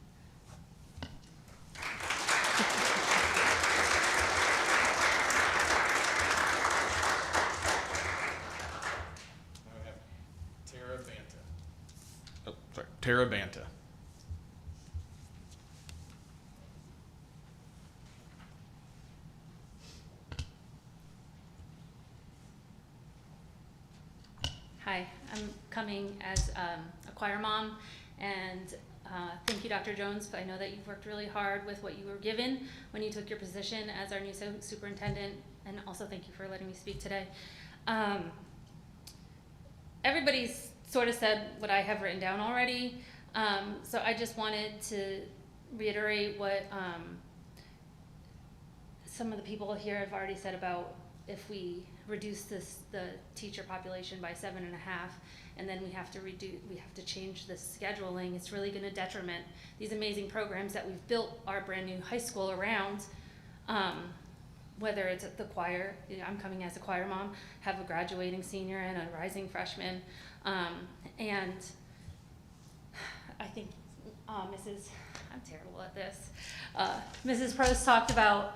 Tara Banta. Hi, I'm coming as a choir mom, and thank you, Dr. Jones. I know that you've worked really hard with what you were given when you took your position as our new superintendent, and also thank you for letting me speak today. Everybody's sort of said what I have written down already, so I just wanted to reiterate what some of the people here have already said about if we reduce the teacher population by 7.5, and then we have to change the scheduling, it's really going to detriment these amazing programs that we've built our brand new high school around. Whether it's at the choir, I'm coming as a choir mom, have a graduating senior and a rising freshman, and I think Mrs. I'm terrible at this. Mrs. Prost talked about,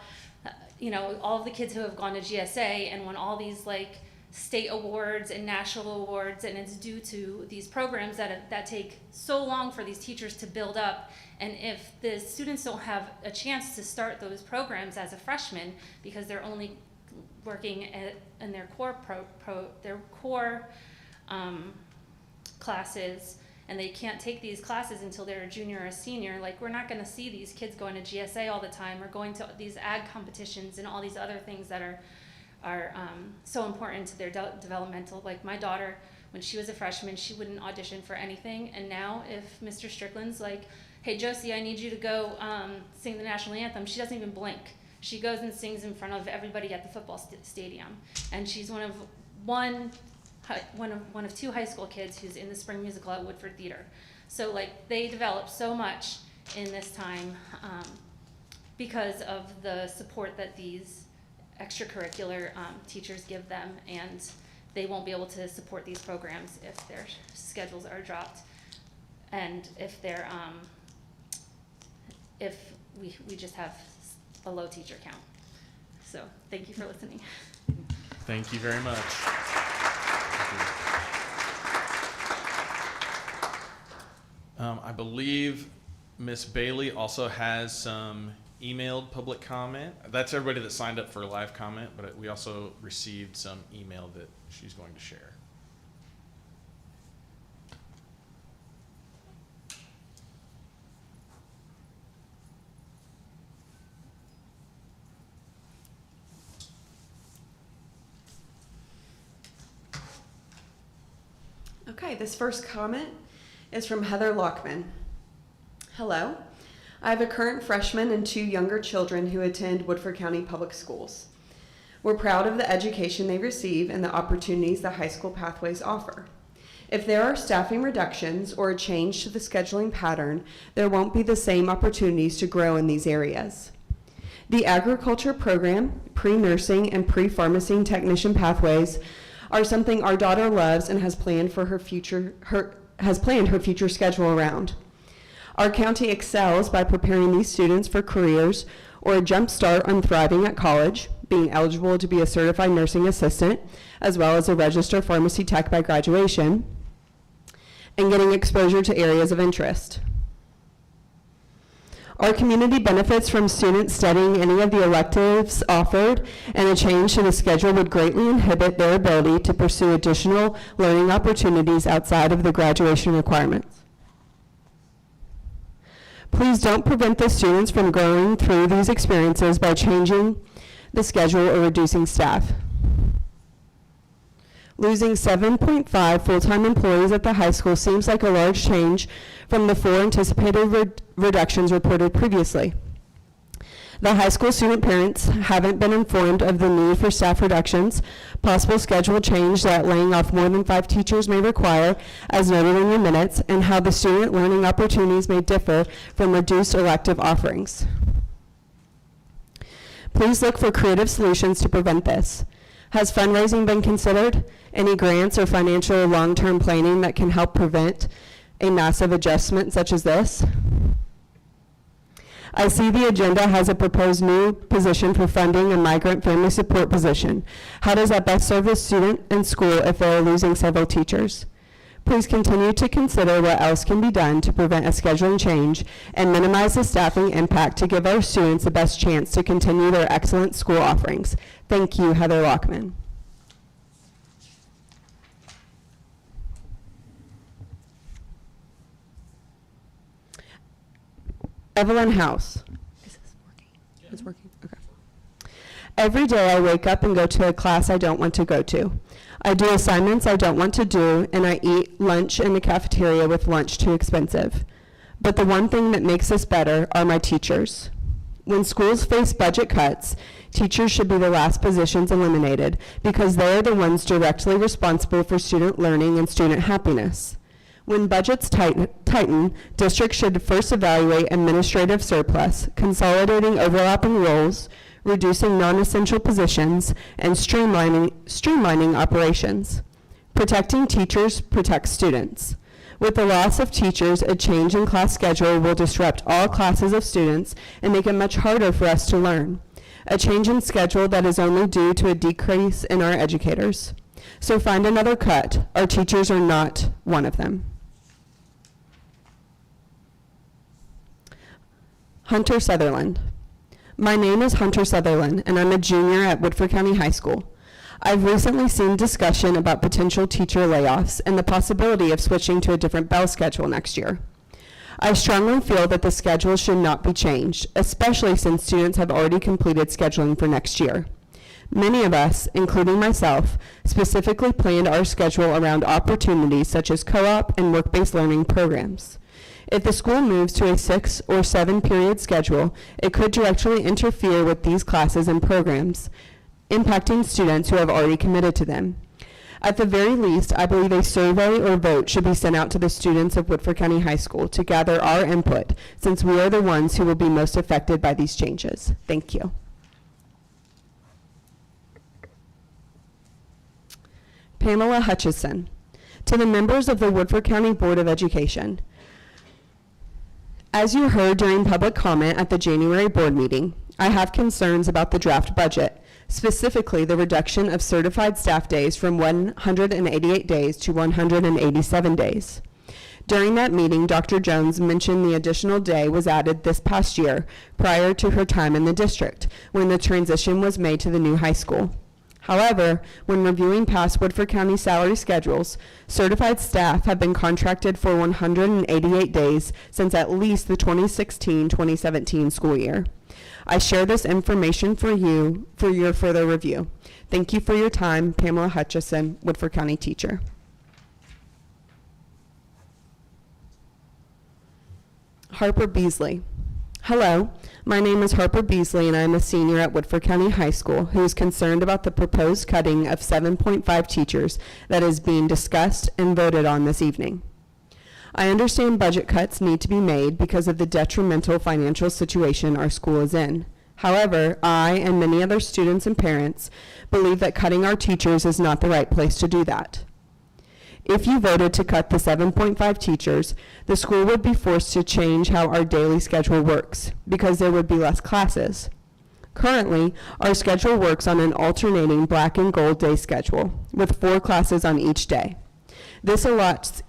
all of the kids who have gone to GSA and won all these like state awards and national awards, and it's due to these programs that take so long for these teachers to build up. And if the students don't have a chance to start those programs as a freshman because they're only working in their core classes, and they can't take these classes until they're a junior or a senior, like we're not going to see these kids going to GSA all the time or going to these ag competitions and all these other things that are so important to their developmental. Like my daughter, when she was a freshman, she wouldn't audition for anything, and now if Mr. Strickland's like, hey Josie, I need you to go sing the national anthem, she doesn't even blink. She goes and sings in front of everybody at the football stadium, and she's one of two high school kids who's in the spring musical at Woodford Theater. So like they develop so much in this time because of the support that these extracurricular teachers give them, and they won't be able to support these programs if their schedules are dropped, and if they're if we just have a low teacher count. So thank you for listening. Thank you very much. I believe Ms. Bailey also has some emailed public comment. That's everybody that signed up for a live comment, but we also received some email that she's going to share. Okay, this first comment is from Heather Lockman. Hello. I have a current freshman and 2 younger children who attend Woodford County Public Schools. We're proud of the education they receive and the opportunities the high school pathways offer. If there are staffing reductions or a change to the scheduling pattern, there won't be the same opportunities to grow in these areas. The agriculture program, pre-nursing, and pre-pharmacy technician pathways are something our daughter loves and has planned her future schedule around. Our county excels by preparing these students for careers or a jump start on thriving at college, being eligible to be a certified nursing assistant, as well as a registered pharmacy tech by graduation, and getting exposure to areas of interest. Our community benefits from students studying any of the electives offered, and a change to the schedule would greatly inhibit their ability to pursue additional learning opportunities outside of the graduation requirements. Please don't prevent the students from going through these experiences by changing the schedule or reducing staff. Losing 7.5 full-time employees at the high school seems like a large change from the 4 anticipated reductions reported previously. The high school student parents haven't been informed of the need for staff reductions, possible schedule change that laying off more than 5 teachers may require, as noted in your minutes, and how the student learning opportunities may differ from reduced elective offerings. Please look for creative solutions to prevent this. Has fundraising been considered? Any grants or financial long-term planning that can help prevent a massive adjustment such as this? I see the agenda has a proposed new position for funding a migrant family support position. How does that best serve the student and school if they are losing several teachers? Please continue to consider what else can be done to prevent a scheduling change and minimize the staffing impact to give our students the best chance to continue their excellent school offerings. Thank you, Heather Lockman. Evelyn House. Is this working? It's working? Okay. Every day I wake up and go to a class I don't want to go to. I do assignments I don't want to do, and I eat lunch in the cafeteria with lunch too expensive. But the one thing that makes this better are my teachers. When schools face budget cuts, teachers should be the last positions eliminated because they are the ones directly responsible for student learning and student happiness. When budgets tighten, districts should first evaluate administrative surplus, consolidating overlapping roles, reducing non-essential positions, and streamlining operations. Protecting teachers protects students. With the loss of teachers, a change in class schedule will disrupt all classes of students and make it much harder for us to learn. A change in schedule that is only due to a decrease in our educators. So find another cut. Our teachers are not one of them. Hunter Sutherland. My name is Hunter Sutherland, and I'm a junior at Woodford County High School. I've recently seen discussion about potential teacher layoffs and the possibility of switching to a different bell schedule next year. I strongly feel that the schedule should not be changed, especially since students have already completed scheduling for next year. Many of us, including myself, specifically planned our schedule around opportunities such as co-op and work-based learning programs. If the school moves to a 6 or 7 period schedule, it could directly interfere with these classes and programs, impacting students who have already committed to them. At the very least, I believe a survey or vote should be sent out to the students of Woodford County High School to gather our input, since we are the ones who will be most affected by these changes. Thank you. Pamela Hutchison. To the members of the Woodford County Board of Education. As you heard during public comment at the January board meeting, I have concerns about the draft budget, specifically the reduction of certified staff days from 188 days to 187 days. During that meeting, Dr. Jones mentioned the additional day was added this past year prior to her time in the district, when the transition was made to the new high school. However, when reviewing past Woodford County salary schedules, certified staff have been contracted for 188 days since at least the 2016-2017 school year. I share this information for you for your further review. Thank you for your time, Pamela Hutchison, Woodford County teacher. Harper Beasley. Hello, my name is Harper Beasley and I am a senior at Woodford County High School who is concerned about the proposed cutting of 7.5 teachers that is being discussed and voted on this evening. I understand budget cuts need to be made because of the detrimental financial situation our school is in. However, I and many other students and parents believe that cutting our teachers is not the right place to do that. If you voted to cut the 7.5 teachers, the school would be forced to change how our daily schedule works because there would be less classes. Currently, our schedule works on an alternating black and gold day schedule with 4 classes on each day. This allots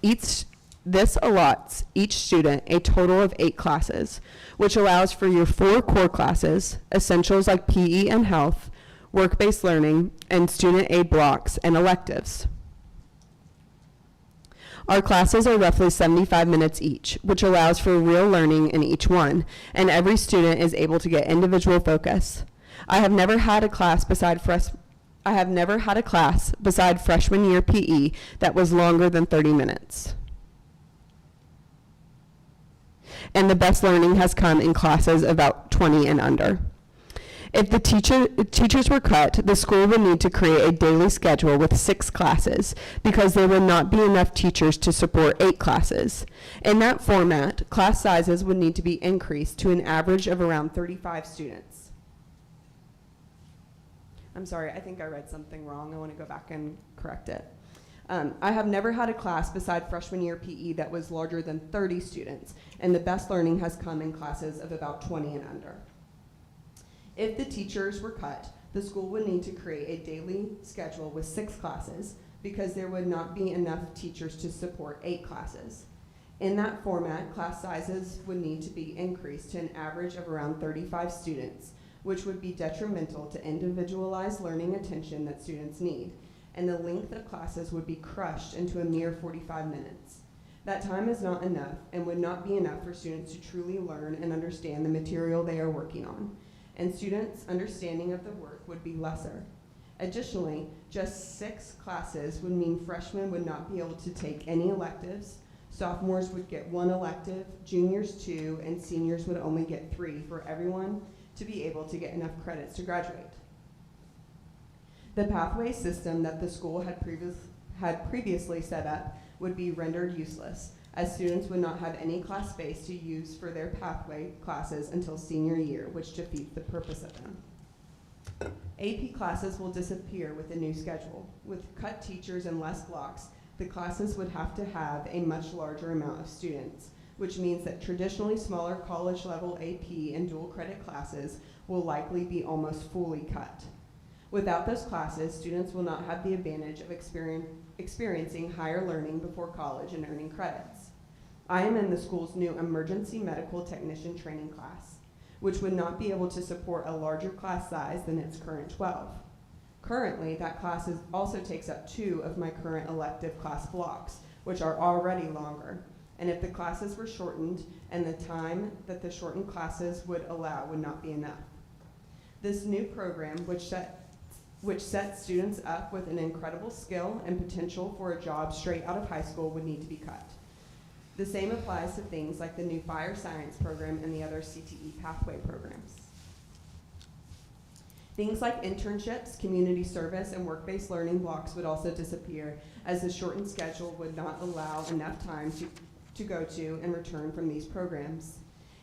each student a total of 8 classes, which allows for your 4 core classes, essentials like PE and health, work-based learning, and student aid blocks and electives. Our classes are roughly 75 minutes each, which allows for real learning in each one, and every student is able to get individual focus. I have never had a class beside freshman year PE that was longer than 30 minutes. And the best learning has come in classes about 20 and under. If the teachers were cut, the school would need to create a daily schedule with 6 classes because there would not be enough teachers to support 8 classes. In that format, class sizes would need to be increased to an average of around 35 students. I'm sorry, I think I read something wrong. I want to go back and correct it. I have never had a class beside freshman year PE that was larger than 30 students, and the best learning has come in classes of about 20 and under. If the teachers were cut, the school would need to create a daily schedule with 6 classes because there would not be enough teachers to support 8 classes. In that format, class sizes would need to be increased to an average of around 35 students, which would be detrimental to individualized learning attention that students need, and the length of classes would be crushed into a mere 45 minutes. That time is not enough and would not be enough for students to truly learn and understand the material they are working on, and students' understanding of the work would be lesser. Additionally, just 6 classes would mean freshmen would not be able to take any electives, sophomores would get 1 elective, juniors 2, and seniors would only get 3 for everyone to be able to get enough credits to graduate. The pathway system that the school had previously set up would be rendered useless, as students would not have any class space to use for their pathway classes until senior year, which defeats the purpose of them. AP classes will disappear with the new schedule. With cut teachers and less blocks, The classes would have to have a much larger amount of students, which means that traditionally smaller college-level AP and dual credit classes will likely be almost fully cut. Without those classes, students will not have the advantage of experiencing higher learning before college and earning credits. I am in the school's new emergency medical technician training class, which would not be able to support a larger class size than its current 12. Currently, that class also takes up 2 of my current elective class blocks, which are already longer. And if the classes were shortened, and the time that the shortened classes would allow would not be enough. This new program, which sets students up with an incredible skill and potential for a job straight out of high school, would need to be cut. The same applies to things like the new fire science program and the other CTE pathway programs. Things like internships, community service, and work-based learning blocks would also disappear, as the shortened schedule would not allow enough time to go to and return from these programs.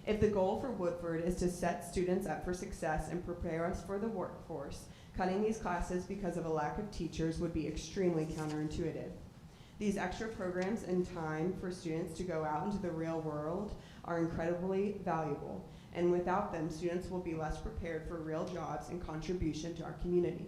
If the goal for Woodford is to set students up for success and prepare us for the workforce, cutting these classes because of a lack of teachers would be extremely counterintuitive. These extra programs and time for students to go out into the real world are incredibly valuable, and without them, students will be less prepared for real jobs and contribution to our community.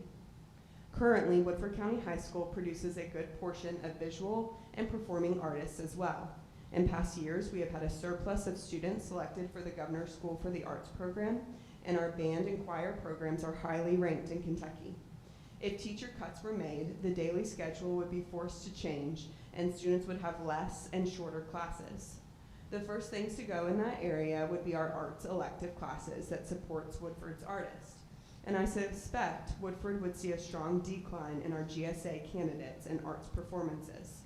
Currently, Woodford County High School produces a good portion of visual and performing artists as well. In past years, we have had a surplus of students selected for the Governor's School for the Arts program, and our band and choir programs are highly ranked in Kentucky. If teacher cuts were made, the daily schedule would be forced to change, and students would have less and shorter classes. The first things to go in that area would be our arts elective classes that supports Woodford's artists. And I suspect Woodford would see a strong decline in our GSA candidates and arts performances.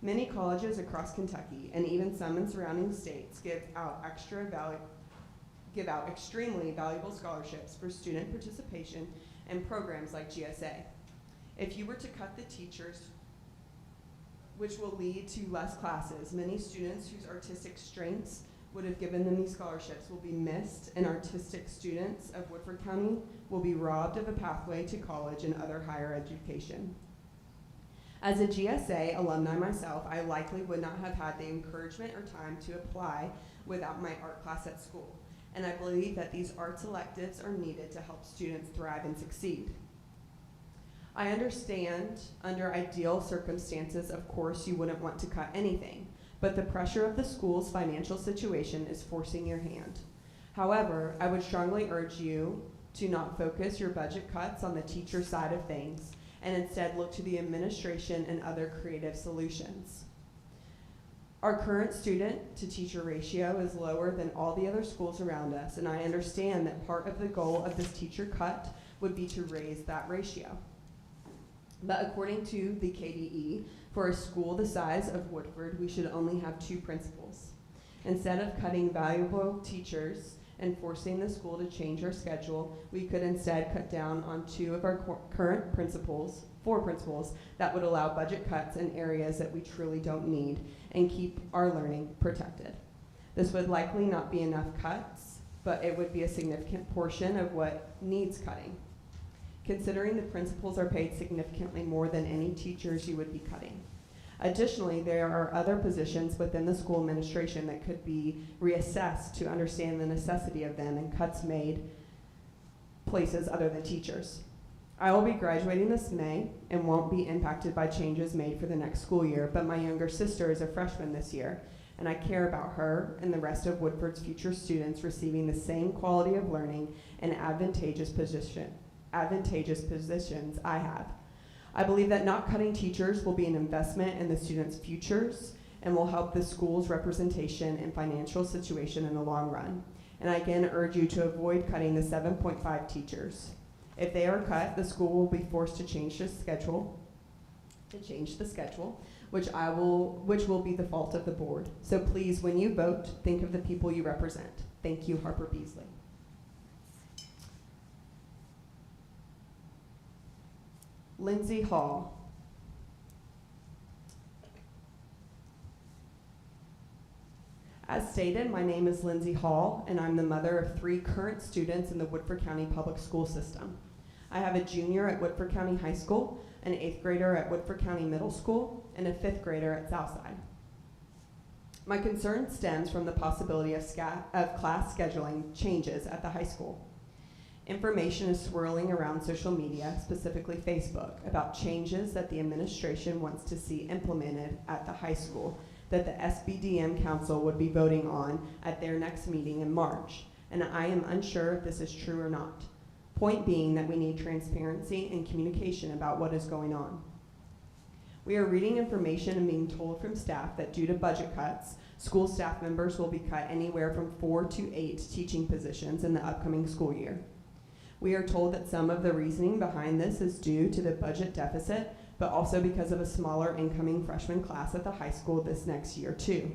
Many colleges across Kentucky, and even some in surrounding states, give out extremely valuable scholarships for student participation in programs like GSA. If you were to cut the teachers, which will lead to less classes, many students whose artistic strengths would have given them these scholarships will be missed, and artistic students of Woodford County will be robbed of a pathway to college and other higher education. As a GSA alumni myself, I likely would not have had the encouragement or time to apply without my art class at school, and I believe that these arts electives are needed to help students thrive and succeed. I understand under ideal circumstances, of course, you wouldn't want to cut anything, but the pressure of the school's financial situation is forcing your hand. However, I would strongly urge you to not focus your budget cuts on the teacher side of things, and instead look to the administration and other creative solutions. Our current student to teacher ratio is lower than all the other schools around us, and I understand that part of the goal of this teacher cut would be to raise that ratio. But according to the KDE, for a school the size of Woodford, we should only have 2 principals. Instead of cutting valuable teachers and forcing the school to change our schedule, we could instead cut down on 2 of our current principals, 4 principals, that would allow budget cuts in areas that we truly don't need and keep our learning protected. This would likely not be enough cuts, but it would be a significant portion of what needs cutting, considering the principals are paid significantly more than any teachers you would be cutting. Additionally, there are other positions within the school administration that could be reassessed to understand the necessity of them and cuts made places other than teachers. I will be graduating this May and won't be impacted by changes made for the next school year, but my younger sister is a freshman this year, and I care about her and the rest of Woodford's future students receiving the same quality of learning and advantageous positions I have. I believe that not cutting teachers will be an investment in the students' futures and will help the school's representation and financial situation in the long run. And I again urge you to avoid cutting the 7.5 teachers. If they are cut, the school will be forced to change the schedule, which will be the fault of the board. So please, when you vote, think of the people you represent. Thank you, Harper Beasley. Lindsay Hall. As stated, my name is Lindsay Hall, and I'm the mother of 3 current students in the Woodford County Public School System. I have a junior at Woodford County High School, an 8th grader at Woodford County Middle School, and a 5th grader at Southside. My concern stems from the possibility of class scheduling changes at the high school. Information is swirling around social media, specifically Facebook, about changes that the administration wants to see implemented at the high school that the SBDM Council would be voting on at their next meeting in March, and I am unsure if this is true or not. Point being that we need transparency and communication about what is going on. We are reading information and being told from staff that due to budget cuts, school staff members will be cut anywhere from 4 to 8 teaching positions in the upcoming school year. We are told that some of the reasoning behind this is due to the budget deficit, but also because of a smaller incoming freshman class at the high school this next year too.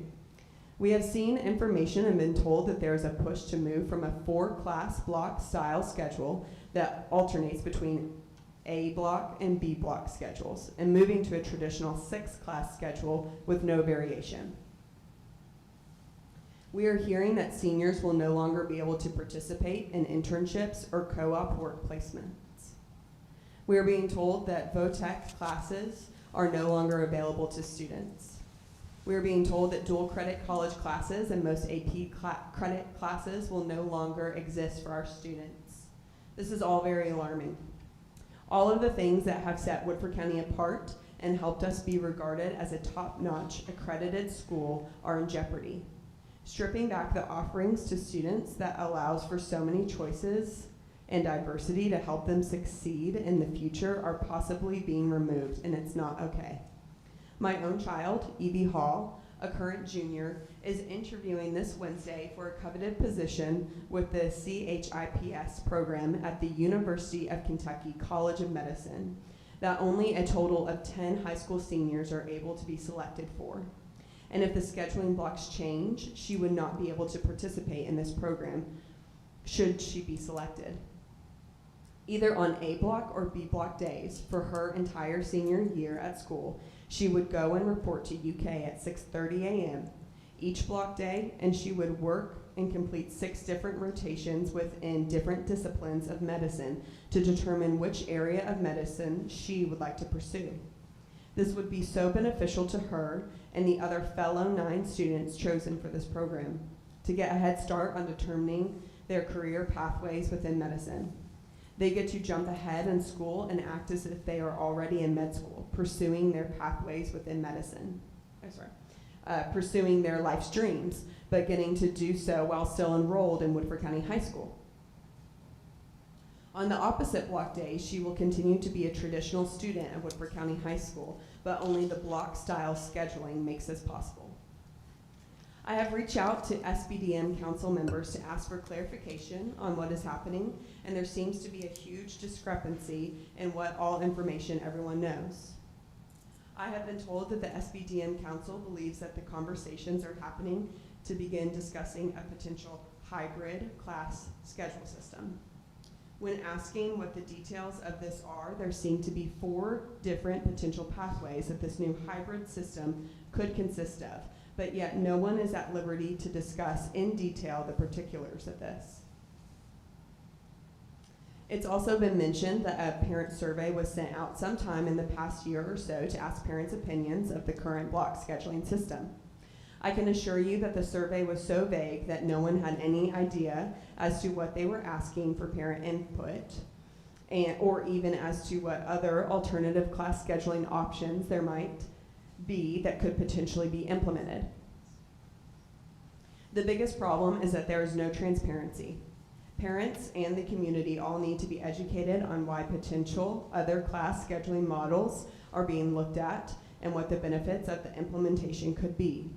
We have seen information and been told that there is a push to move from a 4-class block style schedule that alternates between A block and B block schedules, and moving to a traditional 6-class schedule with no variation. We are hearing that seniors will no longer be able to participate in internships or co-op work placements. We are being told that VOTEC classes are no longer available to students. We are being told that dual credit college classes and most AP credit classes will no longer exist for our students. This is all very alarming. All of the things that have set Woodford County apart and helped us be regarded as a top-notch accredited school are in jeopardy. Stripping back the offerings to students that allows for so many choices and diversity to help them succeed in the future are possibly being removed, and it's not okay. My own child, Evie Hall, a current junior, is interviewing this Wednesday for a coveted position with the CHIPS program at the University of Kentucky College of Medicine that only a total of 10 high school seniors are able to be selected for. And if the scheduling blocks change, she would not be able to participate in this program should she be selected. Either on A block or B block days for her entire senior year at school, she would go and report to UK at 6:30 a.m. each block day, and she would work and complete 6 different rotations within different disciplines of medicine to determine which area of medicine she would like to pursue. This would be so beneficial to her and the other fellow 9 students chosen for this program to get a head start on determining their career pathways within medicine. They get to jump ahead in school and act as if they are already in med school, pursuing their pathways within medicine. Pursuing their life's dreams, but getting to do so while still enrolled in Woodford County High School. On the opposite block days, she will continue to be a traditional student at Woodford County High School, but only the block style scheduling makes this possible. I have reached out to SBDM council members to ask for clarification on what is happening, and there seems to be a huge discrepancy in what all information everyone knows. I have been told that the SBDM council believes that the conversations are happening to begin discussing a potential hybrid class schedule system. When asking what the details of this are, there seem to be 4 different potential pathways that this new hybrid system could consist of, but yet no one is at liberty to discuss in detail the particulars of this. It's also been mentioned that a parent survey was sent out sometime in the past year or so to ask parents' opinions of the current block scheduling system. I can assure you that the survey was so vague that no one had any idea as to what they were asking for parent input, or even as to what other alternative class scheduling options there might be that could potentially be implemented. The biggest problem is that there is no transparency. Parents and the community all need to be educated on why potential other class scheduling models are being looked at and what the benefits of the implementation could be.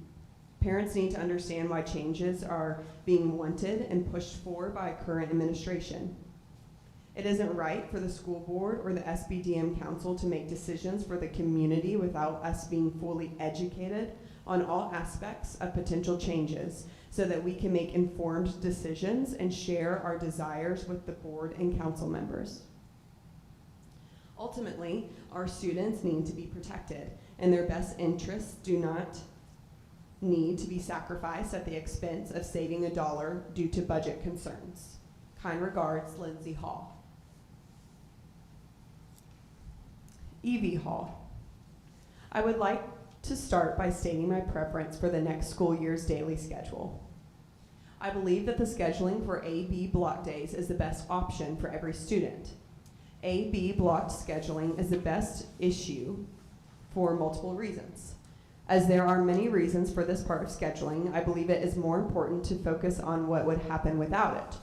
Parents need to understand why changes are being wanted and pushed for by current administration. It isn't right for the school board or the SBDM council to make decisions for the community without us being fully educated on all aspects of potential changes so that we can make informed decisions and share our desires with the board and council members. Ultimately, our students need to be protected, and their best interests do not need to be sacrificed at the expense of saving $1 due to budget concerns. Kind regards, Lindsay Hall. Evie Hall. I would like to start by stating my preference for the next school year's daily schedule. I believe that the scheduling for A-B block days is the best option for every student. A-B blocked scheduling is the best issue for multiple reasons. As there are many reasons for this part of scheduling, I believe it is more important to focus on what would happen without it.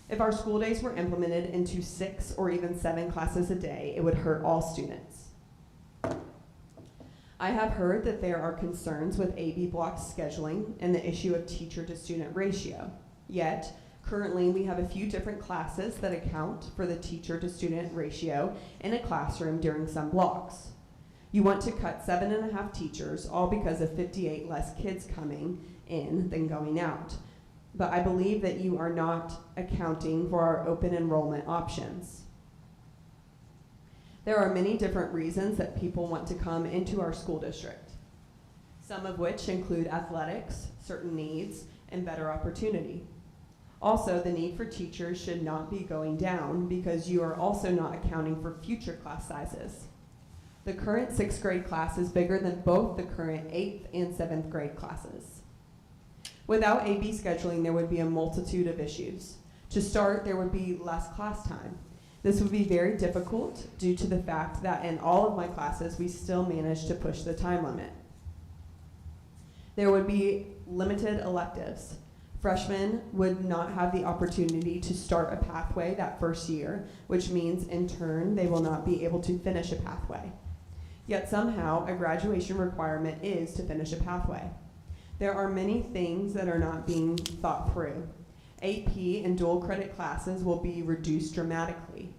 If our school days were implemented into 6 or even 7 classes a day, it would hurt all students. I have heard that there are concerns with A-B block scheduling and the issue of teacher-to-student ratio. Yet, currently we have a few different classes that account for the teacher-to-student ratio in a classroom during some blocks. You want to cut 7.5 teachers, all because of 58 less kids coming in than going out. But I believe that you are not accounting for our open enrollment options. There are many different reasons that people want to come into our school district, some of which include athletics, certain needs, and better opportunity. Also, the need for teachers should not be going down because you are also not accounting for future class sizes. The current 6th grade class is bigger than both the current 8th and 7th grade classes. Without A-B scheduling, there would be a multitude of issues. To start, there would be less class time. This would be very difficult due to the fact that in all of my classes, we still manage to push the time limit. There would be limited electives. Freshmen would not have the opportunity to start a pathway that first year, which means in turn, they will not be able to finish a pathway. Yet somehow, a graduation requirement is to finish a pathway. There are many things that are not being thought through. AP and dual credit classes will be reduced dramatically.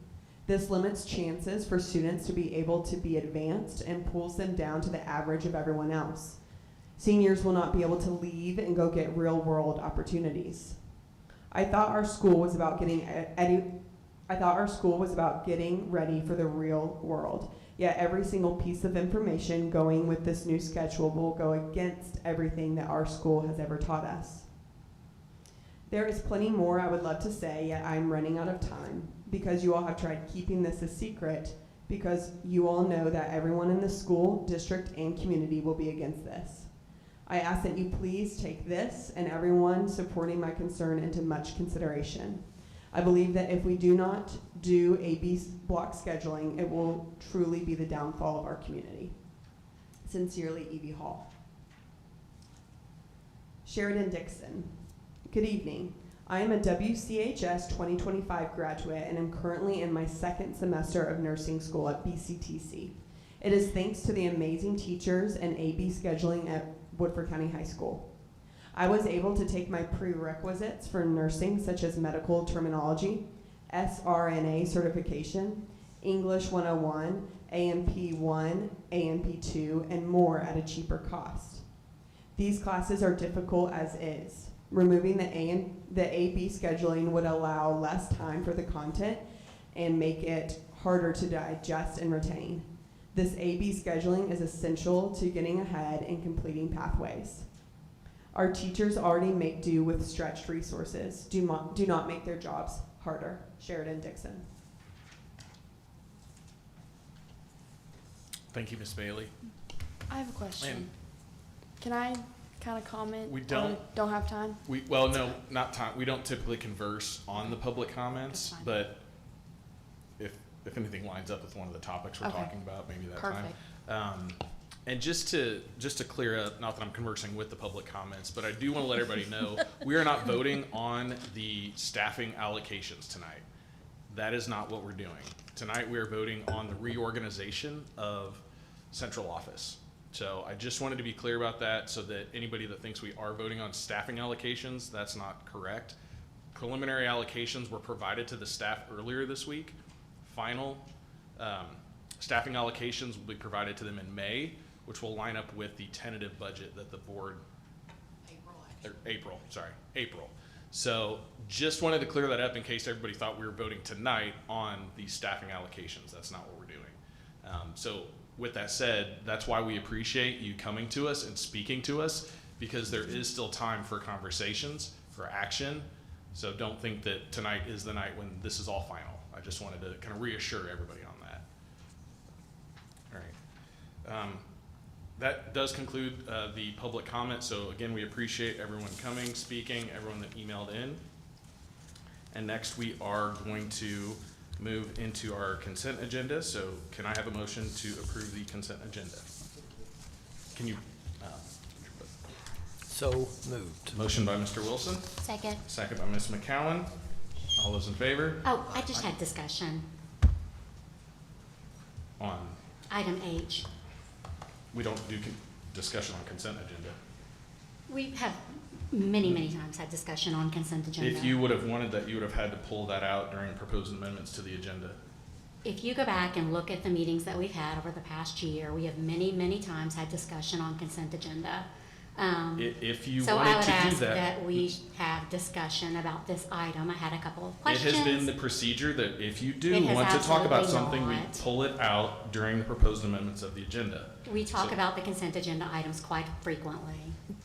This limits chances for students to be able to be advanced and pulls them down to the average of everyone else. Seniors will not be able to leave and go get real world opportunities. I thought our school was about getting ready for the real world. Yet every single piece of information going with this new schedule will go against everything that our school has ever taught us. There is plenty more I would love to say, yet I'm running out of time because you all have tried keeping this a secret because you all know that everyone in the school, district, and community will be against this. I ask that you please take this and everyone supporting my concern into much consideration. I believe that if we do not do A-B block scheduling, it will truly be the downfall of our community. Sincerely, Evie Hall. Sheridan Dixon. Good evening. I am a WCHS 2025 graduate and am currently in my 2nd semester of nursing school at BCTC. It is thanks to the amazing teachers and A-B scheduling at Woodford County High School. I was able to take my prerequisites for nursing, such as medical terminology, SRNA certification, English 101, AMP1, AMP2, and more at a cheaper cost. These classes are difficult as is. Removing the A-B scheduling would allow less time for the content and make it harder to digest and retain. This A-B scheduling is essential to getting ahead and completing pathways. Our teachers already make do with stretched resources. Do not make their jobs harder. Sheridan Dixon. Thank you, Ms. Bailey. I have a question. And Can I kind of comment? We don't. Don't have time? Well, no, not time. We don't typically converse on the public comments, but if anything lines up with one of the topics we're talking about, maybe that Perfect. time. And just to clear up, not that I'm conversing with the public comments, but I do want to let everybody know we are not voting on the staffing allocations tonight. That is not what we're doing. Tonight we are voting on the reorganization of central office. So I just wanted to be clear about that so that anybody that thinks we are voting on staffing allocations, that's not correct. Preliminary allocations were provided to the staff earlier this week. Final staffing allocations will be provided to them in May, which will line up with the tentative budget that the board, April. So just wanted to clear that up in case everybody thought we were voting tonight on the staffing allocations. That's not what we're doing. So with that said, that's why we appreciate you coming to us and speaking to us, because there is still time for conversations, for action. So don't think that tonight is the night when this is all final. I just wanted to kind of reassure everybody on that. That does conclude the public comment. So again, we appreciate everyone coming, speaking, everyone that emailed in. And next we are going to move into our consent agenda. So can I have a motion to approve the consent agenda? Can you? So moved. Motion by Mr. Wilson. Second. Second by Ms. McCowan. All those in favor? Oh, I just had discussion. On, Item H. we don't do discussion on consent agenda. We have many, many times had discussion on consent agenda. If you would have wanted that, you would have had to pull that out during proposed amendments to the agenda. If you go back and look at the meetings that we've had over the past year, we have many, many times had discussion on consent agenda. If you So I wanted would to do ask that, that we have discussion about this item. I had a couple of it questions. has been the procedure that if you do It has want to talk about absolutely something, we not. pull it out during the proposed amendments of the agenda. We talk So- about the consent agenda items quite frequently.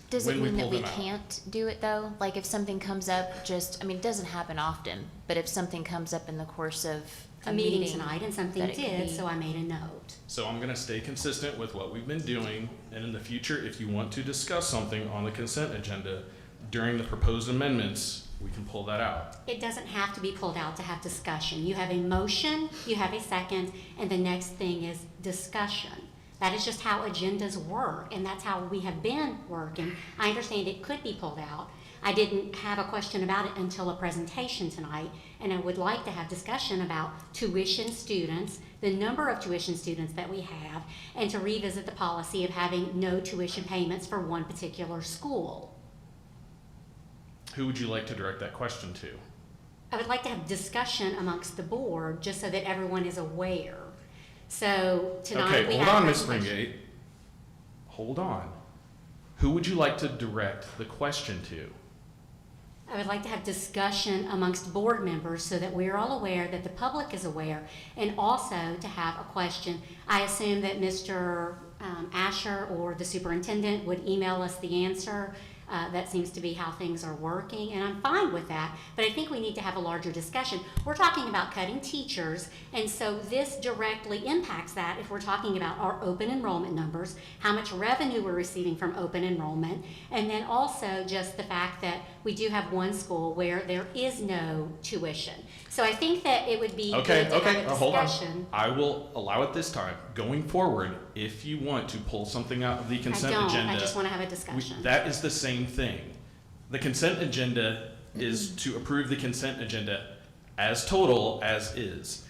Does When it we mean that pull we them out. can't do it though? Like if something comes up, just, I mean, it doesn't happen often, but if something comes up in the course of A a meeting meeting tonight and something that it could did, be- so I made a note. So I'm gonna stay consistent with what we've been doing, and in the future, if you want to discuss something on the consent agenda during the proposed amendments, we can pull that out. It doesn't have to be pulled out to have discussion. You have a motion, you have a second, and the next thing is discussion. That is just how agendas work, and that's how we have been working. I understand it could be pulled out. I didn't have a question about it until a presentation tonight, and I would like to have discussion about tuition students, the number of tuition students that we have, and to revisit the policy of having no tuition payments for one particular school. Who would you like to direct that question to? I would like to have discussion amongst the board, just so that everyone is aware. So tonight we Okay, have. hold on, Ms. presentation- Springate. Hold on. Who would you like to direct the question to? I would like to have discussion amongst board members so that we're all aware, that the public is aware, and also to have a question. I assume that Mr. Asher or the superintendent would email us the answer. That seems to be how things are working, and I'm fine with that, but I think we need to have a larger discussion. We're talking about cutting teachers, and so this directly impacts that if we're talking about our open enrollment numbers, how much revenue we're receiving from open enrollment, and then also just the fact that we do have one school where there is no tuition. So I think that it would be Okay, good to okay, have a hold on. discussion. I will allow it this time. Going forward, if you want to pull something out of the consent agenda. I just want to have a discussion. That is the same thing. The consent agenda is to approve the consent agenda as total as is.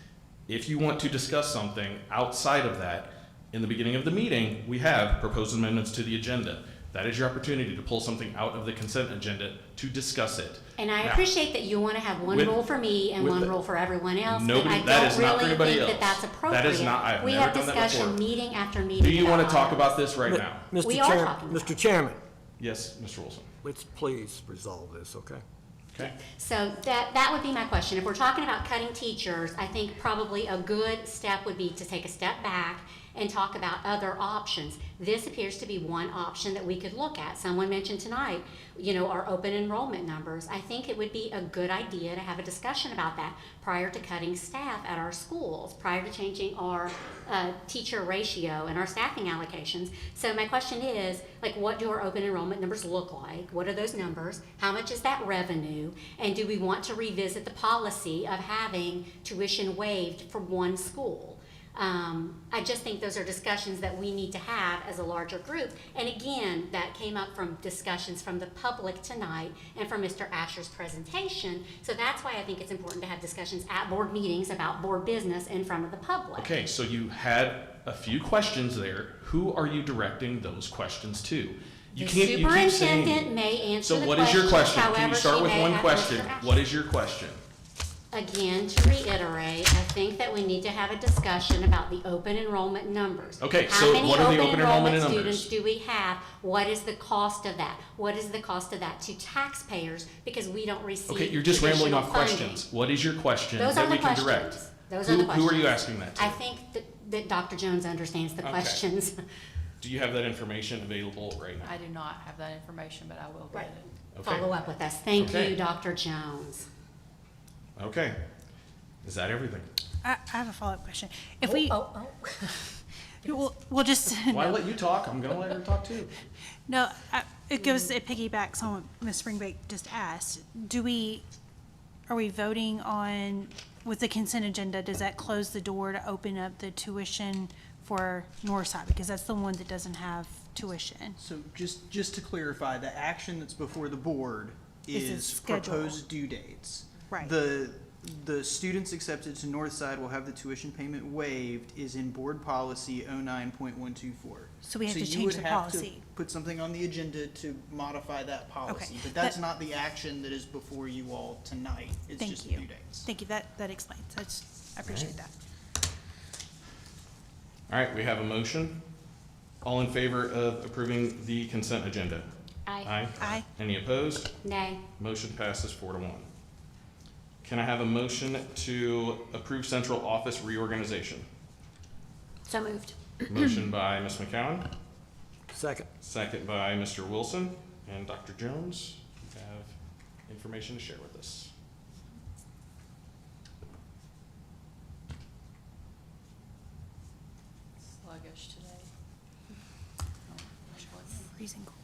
If you want to discuss something outside of that, in the beginning of the meeting, we have proposed amendments to the agenda. That is your opportunity to pull something out of the consent agenda to discuss it. And I Now, appreciate that you want to have one with- rule for me and with one the- rule for everyone else, but Nobody- I that is don't not for really anybody think that else. that's appropriate. That is not- I have We never have done that discussion before. meeting after meeting. Do you want to about talk items. about this right now? We are talking about Mr. Chairman, Yes, Mr. Wilson. let's please resolve this, okay? Okay. So that would be my question. If we're talking about cutting teachers, I think probably a good step would be to take a step back and talk about other options. This appears to be one option that we could look at. Someone mentioned tonight, our open enrollment numbers. I think it would be a good idea to have a discussion about that prior to cutting staff at our schools, prior to changing our teacher ratio and our staffing allocations. So my question is, what do our open enrollment numbers look like? What are those numbers? How much is that revenue? And do we want to revisit the policy of having tuition waived for one school? I just think those are discussions that we need to have as a larger group. And again, that came up from discussions from the public tonight and from Mr. Asher's presentation. So that's why I think it's important to have discussions at board meetings about board business in front of the public. Okay, so you had a few questions there. Who are you directing those questions to? You The keep saying. superintendent may answer So the what is your question? questions Can you however start she with may one have question? Mr. Asher. What is your question? Again, to reiterate, I think that we need to have a discussion about the open enrollment numbers. Okay, so what are the open enrollment numbers? Students do we have? What is the cost of that? What is the cost of that to taxpayers because we don't receive Okay, you're just rambling traditional off funding? questions. What is your question Those that are we the can questions. direct? Those are the questions. Who are you asking that to? I think that Dr. Jones understands the Okay. questions. Do you have that information available right now? I do not have that information, but I will get it. Okay. Follow up with us. Thank Okay. you, Dr. Jones. Okay. Is that everything? I have a follow-up question. If We'll just. Why let you talk? I'm gonna let her talk too. No, it piggybacks on what Ms. Springbank just asked. Are we voting on, with the consent agenda, does that close the door to open up the tuition for Northside? Because that's the one that doesn't have tuition. So just to clarify, the action that's before the board Is the is schedule. proposed due dates. Right. The students accepted to Northside will have the tuition payment waived is in board policy 09.124. So we have to you change would the have to policy. put something on the agenda to modify that policy. Okay. But that's not the action that is before you all tonight. It's Thank just you. the due dates. Thank you, that explains, I appreciate that. All right, we have a motion. All in favor of approving the consent agenda? Aye. Aye. Aye. Any opposed? Nay. Motion passes 4-1. Can I have a motion to approve central office reorganization? So moved. Motion by Ms. McCowan, Second. second by Mr. Wilson. And Dr. Jones, you have information to share with us. Sluggish today. Freezing cold.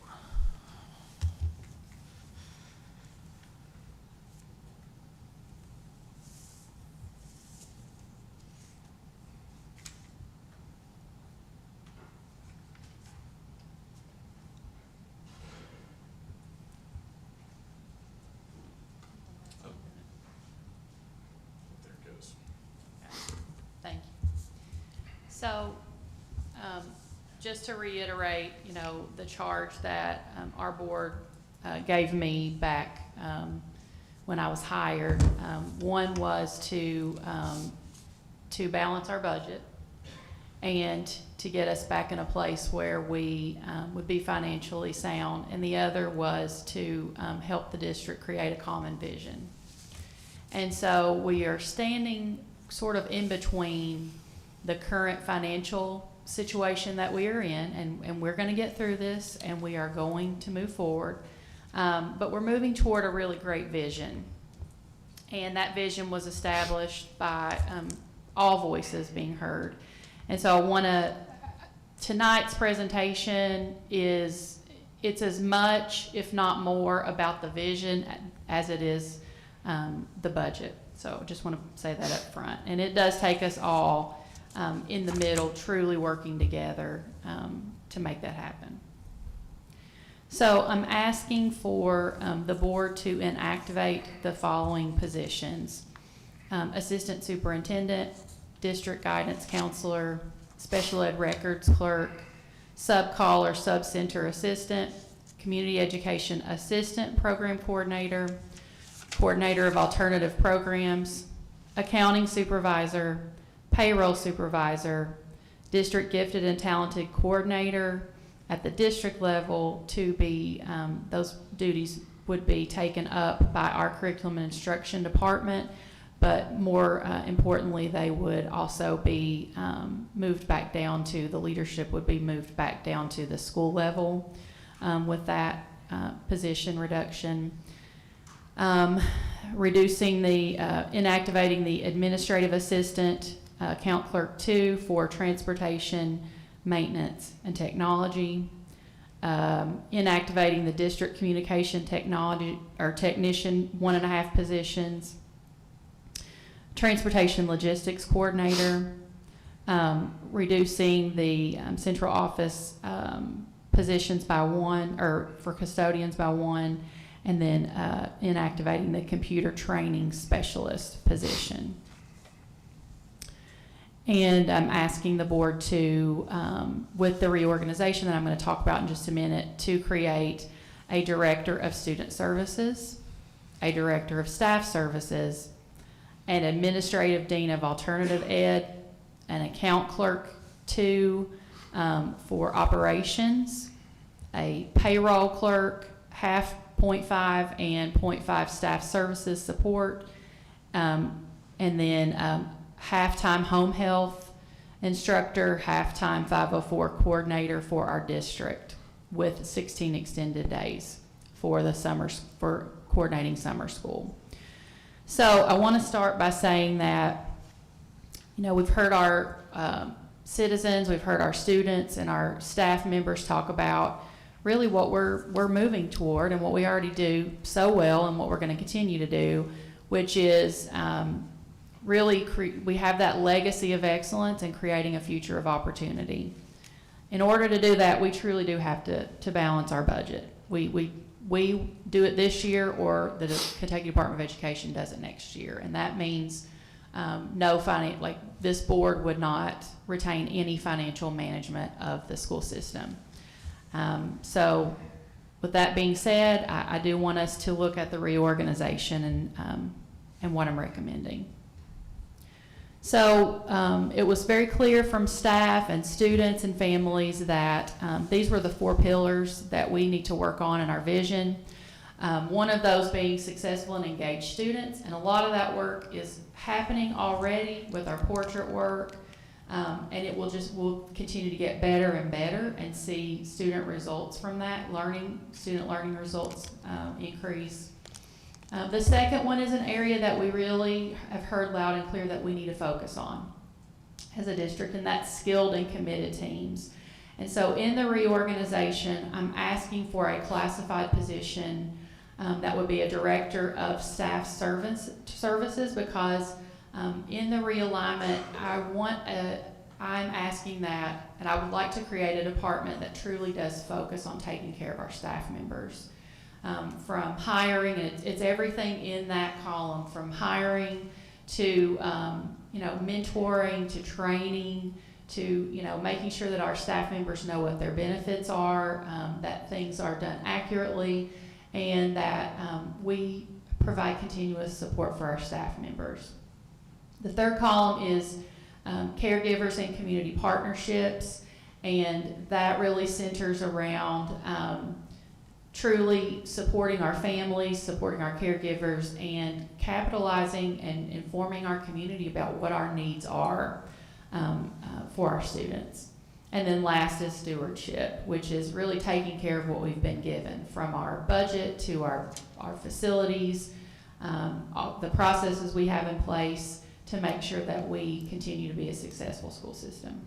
There it goes. Thank you. So, just to reiterate, the charge that our board gave me back when I was hired, one was to balance our budget and to get us back in a place where we would be financially sound, and the other was to help the district create a common vision. And so we are standing sort of in between the current financial situation that we are in, and we're going to get through this, and we are going to move forward. But we're moving toward a really great vision. And that vision was established by all voices being heard. And so I want to, tonight's presentation it's as much, if not more, about the vision as it is the budget. So just want to say that up front. And it does take us all in the middle, truly working together to make that happen. So I'm asking for the board to inactivate the following positions: assistant superintendent, district guidance counselor, special ed records clerk, sub-call or sub-center assistant, community education assistant program coordinator, coordinator of alternative programs, accounting supervisor, payroll supervisor, district gifted and talented coordinator. At the district level, to be those duties would be taken up by our curriculum and instruction department, but more importantly, they would also be moved back down to, the leadership would be moved back down to the school level with that position reduction. Reducing the, inactivating the administrative assistant, account clerk 2 for transportation, maintenance, and technology. Inactivating the district communication technology or technician 1.5 positions. Transportation logistics coordinator. Reducing the central office positions by 1, or for custodians by 1, and then inactivating the computer training specialist position. And I'm asking the board to, with the reorganization that I'm going to talk about in just a minute, to create a director of student services, a director of staff services, an administrative dean of alternative ed, an account clerk 2 for operations, a payroll clerk, half 0.5 and 0.5 staff services support, and then half-time home health instructor, half-time 504 coordinator for our district with 16 extended days for the summers, for coordinating summer school. So I want to start by saying that, we've heard our citizens, we've heard our students and our staff members talk about really what we're moving toward and what we already do so well and what we're going to continue to do, which is really we have that legacy of excellence and creating a future of opportunity. In order to do that, we truly do have to balance our budget. We do it this year, or the Kentucky Department of Education does it next year, and that means this board would not retain any financial management of the school system. So with that being said, I do want us to look at the reorganization and what I'm recommending. So it was very clear from staff and students and families that these were the 4 pillars that we need to work on in our vision. One of those being successful and engaged students, and a lot of that work is happening already with our portrait work, and it will continue to get better and better and see student results from that, student learning results increase. The second one is an area that we really have heard loud and clear that we need to focus on as a district, and that's skilled and committed teams. And so in the reorganization, I'm asking for a classified position that would be a director of staff services, because in the realignment, I'm asking that, and I would like to create a department that truly does focus on taking care of our staff members. From hiring, and it's everything in that column, from hiring to mentoring to training to making sure that our staff members know what their benefits are, that things are done accurately, and that we provide continuous support for our staff members. The third column is caregivers and community partnerships, and that really centers around truly supporting our families, supporting our caregivers, and capitalizing and informing our community about what our needs are for our students. And then last is stewardship, which is really taking care of what we've been given, from our budget to our facilities, the processes we have in place to make sure that we continue to be a successful school system.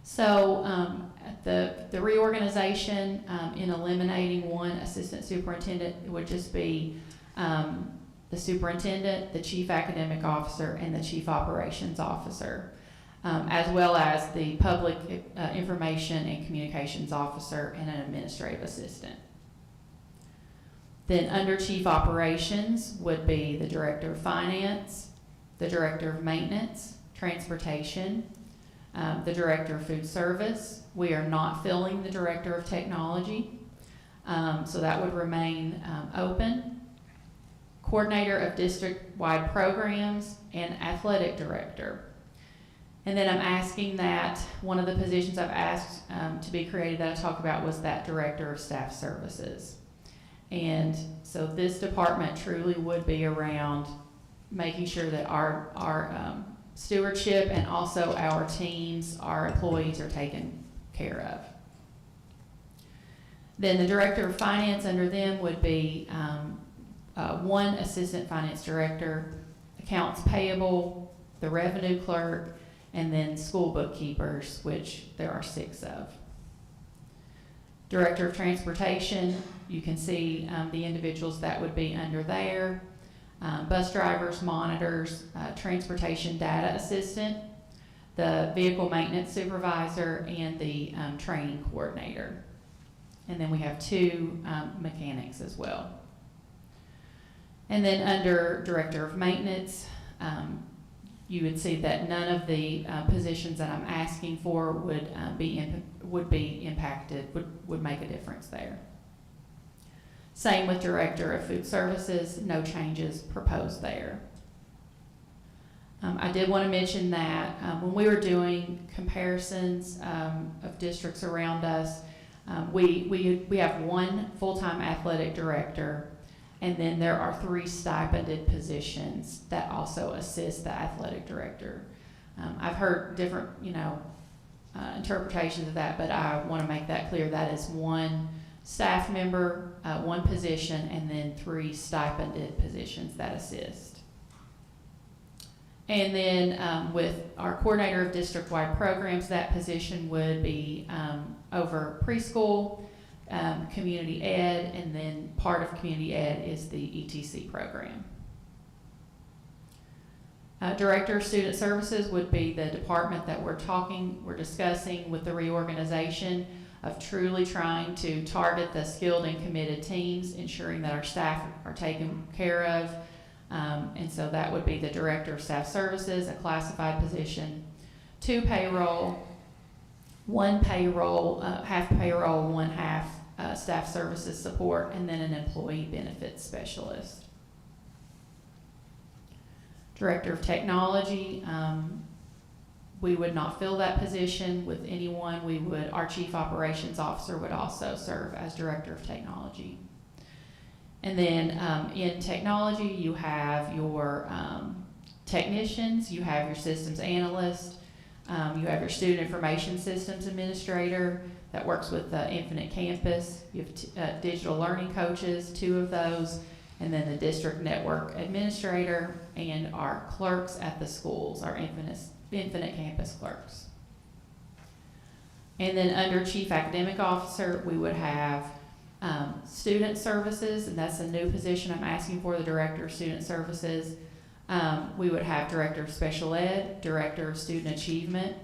So the reorganization in eliminating one assistant superintendent would just be the superintendent, the chief academic officer, and the chief operations officer, as well as the public information and communications officer and an administrative assistant. Then under chief operations would be the director of finance, the director of maintenance, transportation, the director of food service. We are not filling the director of technology, so that would remain open. Coordinator of district-wide programs, and athletic director. And then I'm asking that one of the positions I've asked to be created that I talked about was that director of staff services. And so this department truly would be around making sure that our stewardship and also our teams, our employees, are taken care of. Then the director of finance, under them would be one assistant finance director, accounts payable, the revenue clerk, and then school bookkeepers, which there are 6 of. Director of transportation, you can see the individuals that would be under there. Bus drivers, monitors, transportation data assistant, the vehicle maintenance supervisor, and the training coordinator. And then we have 2 mechanics as well. And then under director of maintenance, you would see that none of the positions that I'm asking for would be impacted, would make a difference there. Same with director of food services, no changes proposed there. I did want to mention that when we were doing comparisons of districts around us, we have 1 full-time athletic director, and then there are 3 stipended positions that also assist the athletic director. I've heard different, interpretations of that, but I want to make that clear. That is 1 staff member, 1 position, and then 3 stipended positions that assist. And then with our coordinator of district-wide programs, that position would be over preschool, community ed, and then part of community ed is the ETC program. Director of Student Services would be the department that we're discussing with the reorganization of truly trying to target the skilled and committed teams, ensuring that our staff are taken care of. And so that would be the Director of Staff Services, a classified position, 2 payroll, 1 payroll, half payroll, 1 half staff services support, and then an employee benefits specialist. Director of Technology, we would not fill that position with anyone. Our Chief Operations Officer would also serve as Director of Technology. And then in technology, you have your technicians, you have your systems analyst, you have your student information systems administrator that works with Infinite Campus. You have digital learning coaches, 2 of those, and then the district network administrator and our clerks at the schools, our Infinite Campus clerks. And then under Chief Academic Officer, we would have student services, and that's a new position I'm asking for, the Director of Student Services. We would have Director of Special Ed, Director of Student Achievement,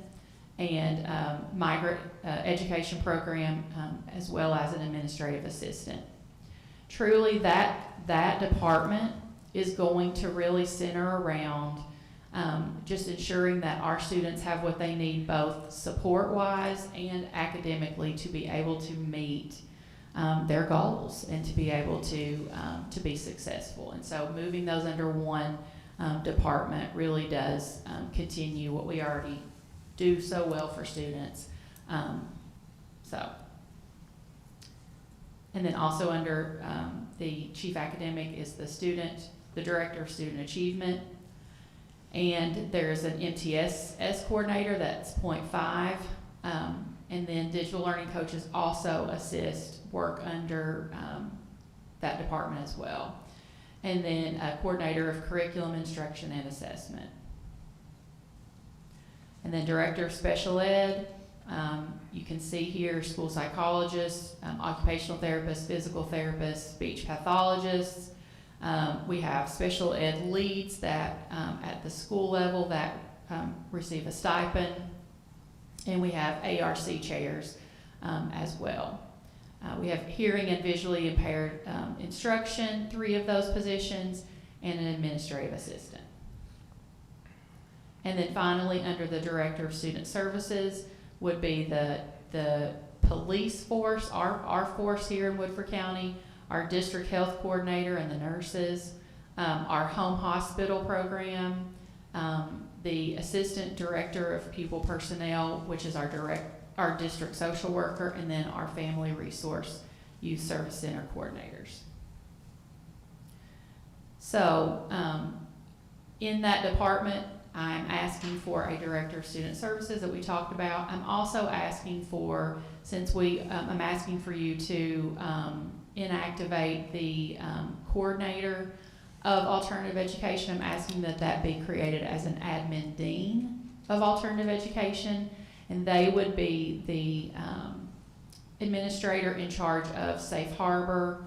and Migrant Education Program, as well as an administrative assistant. Truly, that department is going to really center around just ensuring that our students have what they need, both support-wise and academically, to be able to meet their goals and to be able to be successful. And so moving those under one department really does continue what we already do so well for students. And then also under the Chief Academic is the Director of Student Achievement. And there's an MTSS coordinator, that's 0.5. And then digital learning coaches also work under that department as well. And then a coordinator of curriculum instruction and assessment. And then Director of Special Ed, you can see here school psychologists, occupational therapists, physical therapists, speech pathologists. We have special ed leads that at the school level that receive a stipend. And we have ARC chairs as well. We have hearing and visually impaired instruction, 3 of those positions, and an administrative assistant. And then finally, under the Director of Student Services would be the police force, our force here in Woodford County, our district health coordinator and the nurses, our home hospital program, the assistant director of pupil personnel, which is our district social worker, and then our family resource youth service center coordinators. So in that department, I'm asking for a Director of Student Services that we talked about. I'm also asking for, I'm asking for you to inactivate the coordinator of alternative education. I'm asking that be created as an admin dean of alternative education, and they would be the administrator in charge of Safe Harbor,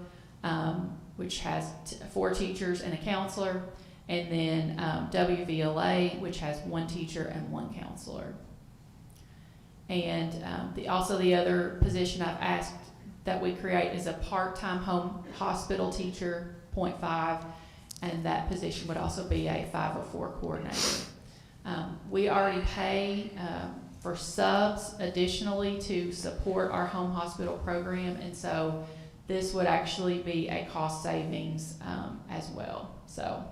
which has 4 teachers and a counselor, and then WVLA, which has 1 teacher and 1 counselor. And also the other position I've asked that we create is a part-time home hospital teacher, 0.5, and that position would also be a 504 coordinator. We already pay for subs additionally to support our home hospital program, and so this would actually be a cost savings as well. So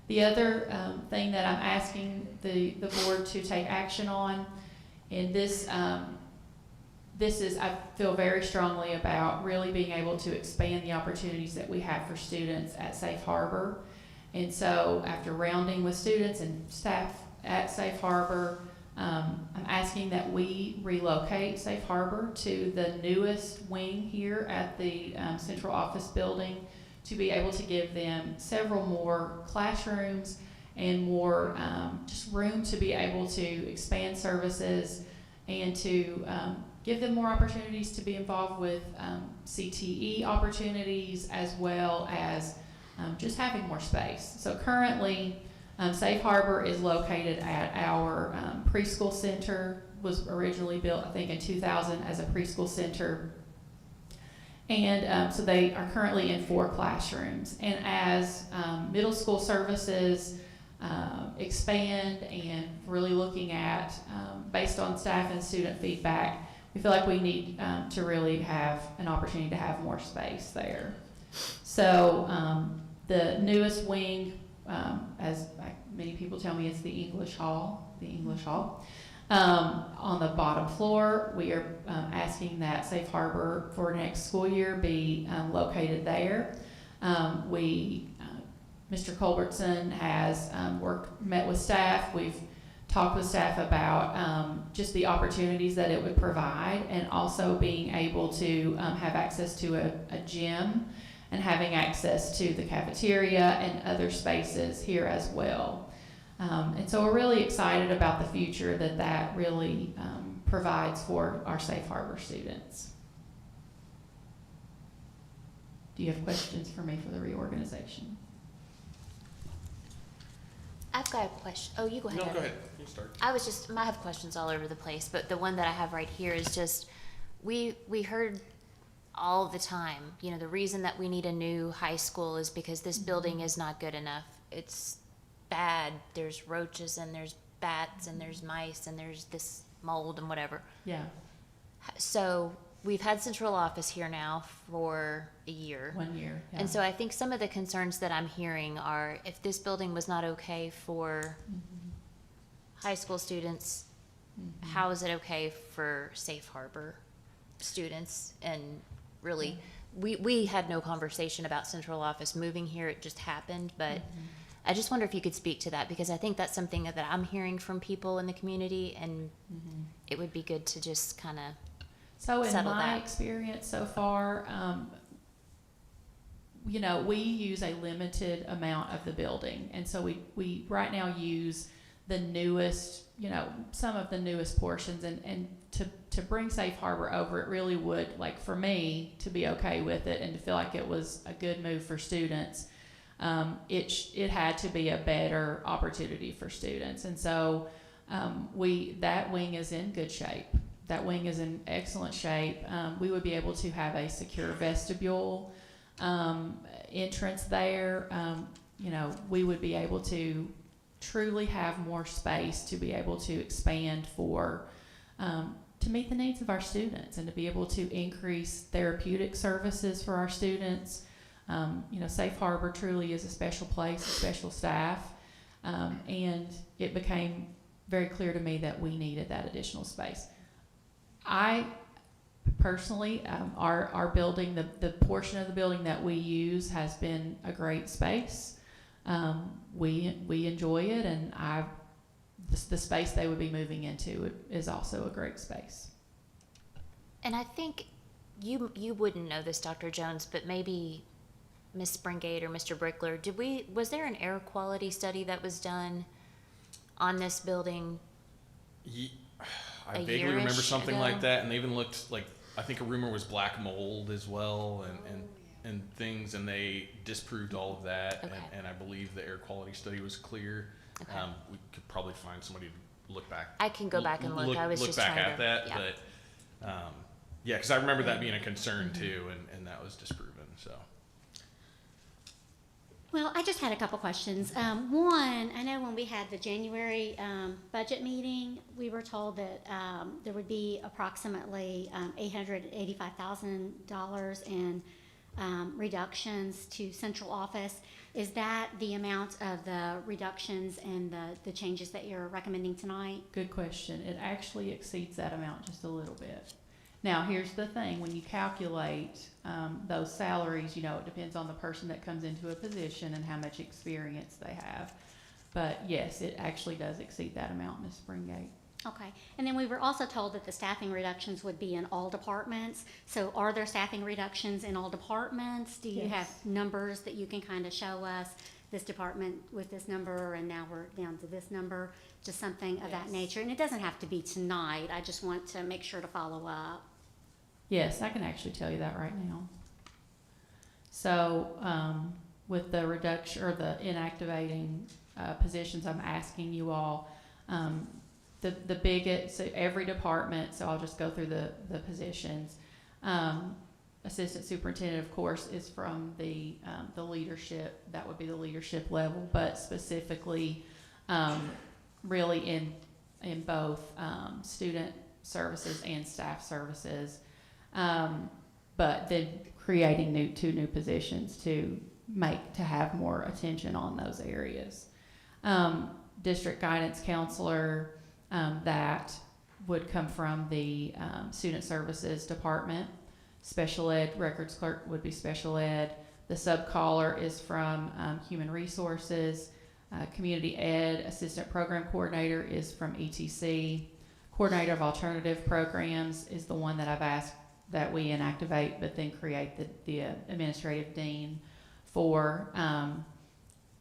the other thing that I'm asking the board to take action on, and this is, I feel very strongly about really being able to expand the opportunities that we have for students at Safe Harbor. And so after rounding with students and staff at Safe Harbor, I'm asking that we relocate Safe Harbor to the newest wing here at the central office building to be able to give them several more classrooms and more just room to be able to expand services and to give them more opportunities to be involved with CTE opportunities, as well as just having more space. So currently, Safe Harbor is located at our preschool center. Was originally built, I think, in 2000 as a preschool center. And so they are currently in 4 classrooms. And as middle school services expand and really looking at, based on staff and student feedback, we feel like we need to really have an opportunity to have more space there. So the newest wing, as many people tell me, is the English Hall. On the bottom floor, we are asking that Safe Harbor for next school year be located there. Mr. Culbertson has met with staff. We've talked with staff about just the opportunities that it would provide, and also being able to have access to a gym and having access to the cafeteria and other spaces here as well. And so we're really excited about the future that really provides for our Safe Harbor students. Do you have questions for me for the reorganization? I've got a question. Oh, you go ahead. No, go ahead. You start. I have questions all over the place, but the one that I have right here is just, we heard all the time, you know, the reason that we need a new high school is because this building is not good enough. It's bad. There's roaches and there's bats and there's mice and there's this mold and whatever. Yeah. So we've had central office here now for a year. 1 year. Yeah. And so I think some of the concerns that I'm hearing are, if this building was not okay for high school students, how is it okay for Safe Harbor students? And really, we had no conversation about central office moving here. It just happened. But I just wonder if you could speak to that, because I think that's something that I'm hearing from people in the community, and it would be good to just kind of So in settle my that. experience so far, you know, we use a limited amount of the building. And so we right now use the newest, you know, some of the newest portions. And to bring Safe Harbor over, it really would, like for me, to be okay with it and to feel like it was a good move for students, it had to be a better opportunity for students. And so that wing is in good shape. That wing is in excellent shape. We would be able to have a secure vestibule entrance there. You know, we would be able to truly have more space to be able to expand to meet the needs of our students and to be able to increase therapeutic services for our students. You know, Safe Harbor truly is a special place, a special staff, and it became very clear to me that we needed that additional space. I personally, our building, the portion of the building that we use has been a great space. We enjoy it, and the space they would be moving into is also a great space. And I think you wouldn't know this, Dr. Jones, but maybe Ms. Springate or Mr. Brickler, was there an air quality study that was done on this building? I vaguely remember something like that, and they even looked like, I think a rumor was black mold as well, and things, and they disproved all of that. Okay. And I believe the air quality study was clear. Okay. We could probably find somebody to look back. I can go back and look. I was look just back trying at to, that, yeah. but yeah, because I remember that being a concern too, and that was disproven. So. Well, I just had a couple questions. One, I know when we had the January budget meeting, we were told that there would be approximately $885,000 in reductions to central office. Is that the amount of the reductions and the changes that you're recommending tonight? Good question. It actually exceeds that amount just a little bit. Now, here's the thing. When you calculate those salaries, you know, it depends on the person that comes into a position and how much experience they have. But yes, it actually does exceed that amount, Ms. Springate. Okay, and then we were also told that the staffing reductions would be in all departments. So are there staffing reductions in all departments? Do you Yes. have numbers that you can kind of show us? This department with this number, and now we're down to this number, just something of that Yes. nature. And it doesn't have to be tonight. I just want to make sure to follow up. Yes, I can actually tell you that right now. So, with the reduction or the inactivating positions, I'm asking you all, the biggest, so every department, so I'll just go through the positions. Assistant superintendent, of course, is from the leadership, that would be the leadership level, but specifically, really in both student services and staff services. But then creating two new positions to have more attention on those areas. District guidance counselor, that would come from the student services department. Special ed records clerk would be special ed. The sub-caller is from human resources. Community ed assistant program coordinator is from ETC. Coordinator of alternative programs is the one that I've asked that we inactivate, but then create the administrative dean for,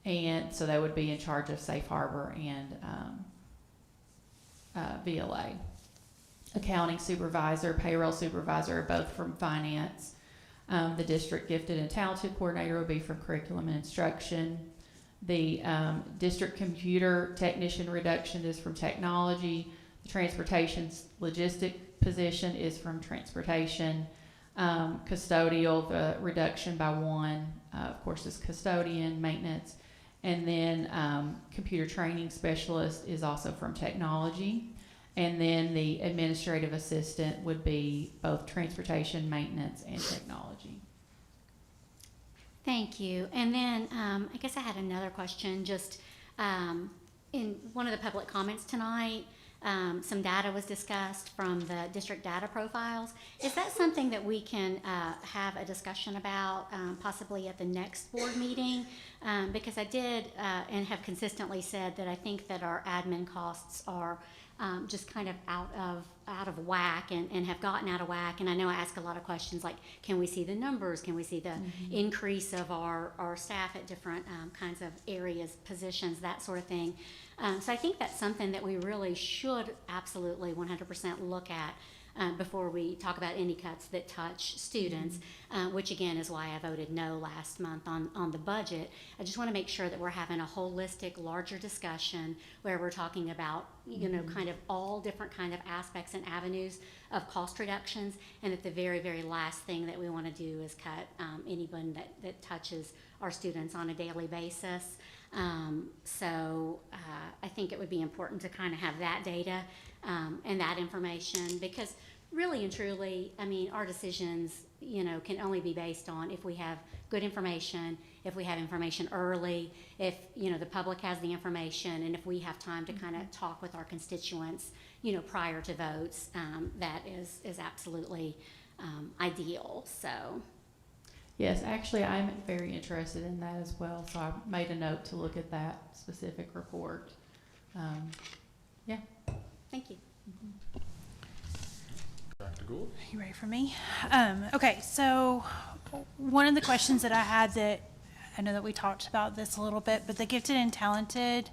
and so they would be in charge of Safe Harbor and VLA. Accounting supervisor, payroll supervisor are both from finance. The district gifted and talented coordinator will be from curriculum and instruction. The district computer technician reduction is from technology. The transportation logistic position is from transportation. Custodial, the reduction by one, of course, is custodian, maintenance. And then computer training specialist is also from technology. And then the administrative assistant would be both transportation, maintenance, and technology. Thank you. And then I guess I had another question. Just in one of the public comments tonight, some data was discussed from the district data profiles. Is that something that we can have a discussion about possibly at the next board meeting? Because I did and have consistently said that I think that our admin costs are just kind of out of whack and have gotten out of whack. And I know I ask a lot of questions like, can we see the numbers? Can we see the increase of our staff at different kinds of areas, positions, that sort of thing? So I think that's something that we really should absolutely 100% look at before we talk about any cuts that touch students, which again is why I voted no last month on the budget. I just want to make sure that we're having a holistic, larger discussion where we're talking about, you know, kind of all different kind of aspects and avenues of cost reductions, and that the very, very last thing that we want to do is cut anyone that touches our students on a daily basis. So I think it would be important to kind of have that data and that information, because really and truly, I mean, our decisions, you know, can only be based on if we have good information, if we have information early, if, you know, the public has the information, and if we have time to kind of talk with our constituents, you know, prior to votes. That is absolutely ideal. So. Yes, actually, I'm very interested in that as well, so I made a note to look at that specific report. Yeah. Thank you. Dr. Gould? You ready for me? Okay, so one of the questions that I had, that I know that we talked about this a little bit, but the gifted and talented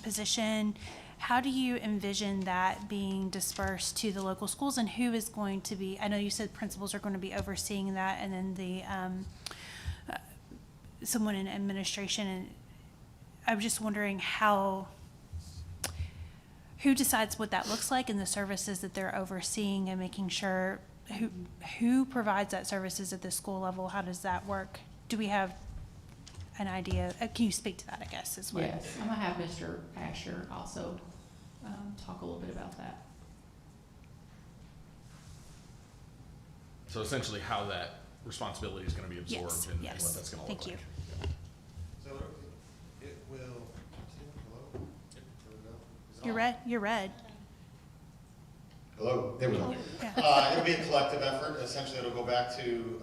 position, how do you envision that being dispersed to the local schools, and who is going to be, I know you said principals are going to be overseeing that, and then the someone in administration, and I'm just wondering who decides what that looks like and the services that they're overseeing, and making sure who provides that services at the school level? How does that work? Do we have an idea? Can you speak to that, I guess, as well? Yes, I'm gonna have Mr. Asher also talk a little bit about that. So essentially how that responsibility is going to be absorbed Yes, and yes. what that's going to look Thank like. you. So it will, hello? Is it You're on? red. You're red. Hello, there we go. Yeah. It'll be a collective effort. Essentially, it'll go back to,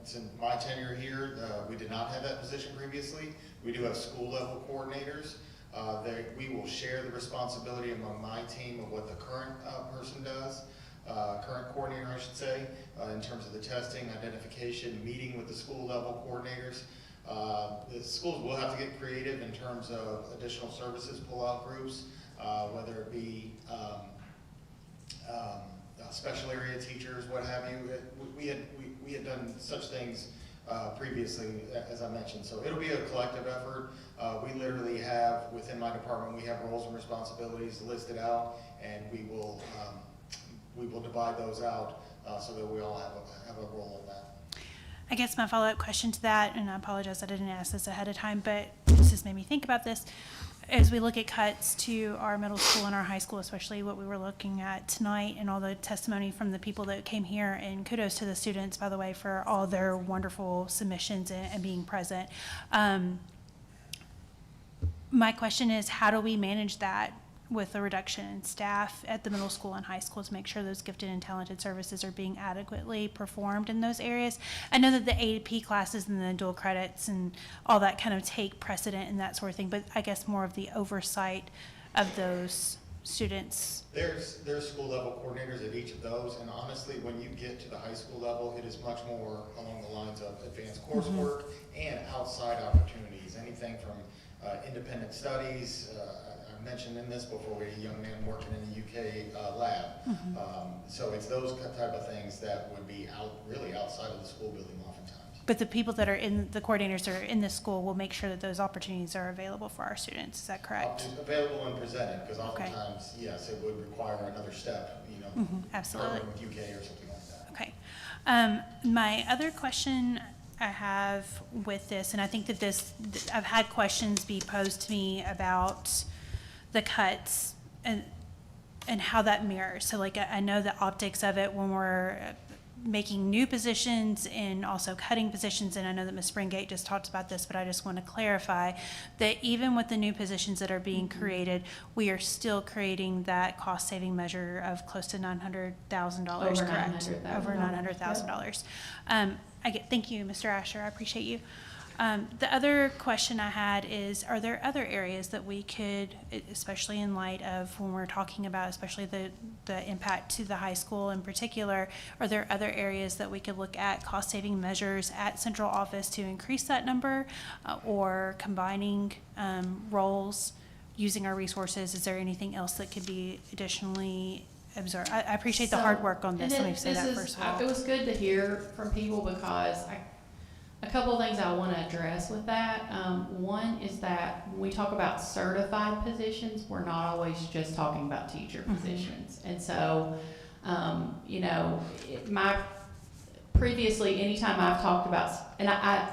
since my tenure here, we did not have that position previously. We do have school level coordinators. We will share the responsibility among my team of what the current person does, current coordinator, I should say, in terms of the testing, identification, meeting with the school level coordinators. The schools will have to get creative in terms of additional services, pull-out groups, whether it be special area teachers, what have you. We had done such things previously, as I mentioned. So it'll be a collective effort. We literally have, within my department, we have roles and responsibilities listed out, and we will divide those out so that we all have a role in that. I guess my follow-up question to that, and I apologize I didn't ask this ahead of time, but this just made me think about this. As we look at cuts to our middle school and our high school, especially what we were looking at tonight and all the testimony from the people that came here, and kudos to the students, by the way, for all their wonderful submissions and being present. My question is, how do we manage that with the reduction in staff at the middle school and high school to make sure those gifted and talented services are being adequately performed in those areas? I know that the AP classes and the dual credits and all that kind of take precedent and that sort of thing, but I guess more of the oversight of those students. There's school level coordinators at each of those, and honestly, when you get to the high school level, it is much more along the lines of advanced coursework and outside opportunities, anything from independent studies. I mentioned in this before, we had a young man working in the UK lab. So it's those type of things that would be really outside of the school building oftentimes. But the people that are in, the coordinators that are in this school will make sure that those opportunities are available for our students. Is that correct? Available and presented, because oftentimes, yes, it would require another step, Absolutely. With UK or something like that. Okay. My other question I have with this, and I think that I've had questions be posed to me about the cuts and how that mirrors. So like I know the optics of it when we're making new positions and also cutting positions, and I know that Ms. Springate just talked about this, but I just want to clarify that even with the new positions that are being created, we are still creating that cost saving measure of close to $900,000, correct? Over $900,000. Thank you, Mr. Asher, I appreciate you. The other question I had is, are there other areas that we could, especially in light of when we're talking about especially the impact to the high school in particular, are there other areas that we could look at cost saving measures at central office to increase that number, or combining roles, using our resources? Is there anything else that could be additionally absorbed? I appreciate the hard work on this. Let me say that first of all. It was good to hear from people, because a couple of things I want to address with that. One is that when we talk about certified positions, we're not always just talking about teacher positions. And so, previously, anytime I've talked about, and I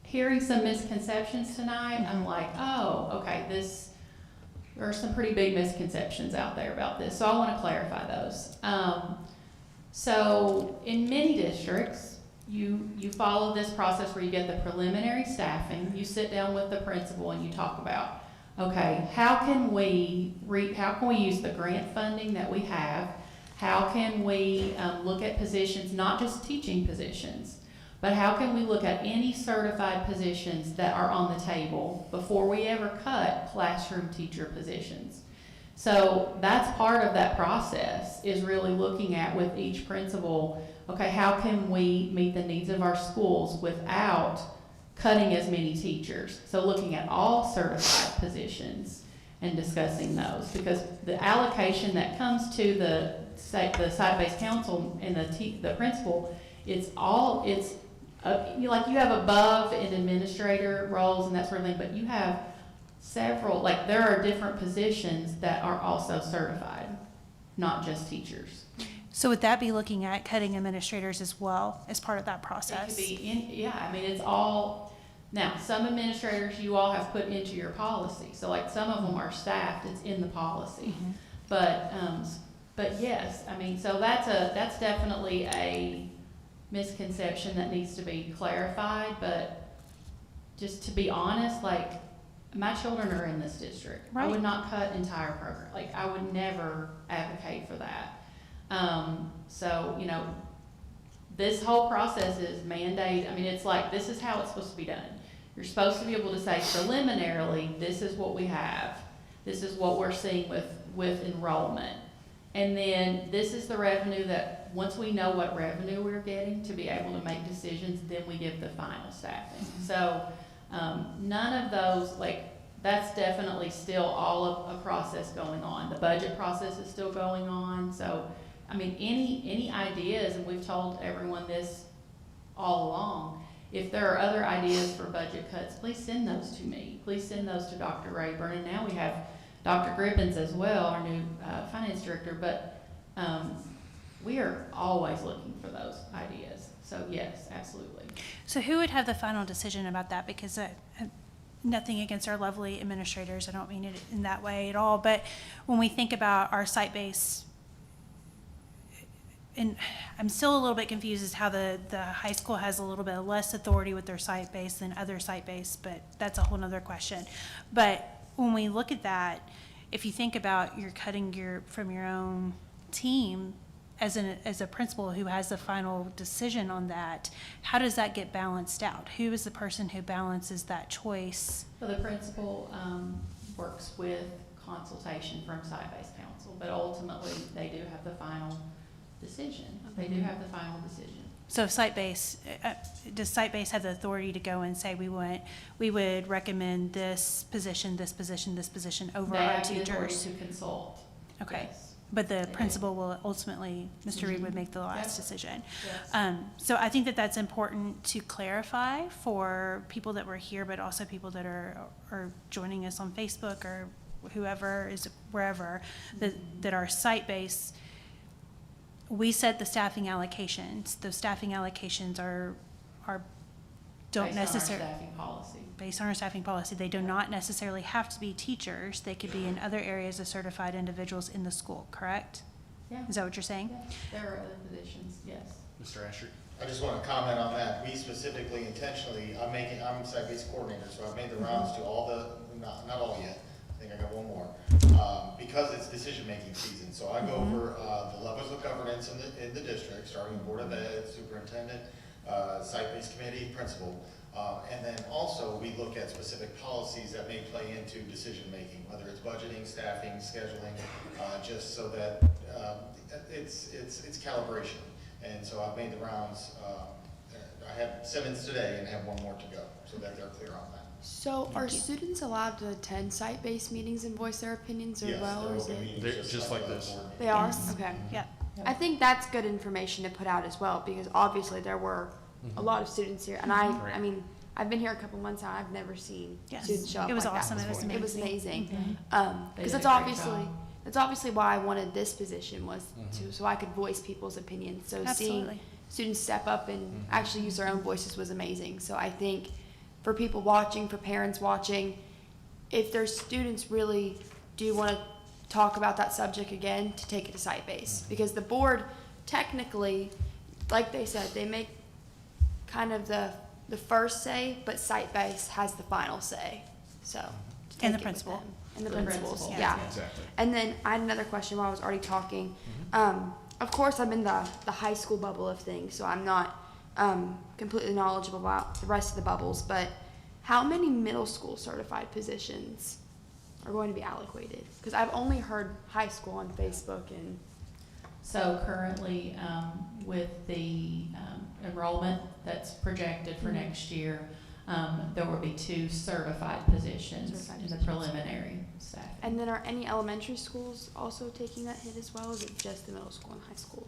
hearing some misconceptions tonight, I'm like, oh, okay, there are some pretty big misconceptions out there about this. So I want to clarify those. So in many districts, you follow this process where you get the preliminary staffing, you sit down with the principal and you talk about, okay, how can we use the grant funding that we have? How can we look at positions, not just teaching positions, but how can we look at any certified positions that are on the table before we ever cut classroom teacher positions? So that's part of that process, is really looking at with each principal, okay, how can we meet the needs of our schools without cutting as many teachers? So looking at all certified positions and discussing those, because the allocation that comes to the site-based council and the principal, like you have above and administrator roles and that sort of thing, but you have several, like there are different positions that are also certified, not just teachers. So would that be looking at cutting administrators as well as part of that process? It could be, it's all, now, some administrators you all have put into your policy. So like some of them are staffed, it's in the policy. But yes, so that's definitely a misconception that needs to be clarified. But just to be honest, like my children are in this district. Right. I would not cut entire program. Like I would never advocate for that. This whole process is mandated. It's like, this is how it's supposed to be done. You're supposed to be able to say preliminarily, this is what we have. This is what we're seeing with enrollment. And then this is the revenue that, once we know what revenue we're getting to be able to make decisions, then we give the final staffing. So, none of those, like, that's definitely still all a process going on. The budget process is still going on. So, I mean, any ideas, and we've told everyone this all along, if there are other ideas for budget cuts, please send those to me. Please send those to Dr. Rayburn. And now we have Dr. Gribbins as well, our new finance director. But we are always looking for those ideas. So yes, absolutely. So who would have the final decision about that? Because nothing against our lovely administrators, I don't mean it in that way at all, but when we think about our site-based, and I'm still a little bit confused as how the high school has a little bit less authority with their site-based than other site-based, but that's a whole nother question. But when we look at that, if you think about you're cutting from your own team, as a principal who has the final decision on that, how does that get balanced out? Who is the person who balances that choice? So the principal works with consultation from site-based council, but ultimately they do have the final decision. They do have the final decision. So site-based, does site-based have the authority to go and say we would recommend this position over our teachers? They have the authority to consult. Okay. Yes. But the principal will ultimately, Mr. Reed would make the last decision. Yes. So I think that that's important to clarify for people that were here, but also people that are joining us on Facebook or whoever is wherever, that are site-based. We set the staffing allocations. Those staffing allocations don't necessarily. Based on our staffing policy. They do not necessarily have to be teachers. They could be in other areas of certified individuals in the school, correct? Yeah. Is that what you're saying? Yeah. There are other positions, yes. Mr. Asher? I just want to comment on that. We specifically, intentionally, I'm site-based coordinator, so I've made the rounds to all not all yet. I think I got one more. Because it's decision-making season. So I go over the levels of governance in the district, starting with Board of Ed, Superintendent, site-based committee, principal. And then also we look at specific policies that may play into decision-making, whether it's budgeting, staffing, scheduling, just so that it's calibration. And so I've made the rounds. I have Simmons today and have one more to go, so that they're clear on that. So are students allowed to attend site-based meetings and voice their opinions as well? Or is it? They're just like this. They are? Okay. Yeah. I think that's good information to put out as well, because obviously there were a lot of students here, and I mean, I've been here a couple months now. I've never seen students show up. It was like awesome. That before. It was amazing. They Because did that's a great job. obviously why I wanted this position was so I could voice people's opinions. So Absolutely. seeing students step up and actually use their own voices was amazing. So I think for people watching, for parents watching, if their students really do want to talk about that subject again, to take it to site-based, because the board technically, like they said, they make kind of the first say, but site-based has the final say. So to take And the it with principal. them. And the The principals, principal. yeah. Exactly. And then I had another question while I was already talking. Of course, I'm in the high school bubble of things, so I'm not completely knowledgeable about the rest of the bubbles, but how many middle school certified positions are going to be allocated? Because I've only heard high school on Facebook and. So currently, with the enrollment that's projected for next year, there will be 2 certified positions in the preliminary staff. And then are any elementary schools also taking that hit as well, or is it just the middle school and high school?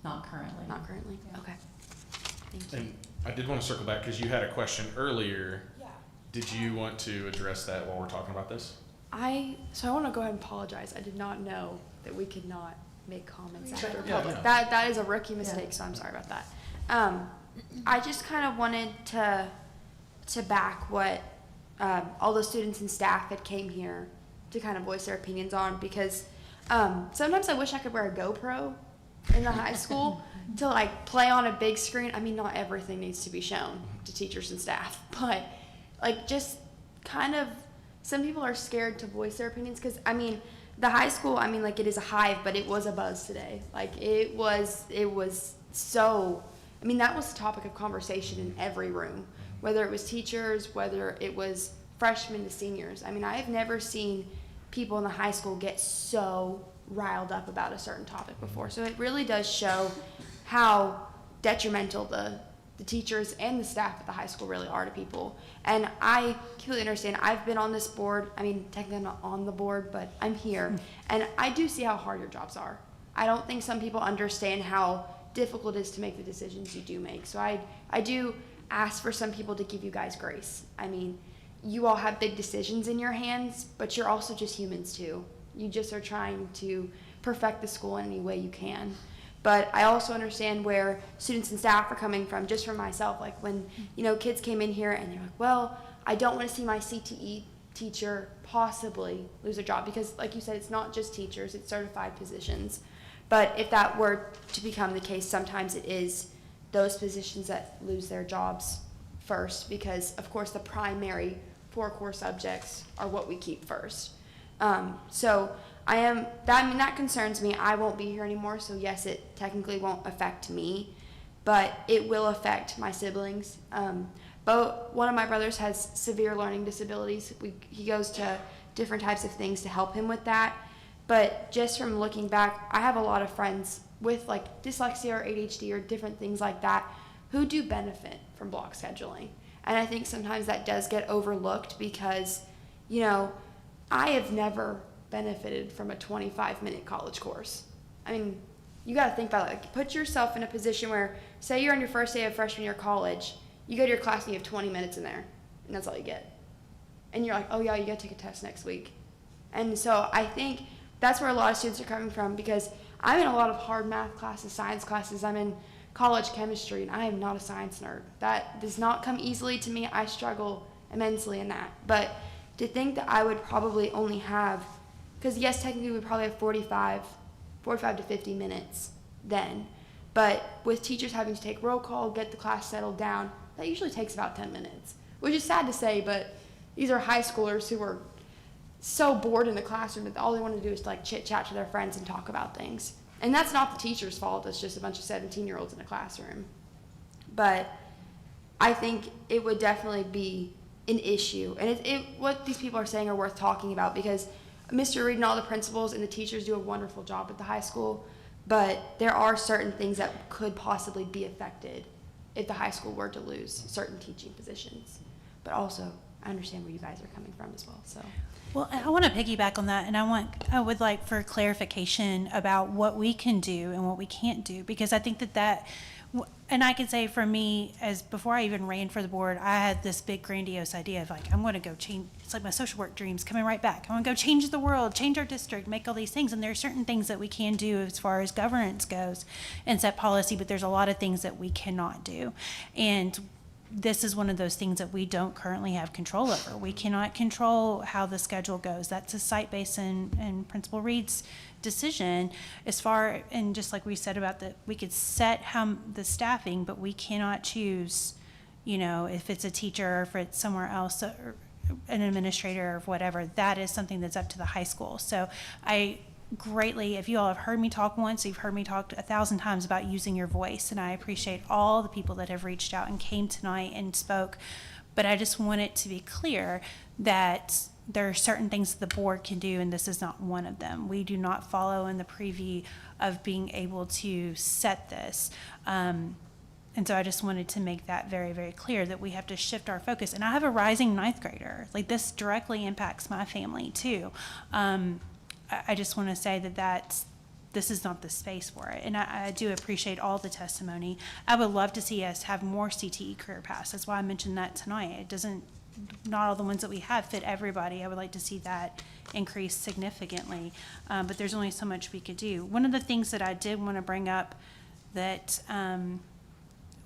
Not currently. Not currently, okay. Thank you. And I did want to circle back because you had a question earlier. Yeah. Did you want to address that while we're talking about this? I want to go ahead and apologize. I did not know that we could not make comments after Yeah, public. yeah. That is a rookie mistake, so I'm sorry about that. I just kind of wanted to back what all the students and staff that came here to kind of voice their opinions on, because sometimes I wish I could wear a GoPro in the high school to like play on a big screen. I mean, not everything needs to be shown to teachers and staff, but like just kind of, some people are scared to voice their opinions, because I mean, the high school, I mean, like it is a hive, but it was a buzz today. Like it was so, I mean, that was the topic of conversation in every room whether it was teachers, whether it was freshmen to seniors. I mean, I've never seen people in the high school get so riled up about a certain topic before. So it really does show how detrimental the teachers and the staff at the high school really are to people. And I completely understand. I've been on this board. I mean, technically I'm not on the board, but I'm here. And I do see how hard your jobs are. I don't think some people understand how difficult it is to make the decisions you do make. So I do ask for some people to give you guys grace. I mean, you all have big decisions in your hands, but you're also just humans too. You just are trying to perfect the school in any way you can. But I also understand where students and staff are coming from, just from myself. Like when, kids came in here and they're like, well, I don't want to see my CTE teacher possibly lose their job, because like you said, it's not just teachers, it's certified positions. But if that were to become the case, sometimes it is those positions that lose their jobs first, because of course the primary 4 core subjects are what we keep first. So that concerns me. I won't be here anymore, so yes, it technically won't affect me, but it will affect my siblings. But one of my brothers has severe learning disabilities. He goes to different types of things to help him with that. But just from looking back, I have a lot of friends with like dyslexia or ADHD or different things like that who do benefit from block scheduling. And I think sometimes that does get overlooked because, I have never benefited from a 25-minute college course. I mean, you got to think about it. Like, put yourself in a position where, say you're on your first day of freshman year college, you go to your class and you have 20 minutes in there, and that's all you get. And you're like, oh yeah, you got to take a test next week. And so I think that's where a lot of students are coming from, because I'm in a lot of hard math classes, science classes. I'm in college chemistry, and I am not a science nerd. That does not come easily to me. I struggle immensely in that. But to think that I would probably only have, because yes, technically we probably have 45 to 50 minutes then. But with teachers having to take roll call, get the class settled down, that usually takes about 10 minutes, which is sad to say, but these are high schoolers who are so bored in the classroom that all they want to do is like chit chat to their friends and talk about things. And that's not the teacher's fault. It's just a bunch of 17-year-olds in a classroom. But I think it would definitely be an issue. And what these people are saying are worth talking about, because Mr. Reed and all the principals and the teachers do a wonderful job at the high school, but there are certain things that could possibly be affected if the high school were to lose certain teaching positions. But also, I understand where you guys are coming from as well. So. Well, I want to piggyback on that, and I would like for clarification about what we can do and what we can't do, because I think that and I can say for me, as before I even ran for the board, I had this big grandiose idea of like, I'm going to go change. It's like my social work dreams coming right back. I want to go change the world, change our district, make all these things. And there are certain things that we can do as far as governance goes and set policy, but there's a lot of things that we cannot do. And this is one of those things that we don't currently have control over. We cannot control how the schedule goes. That's a site-based and Principal Reed's decision as far, and just like we said about we could set the staffing, but we cannot choose, if it's a teacher or if it's somewhere else or an administrator or whatever. That is something that's up to the high school. So I greatly, if you all have heard me talk once, you've heard me talk 1,000 times about using your voice, and I appreciate all the people that have reached out and came tonight and spoke. But I just want it to be clear that there are certain things that the board can do, and this is not one of them. We do not follow in the preview of being able to set this. And so I just wanted to make that very, very clear that we have to shift our focus. And I have a rising 9th grader. Like, this directly impacts my family too. I just want to say that this is not the space for it. And I do appreciate all the testimony. I would love to see us have more CTE career paths. That's why I mentioned that tonight. Not all the ones that we have fit everybody. I would like to see that increase significantly. But there's only so much we could do. One of the things that I did want to bring up that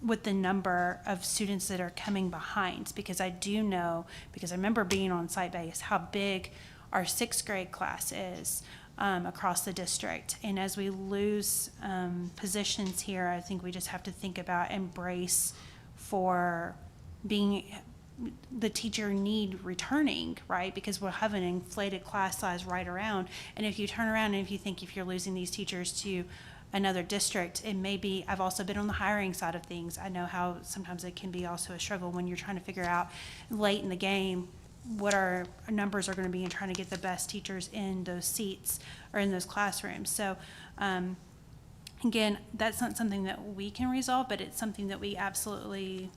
with the number of students that are coming behind, because I do know, because I remember being on site base, how big our 6th grade class is across the district. And as we lose positions here, I think we just have to think about embrace for being the teacher need returning, right? Because we'll have an inflated class size right around. And if you turn around and if you think if you're losing these teachers to another district, it may be, I've also been on the hiring side of things. I know how sometimes it can be also a struggle when you're trying to figure out late in the game what our numbers are going to be and trying to get the best teachers in those seats or in those classrooms. So, again, that's not something that we can resolve, but it's something that we absolutely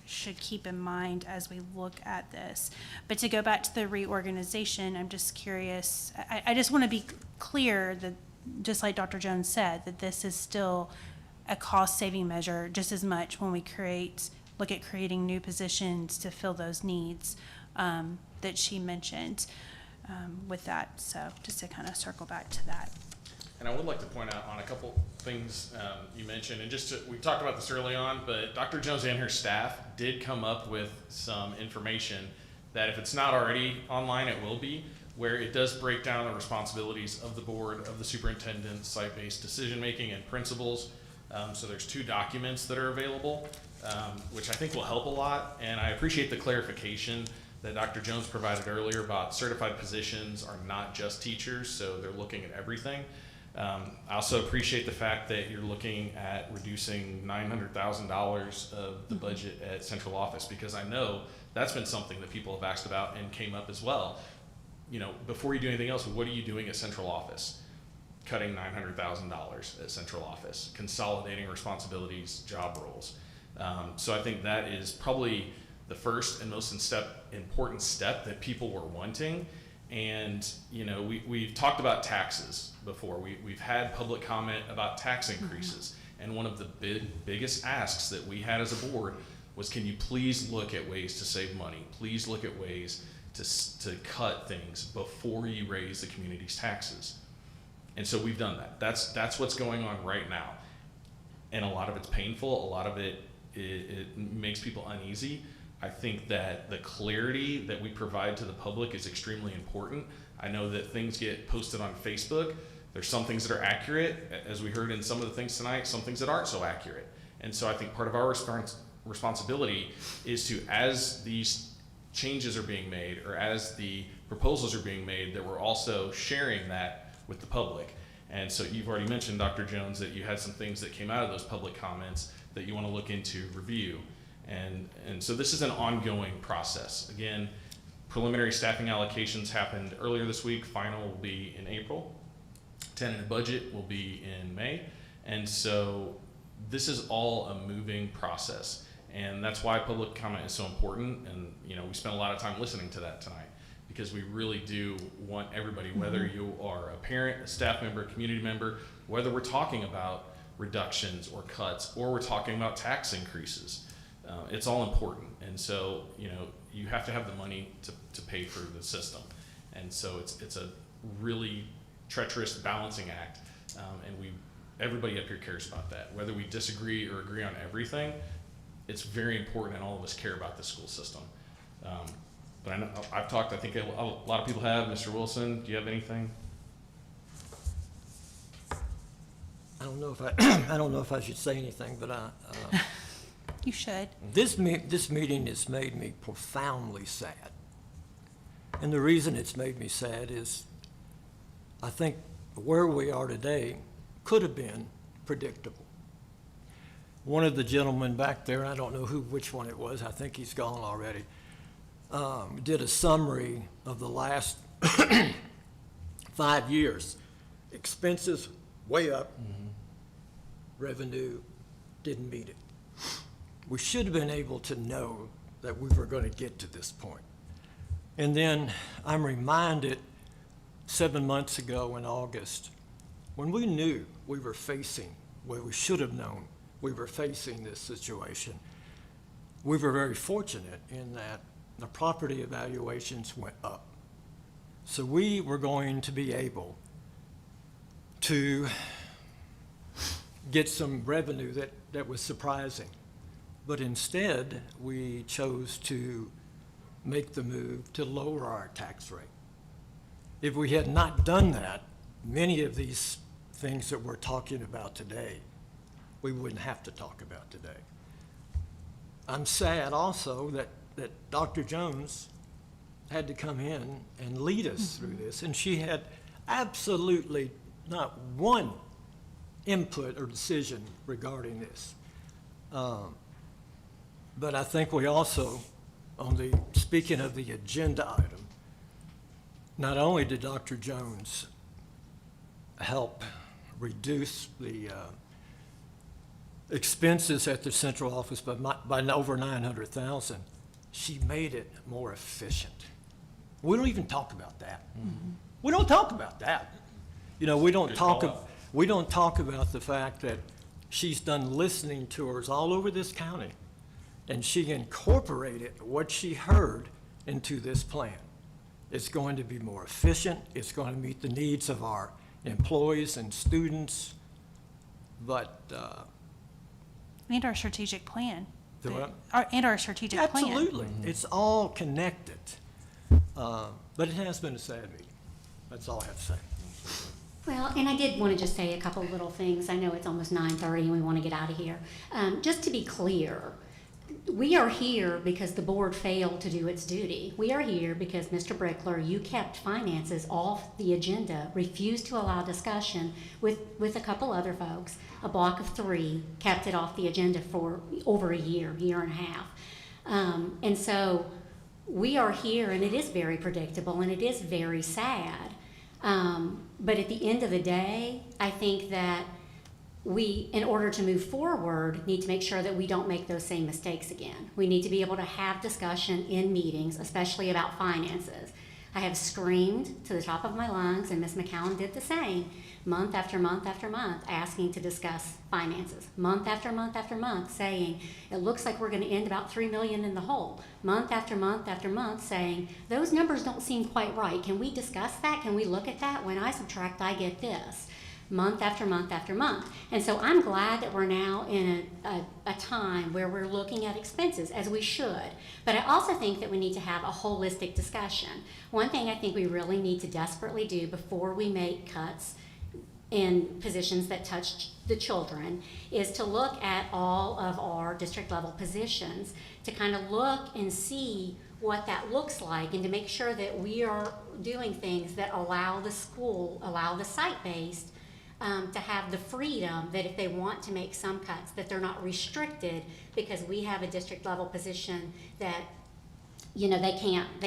should keep in mind as we look at this. But to go back to the reorganization, I'm just curious, I just want to be clear that, just like Dr. Jones said, that this is still a cost-saving measure just as much when we look at creating new positions to fill those needs that she mentioned with that. So just to kind of circle back to that. And I would like to point out on a couple things you mentioned, and we talked about this early on, but Dr. Jones and her staff did come up with some information that if it's not already online, it will be, where it does break down the responsibilities of the board, of the superintendent, site-based decision-making, and principals. So there's 2 documents that are available, which I think will help a lot, and I appreciate the clarification that Dr. Jones provided earlier about certified positions are not just teachers, so they're looking at everything. I also appreciate the fact that you're looking at reducing $900,000 of the budget at central office, because I know that's been something that people have asked about and came up as well. Before you do anything else, what are you doing at central office? Cutting $900,000 at central office, consolidating responsibilities, job roles. So I think that is probably the first and most important step that people were wanting. And we've talked about taxes before. We've had public comment about tax increases, and one of the biggest asks that we had as a board was, can you please look at ways to save money? Please look at ways to cut things before you raise the community's taxes. And so we've done that. That's what's going on right now, and a lot of it's painful. A lot of it makes people uneasy. I think that the clarity that we provide to the public is extremely important. I know that things get posted on Facebook. There's some things that are accurate, as we heard in some of the things tonight, some things that aren't so accurate. And so I think part of our responsibility is to, as these changes are being made or as the proposals are being made, that we're also sharing that with the public. And so you've already mentioned, Dr. Jones, that you had some things that came out of those public comments that you want to look into, review. And so this is an ongoing process. Again, preliminary staffing allocations happened earlier this week. Final will be in April. Tentative budget will be in May. And so this is all a moving process. And that's why public comment is so important. And we spent a lot of time listening to that tonight, because we really do want everybody, whether you are a parent, a staff member, a community member, whether we're talking about reductions or cuts, or we're talking about tax increases. It's all important, and so you have to have the money to pay for the system, and so it's a really treacherous balancing act, and everybody up here cares about that. Whether we disagree or agree on everything, it's very important, and all of us care about the school system. But I know I've talked. I think a lot of people have. Mr. Wilson, do you have anything? I don't know if I should say anything, but You should. This meeting has made me profoundly sad. And the reason it's made me sad is I think where we are today could have been predictable. One of the gentlemen back there, I don't know which one it was, I think he's gone already, did a summary of the last 5 years. Expenses way up, revenue didn't meet it. We should have been able to know that we were going to get to this point. And then I'm reminded 7 months ago in August, when we knew we were facing, well, we should have known we were facing this situation, we were very fortunate in that the property evaluations went up. So we were going to be able to get some revenue that was surprising. But instead, we chose to make the move to lower our tax rate. If we had not done that, many of these things that we're talking about today, we wouldn't have to talk about today. I'm sad also that Dr. Jones had to come in and lead us through this, and she had absolutely not one input or decision regarding this. But I think we also, speaking of the agenda item, not only did Dr. Jones help reduce the expenses at the central office by over 900,000, she made it more efficient. We don't even talk about that. We don't talk about that. You know, we don't talk about the fact that she's done listening tours all over this county, and she incorporated what she heard into this plan. It's going to be more efficient. It's going to meet the needs of our employees and students, but And our strategic plan. Do what? And our strategic plan. Absolutely. It's all connected. But it has been a sad meeting. That's all I have to say. Well, and I did want to just say a couple of little things. I know it's almost 9:30 and we want to get out of here. Just to be clear, we are here because the board failed to do its duty. We are here because, Mr. Brickler, you kept finances off the agenda, refused to allow discussion with a couple other folks. A block of 3 kept it off the agenda for over a year and a half. And so we are here, and it is very predictable, and it is very sad. But at the end of the day, I think that we, in order to move forward, need to make sure that we don't make those same mistakes again. We need to be able to have discussion in meetings, especially about finances. I have screamed to the top of my lungs, and Ms. McCowan did the same, month after month after month, asking to discuss finances. Month after month after month, saying, it looks like we're going to end about $3 million in the hole. Month after month after month, saying, those numbers don't seem quite right. Can we discuss that? Can we look at that? When I subtract, I get this. Month after month after month. And so I'm glad that we're now in a time where we're looking at expenses, as we should. But I also think that we need to have a holistic discussion. One thing I think we really need to desperately do before we make cuts in positions that touch the children is to look at all of our district level positions, to kind of look and see what that looks like, and to make sure that we are doing things that allow the school, allow the site-based to have the freedom that if they want to make some cuts, that they're not restricted because we have a district level position that, you know, they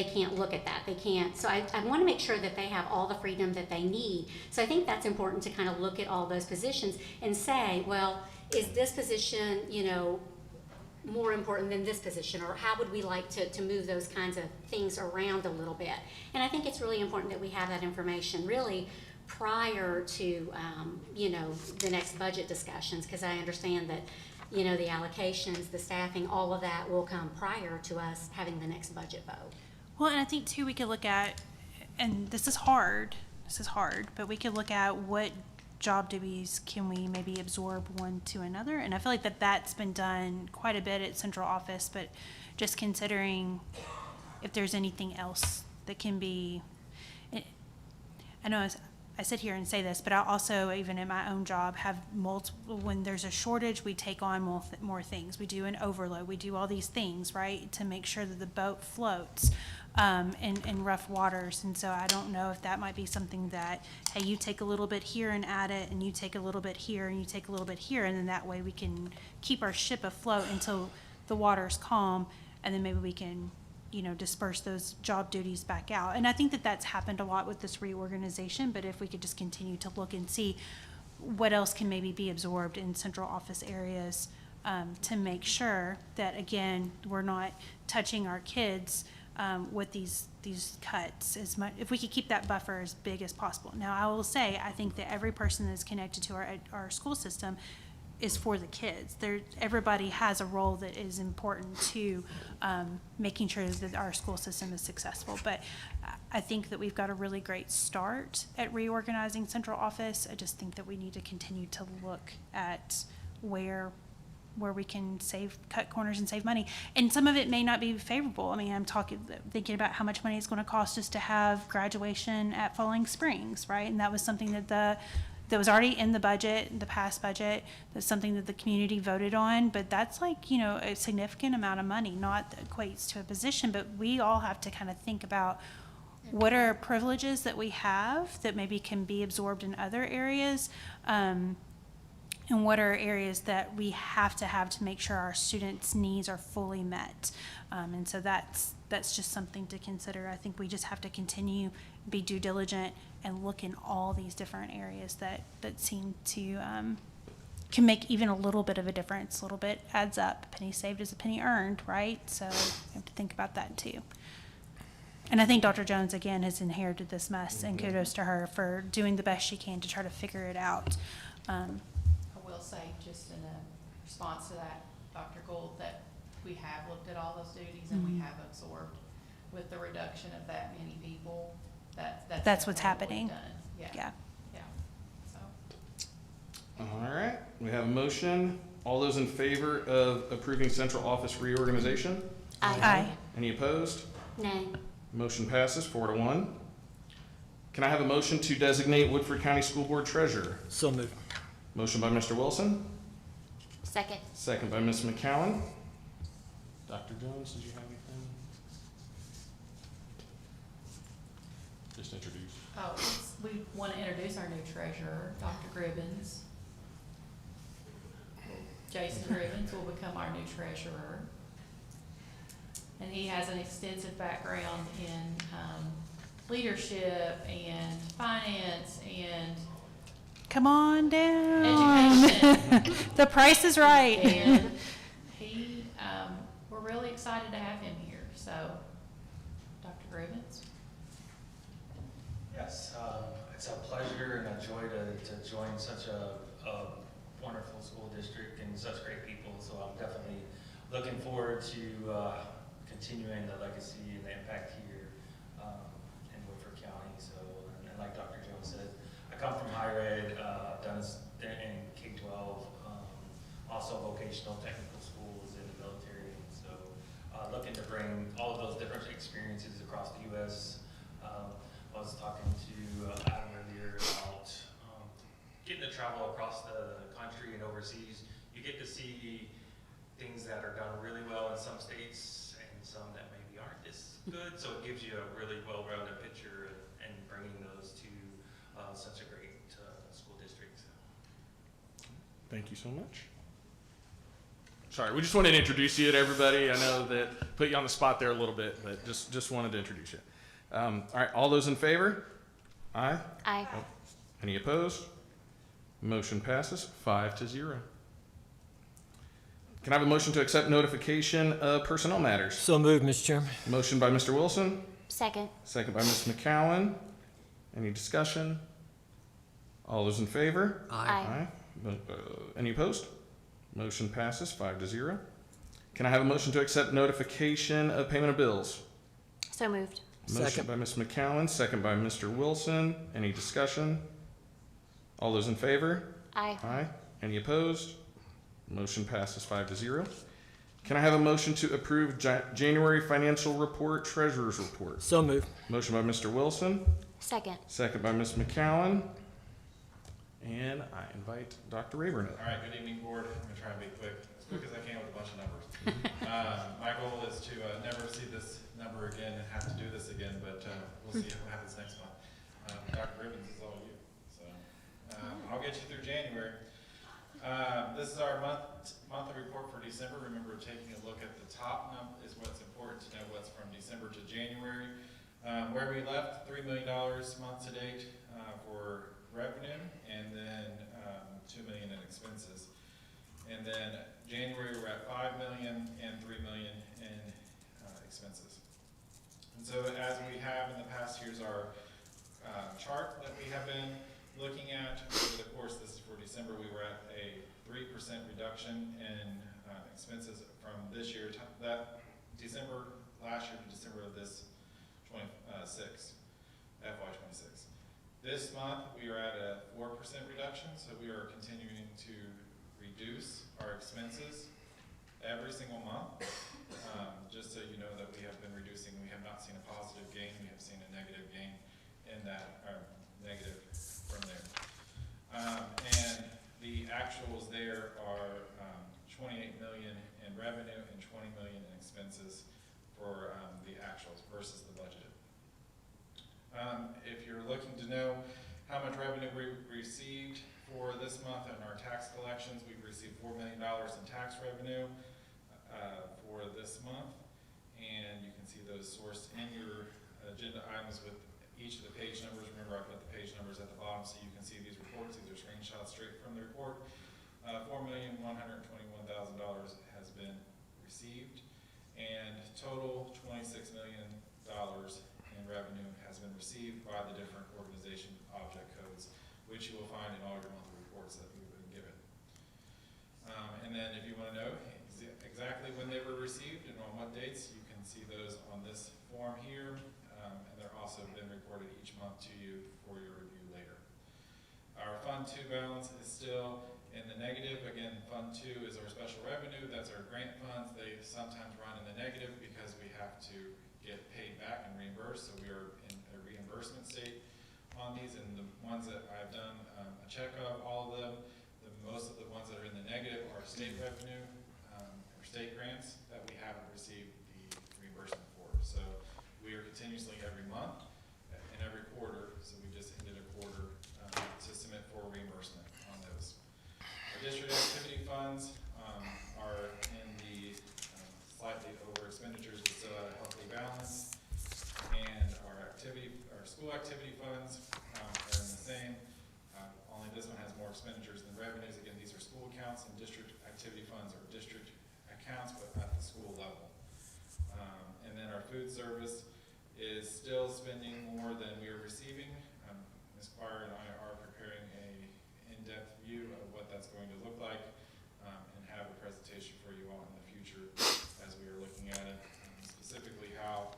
can't look at that. They can't. So I want to make sure that they have all the freedom that they need. So I think that's important to kind of look at all those positions and say, well, is this position, you know, more important than this position, or how would we like to move those kinds of things around a little bit? And I think it's really important that we have that information really prior to, you know, the next budget discussions, because I understand that, you know, the allocations, the staffing, all of that will come prior to us having the next budget vote. Well, and I think too, we could look at, and this is hard, but we could look at what job duties can we maybe absorb one to another. And I feel like that's been done quite a bit at central office, but just considering if there's anything else that can be, I know I sit here and say this, but I also, even in my own job, have multiple, when there's a shortage, we take on more things. We do an overload. We do all these things, right, to make sure that the boat floats in rough waters. And so I don't know if that might be something that, hey, you take a little bit here and add it, and you take a little bit here, and you take a little bit here, and then that way we can keep our ship afloat until the water's calm, and then maybe we can, you know, disperse those job duties back out. And I think that that's happened a lot with this reorganization, but if we could just continue to look and see what else can maybe be absorbed in central office areas to make sure that, again, we're not touching our kids with these cuts as much, if we could keep that buffer as big as possible. Now, I will say, I think that every person that's connected to our school system is for the kids. Everybody has a role that is important to making sure that our school system is successful. But I think that we've got a really great start at reorganizing central office. I just think that we need to continue to look at where we can cut corners and save money. And some of it may not be favorable. I mean, I'm thinking about how much money it's going to cost us to have graduation at Falling Springs, right? And that was something that was already in the budget, the past budget. That's something that the community voted on, but that's like, you know, a significant amount of money, not that equates to a position, but we all have to kind of think about what are privileges that we have that maybe can be absorbed in other areas, and what are areas that we have to make sure our students' needs are fully met. And so that's just something to consider. I think we just have to continue, be due diligent, and look in all these different areas that seem to can make even a little bit of a difference. A little bit adds up. A penny saved is a penny earned, right? So we have to think about that too. And I think Dr. Jones, again, has inherited this mess, and kudos to her for doing the best she can to try to figure it out. I will say, just in a response to that, Dr. Gould, that we have looked at all those duties and we have absorbed with the reduction of that many people. That's what's definitely happening. what we've done. Yeah. So. All right, we have a motion. All those in favor of approving central office reorganization? Aye. Any opposed? Nay. Motion passes 4-1. Can I have a motion to designate Woodford County School Board Treasurer? So moved. Motion by Mr. Wilson, Second. second by Ms. McCowan. Dr. Jones, did you have anything? Just introduce. Oh, we want to introduce our new treasurer, Dr. Gribbins. Jason Gribbins will become our new treasurer. And he has an extensive background in leadership and finance and Come on down. education. The price is right. And he, we're really excited to have him here. So, Dr. Gribbins. Yes, it's a pleasure and a joy to join such a wonderful school district and such great people. So I'm definitely looking forward to continuing the legacy and the impact here in Woodford County. So, and like Dr. Jones said, I come from higher ed. I've done in K-12, also vocational technical schools in the military. And so looking to bring all of those different experiences across the U.S. I was talking to Adam earlier about getting to travel across the country and overseas. You get to see things that are done really well in some states and some that maybe aren't as good. So it gives you a really well-rounded picture and bringing those to such a great school district. So. Thank you so much. Sorry, we just wanted to introduce you to everybody. I know that put you on the spot there a little bit, but just wanted to introduce you. All right, all those in favor? Aye. Aye. Oh, any opposed? Motion passes 5-0. Can I have a motion to accept notification of personnel matters? So moved, Mr. Chairman. Motion by Mr. Wilson, Second. second by Ms. McCowan. Any discussion? All those in favor? Aye. Any opposed? Motion passes 5-0. Can I have a motion to accept notification of payment of bills? So moved. Motion Second. by Ms. McCowan, second by Mr. Wilson. Any discussion? All those in favor? Aye. Aye. Any opposed? Motion passes 5-0. Can I have a motion to approve January financial report, treasurer's report? So moved. Motion by Mr. Wilson, Second. second by Ms. McCowan. And I invite Dr. Rayburn up. All right, good evening, board. I'm gonna try and be quick, as quick as I can with a bunch of numbers. My goal is to never see this number again and have to do this again, but we'll see what happens next month. Dr. Ribbons is all you, so I'll get you through January. This is our monthly report for December. Remember, taking a look at the top number is what's important to know what's from December to January. Where we left, $3 million month to date for revenue, and then $2 million in expenses. And then January we're at $5 million and $3 million in expenses. And so as we have in the past, here's our chart that we have been looking at over the course. This is for December. We were at a 3% reduction in expenses from this year, that December last year to December of this FY26. This month, we are at a 4% reduction, so we are continuing to reduce our expenses every single month. Just so you know that we have been reducing, we have not seen a positive gain, we have seen a negative gain in that, or negative from there. And the actuals there are 28 million in revenue and 20 million in expenses for the actuals versus the budget. If you're looking to know how much revenue we received For this month in our tax collections, we've received $4 million in tax revenue for this month. And you can see those sourced in your agenda items with each of the page numbers. Remember, I put the page numbers at the bottom so you can see these reports. These are screenshots straight from the report. $4,121,000 has been received, and total $26 million in revenue has been received by the different organization object codes, which you will find in all your monthly reports that we've been given. And then if you want to know exactly when they were received and on what dates, you can see those on this form here, and they're also been reported each month to you for your review later. Our Fund 2 balance is still in the negative. Again, Fund 2 is our special revenue. That's our grant funds. They sometimes run in the negative because we have to get paid back and reimbursed, so we are in a reimbursement state on these. And the ones that I've done a check of, all of them, most of the ones that are in the negative are state revenue or state grants that we haven't received the reimbursement for. So we are continuously every month and every quarter, so we just ended a quarter to submit for reimbursement on those. Our district activity funds are in the slightly over expenditures, but still at a healthy balance. And our school activity funds are in the same. Only this one has more expenditures than revenues. Again, these are school accounts, and district activity funds are district accounts, but at the school level. And then our food service is still spending more than we are receiving. Ms. Choir and I are preparing a in-depth view of what that's going to look like, and have a presentation for you all in the future as we are looking at it, specifically how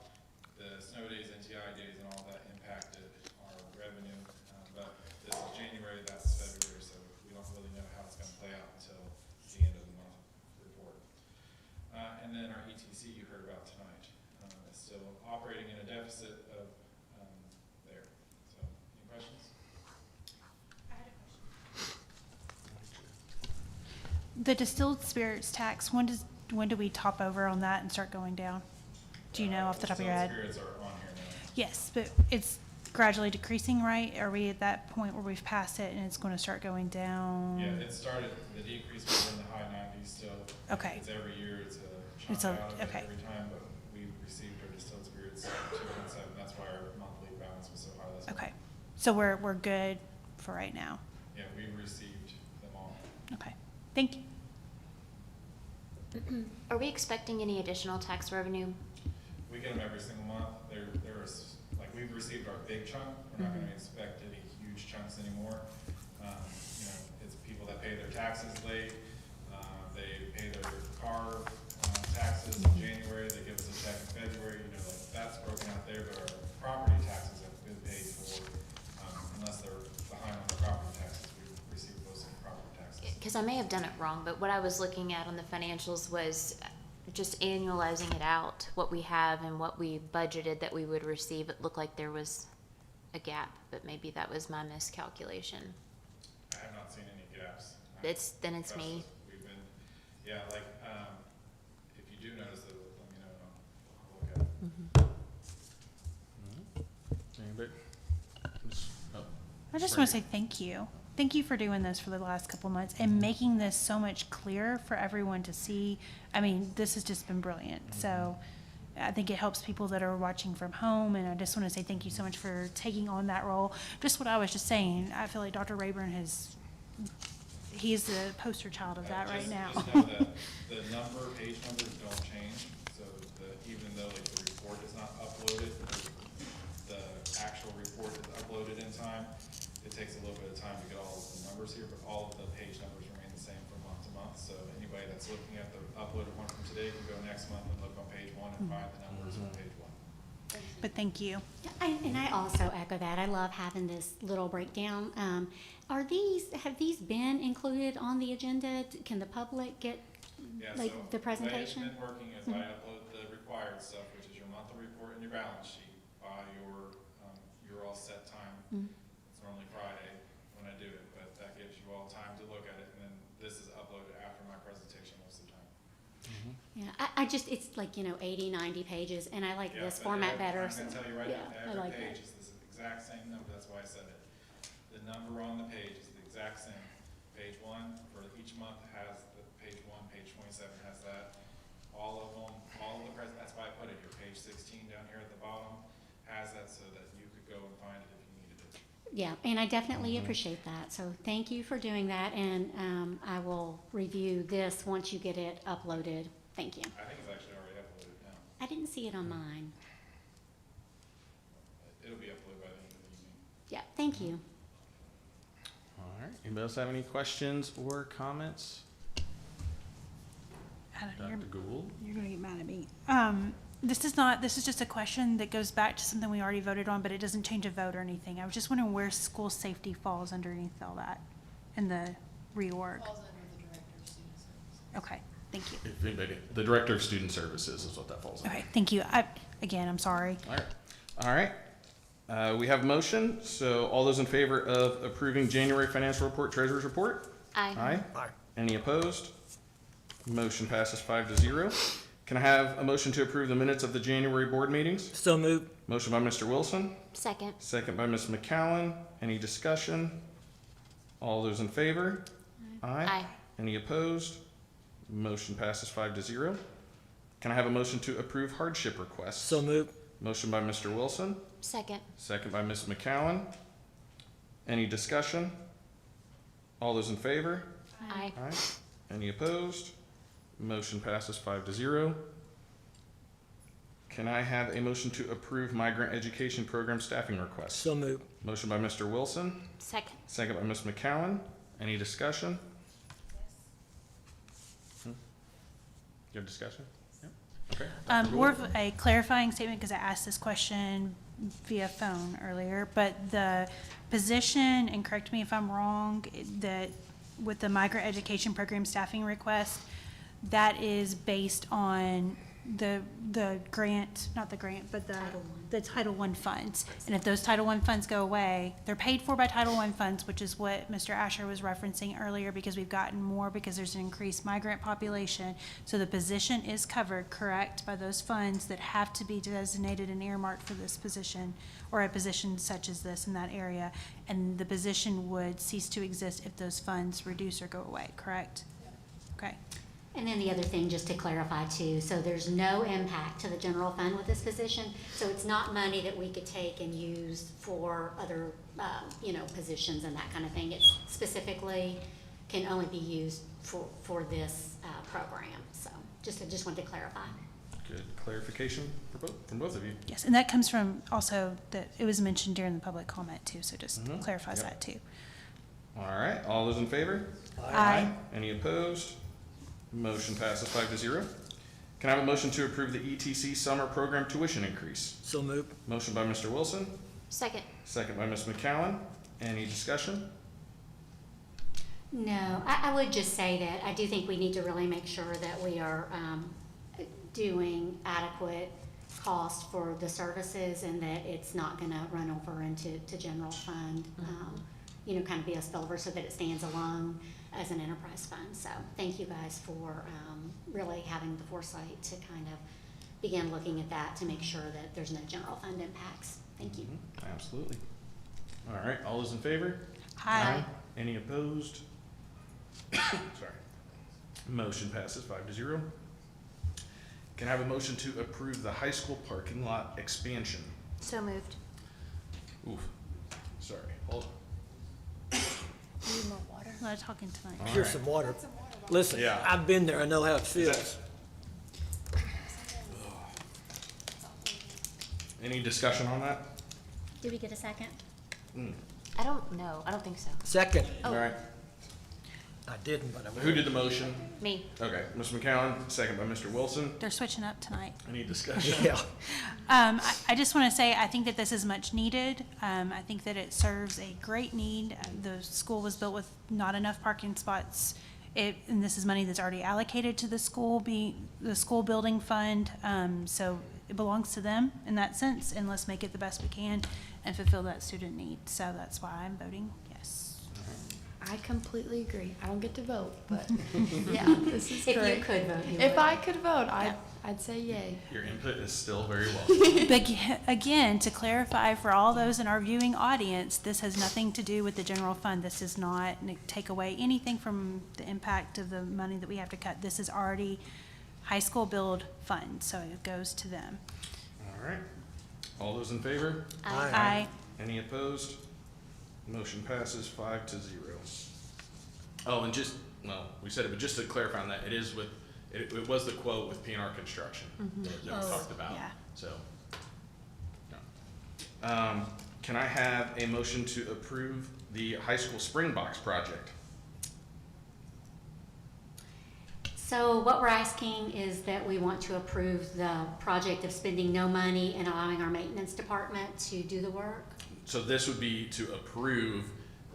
the snow days, NTI days, and all that impacted our revenue. But this is January, that's February, so we don't really know how it's going to play out until the end of the month report. And then our ETC you heard about tonight is still operating in a deficit of there. So, any questions? I had a question. The distilled spirits tax, when do we top over on that and start going down? Do you know off the top of your head? Spirits are on here now. Yes, but it's gradually decreasing, right? Are we at that point where we've passed it and it's going to start going down? Yeah, it started, the decrease was in the high 90s still. Okay. It's every year, it's a It's chunk a- out of it okay. every time, but we received our distilled spirits 2.7. That's why our monthly balance was so high this month. Okay, so we're good for right now. Yeah, we received them all. Okay, thank you. Are we expecting any additional tax revenue? We get them every single month. There is, like, we've received our big chunk. We're not going to expect any huge chunks anymore. You know, it's people that pay their taxes late. They pay their car taxes in January. They give us a check in February. You know, like, that's broken out there. But our property taxes have been paid for, unless they're behind on the property taxes. We receive most of the property taxes. Because I may have done it wrong, but what I was looking at on the financials was just annualizing it out, what we have and what we budgeted that we would receive. It looked like there was a gap, but maybe that was my miscalculation. I have not seen any gaps. It's me. We've been, yeah, like, if you do notice it, let me know and I'll look at it. Anybody? I just want to say thank you. Thank you for doing this for the last couple months and making this so much clearer for everyone to see. I mean, this has just been brilliant. So I think it helps people that are watching from home. And I just want to say thank you so much for taking on that role. Just what I was just saying, I feel like Dr. Rayburn he's the poster child of that right now. Just know that the page numbers don't change. So even though like the report is not uploaded, the actual report is uploaded in time. It takes a little bit of time to get all of the numbers here, but all of the page numbers remain the same from month to month. So anybody that's looking at the uploaded one from today can go next month and look on page 1 and find the numbers on page 1. But thank you. And I also echo that. I love having this little breakdown. Have these been included on the agenda? Can the public get Yeah, like so the presentation? The way it's been working is I upload the required stuff, which is your monthly report and your balance sheet by your all set time. It's normally Friday when I do it, but that gives you all time to look at it, and then this is uploaded after my presentation most of the time. Yeah, it's like, 80, 90 pages, and I like Yeah, this but format better. I'm gonna tell you right now, I every like page that. is the exact same number, that's why I said it. The number on the page is the exact same. Page 1 for each month has the page 1, page 27 has that. All of them, all of the present, that's why I put it here. Page 16 down here at the bottom has that so that you could go and find it if you needed it. Yeah, and I definitely appreciate that. So thank you for doing that, and I will review this once you get it uploaded. Thank you. I think it's actually already uploaded now. I didn't see it on mine. It'll be uploaded by the end of the evening. Yeah, thank you. All right. Anybody else have any questions or comments? Dr. Gould? You're gonna get mad at me. This is just a question that goes back to something we already voted on, but it doesn't change a vote or anything. I was just wondering where school safety falls underneath all that in the reorg. Falls under the Director of Student Services. Okay, thank you. If anybody, the Director of Student Services is what that falls under. Okay, thank you. Again, I'm sorry. All right. We have a motion, so all those in favor of approving January financial report, treasurer's report? Aye. Aye. Any opposed? Motion passes 5-0. Can I have a motion to approve the minutes of the January board meetings? So moved. Motion by Mr. Wilson, Second. second by Ms. McCowan. Any discussion? All those in favor? Aye. Any opposed? Motion passes 5-0. Can I have a motion to approve hardship requests? So moved. Motion by Mr. Wilson, Second. second by Ms. McCowan. Any discussion? All those in favor? Aye. Aye. Any opposed? Motion passes 5-0. Can I have a motion to approve migrant education program staffing requests? So moved. Motion by Mr. Wilson, Second. second by Ms. McCowan. Any discussion? You have discussion? Yeah. Okay. Dr. More Gould? of a clarifying statement, because I asked this question via phone earlier, but the position, and correct me if I'm wrong, that with the migrant education program staffing request, that is based on the grant, not the grant, but the Title I funds. And if those Title I funds go away, they're paid for by Title I funds, which is what Mr. Asher was referencing earlier, because we've gotten more because there's an increased migrant population. So the position is covered, correct, by those funds that have to be designated and earmarked for this position, or a position such as this in that area. And the position would cease to exist if those funds reduce or go away, correct? Okay. And then the other thing, just to clarify too, so there's no impact to the general fund with this position. So it's not money that we could take and use for other, positions and that kind of thing. It specifically can only be used for this program. So I just wanted to clarify. Good clarification from both of you. Yes, and that comes from also that it was mentioned during the public comment too, so just clarifies Yep. that too. All right, all those in favor? Aye. Any opposed? Motion passes 5-0. Can I have a motion to approve the ETC summer program tuition increase? So moved. Motion by Mr. Wilson, Second. second by Ms. McCowan. Any discussion? No, I would just say that I do think we need to really make sure that we are doing adequate cost for the services and that it's not gonna run over into general fund, kind of be a spillover so that it stands alone as an enterprise fund. So thank you guys for really having the foresight to kind of begin looking at that to make sure that there's no general fund impacts. Thank you. Absolutely. All right, all those in favor? Aye. Any opposed? Sorry. Motion passes 5-0. Can I have a motion to approve the high school parking lot expansion? So moved. Oof, sorry, hold on. Need more water? A lot of talking tonight. All Here's right. some water. Listen, Yeah. I've been there. I know how it feels. Any discussion on that? Did we get a second? I don't know. I don't think so. Second. Oh. All right, I didn't, but I will. who did the motion? Me. Okay, Ms. McCowan, second by Mr. Wilson. They're switching up tonight. Any discussion? Yeah. I just want to say, I think that this is much needed. I think that it serves a great need. The school was built with not enough parking spots. And this is money that's already allocated to the school building fund. So it belongs to them in that sense, and let's make it the best we can and fulfill that student need. So that's why I'm voting yes. I completely agree. I don't get to vote, but yeah, this is If you great. could vote, you If would. I could vote, I'd say yay. Your input is still very welcome. But again, to clarify for all those in our viewing audience, this has nothing to do with the general fund. This does not take away anything from the impact of the money that we have to cut. This is already high school build fund, so it goes to them. All right. All those in favor? Aye. Aye. Any opposed? Motion passes 5-0. Oh, and just, well, we said it, but just to clarify on that, it is with, it was the quote with PNR Construction that we talked about. Yeah. So, yeah. Can I have a motion to approve the high school spring box project? So what we're asking is that we want to approve the project of spending no money and allowing our maintenance department to do the work. So this would be to approve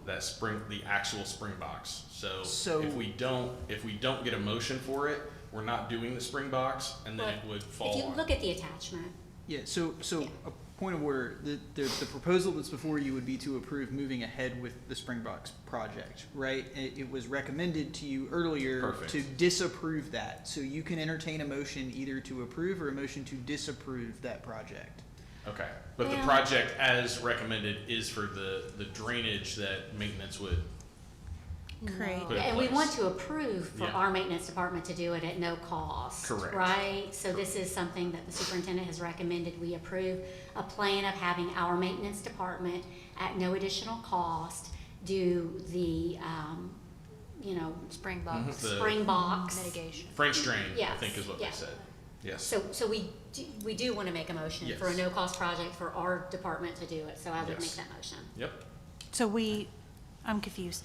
that the actual spring box. So if we don't get a motion for it, we're not doing the spring box, and then it would fall If you on. look at the attachment, Yeah, so a point of order, the proposal that's before you would be to approve moving ahead with the Springboks project, right? It was recommended to you earlier Perfect. to disapprove that, so you can entertain a motion either to approve or a motion to disapprove that project. Okay, but the Well- project as recommended is for the drainage that maintenance would. Great. Put in and we place. want to approve for Yeah. our maintenance department to do it at no cost. Correct. Right? So this is something that the superintendent has recommended we approve, a plan of having our maintenance department at no additional cost do the, Spring box. The spring box. Mitigation. French drain, I Yes, think is what they yes. said. Yes. So we do want to make a motion for a Yes. no-cost project for our department to do it, so I would Yes. make that motion. Yep. So I'm confused.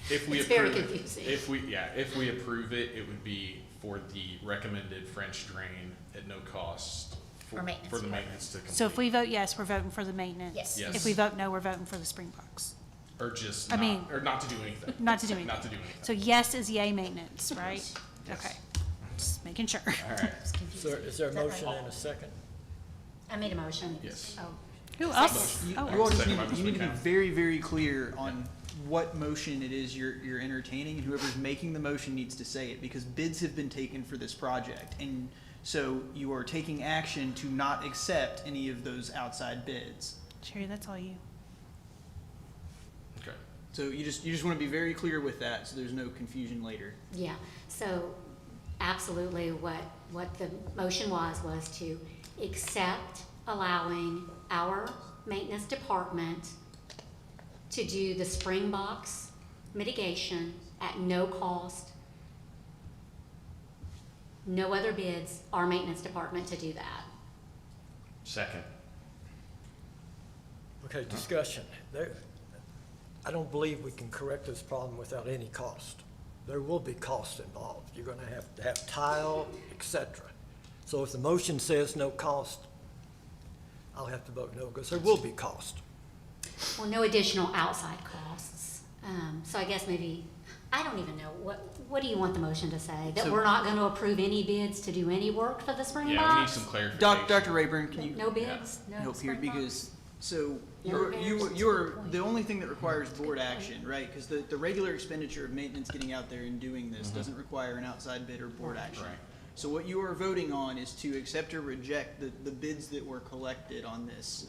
If we It's very approve it- confusing. If we approve it, it would be for the recommended French drain at no cost For maintenance for the department. maintenance to complete. So if we vote yes, we're voting for the maintenance. Yes. Yes. If we vote no, we're voting for the spring box. Or just I not, mean- or not to do anything. Not to do anything. Not to do anything. So yes is yay maintenance, right? Yes. Okay, just making sure. All right. Is there a Is that motion right? and a second? I made a motion. Yes. Oh, Who else? You, Oh, you all just Second need, by you need to be Mr. McCown. very, very clear on what motion it is you're entertaining, and whoever's making the motion needs to say it, because bids have been taken for this project, and so you are taking action to not accept any of those outside bids. Sherry, that's all you. Okay. So you just want to be very clear with that, so there's no confusion later. yeah, so absolutely what the motion was to accept allowing our maintenance department to do the spring box mitigation at no cost, no other bids, our maintenance department to do that. Second. Okay, discussion. I don't believe we can correct this problem without any cost. There will be costs involved. You're gonna have to have tile, et cetera. So if the motion says no cost, I'll have to vote no, because there will be cost. Well, no additional outside costs. So I guess maybe, I don't even know, what do you want the motion to say? That So- we're not gonna approve any bids to do any work for the spring box? Yeah, we need some clarification. Dr. Rayburn, can you No bids? No help here, spring box? because, so, No you're, bids. the only thing that requires board action, right? Because the regular expenditure of maintenance getting out there and doing this doesn't require an outside bid or board action. Right. So what you are voting on is to accept or reject the bids that were collected on this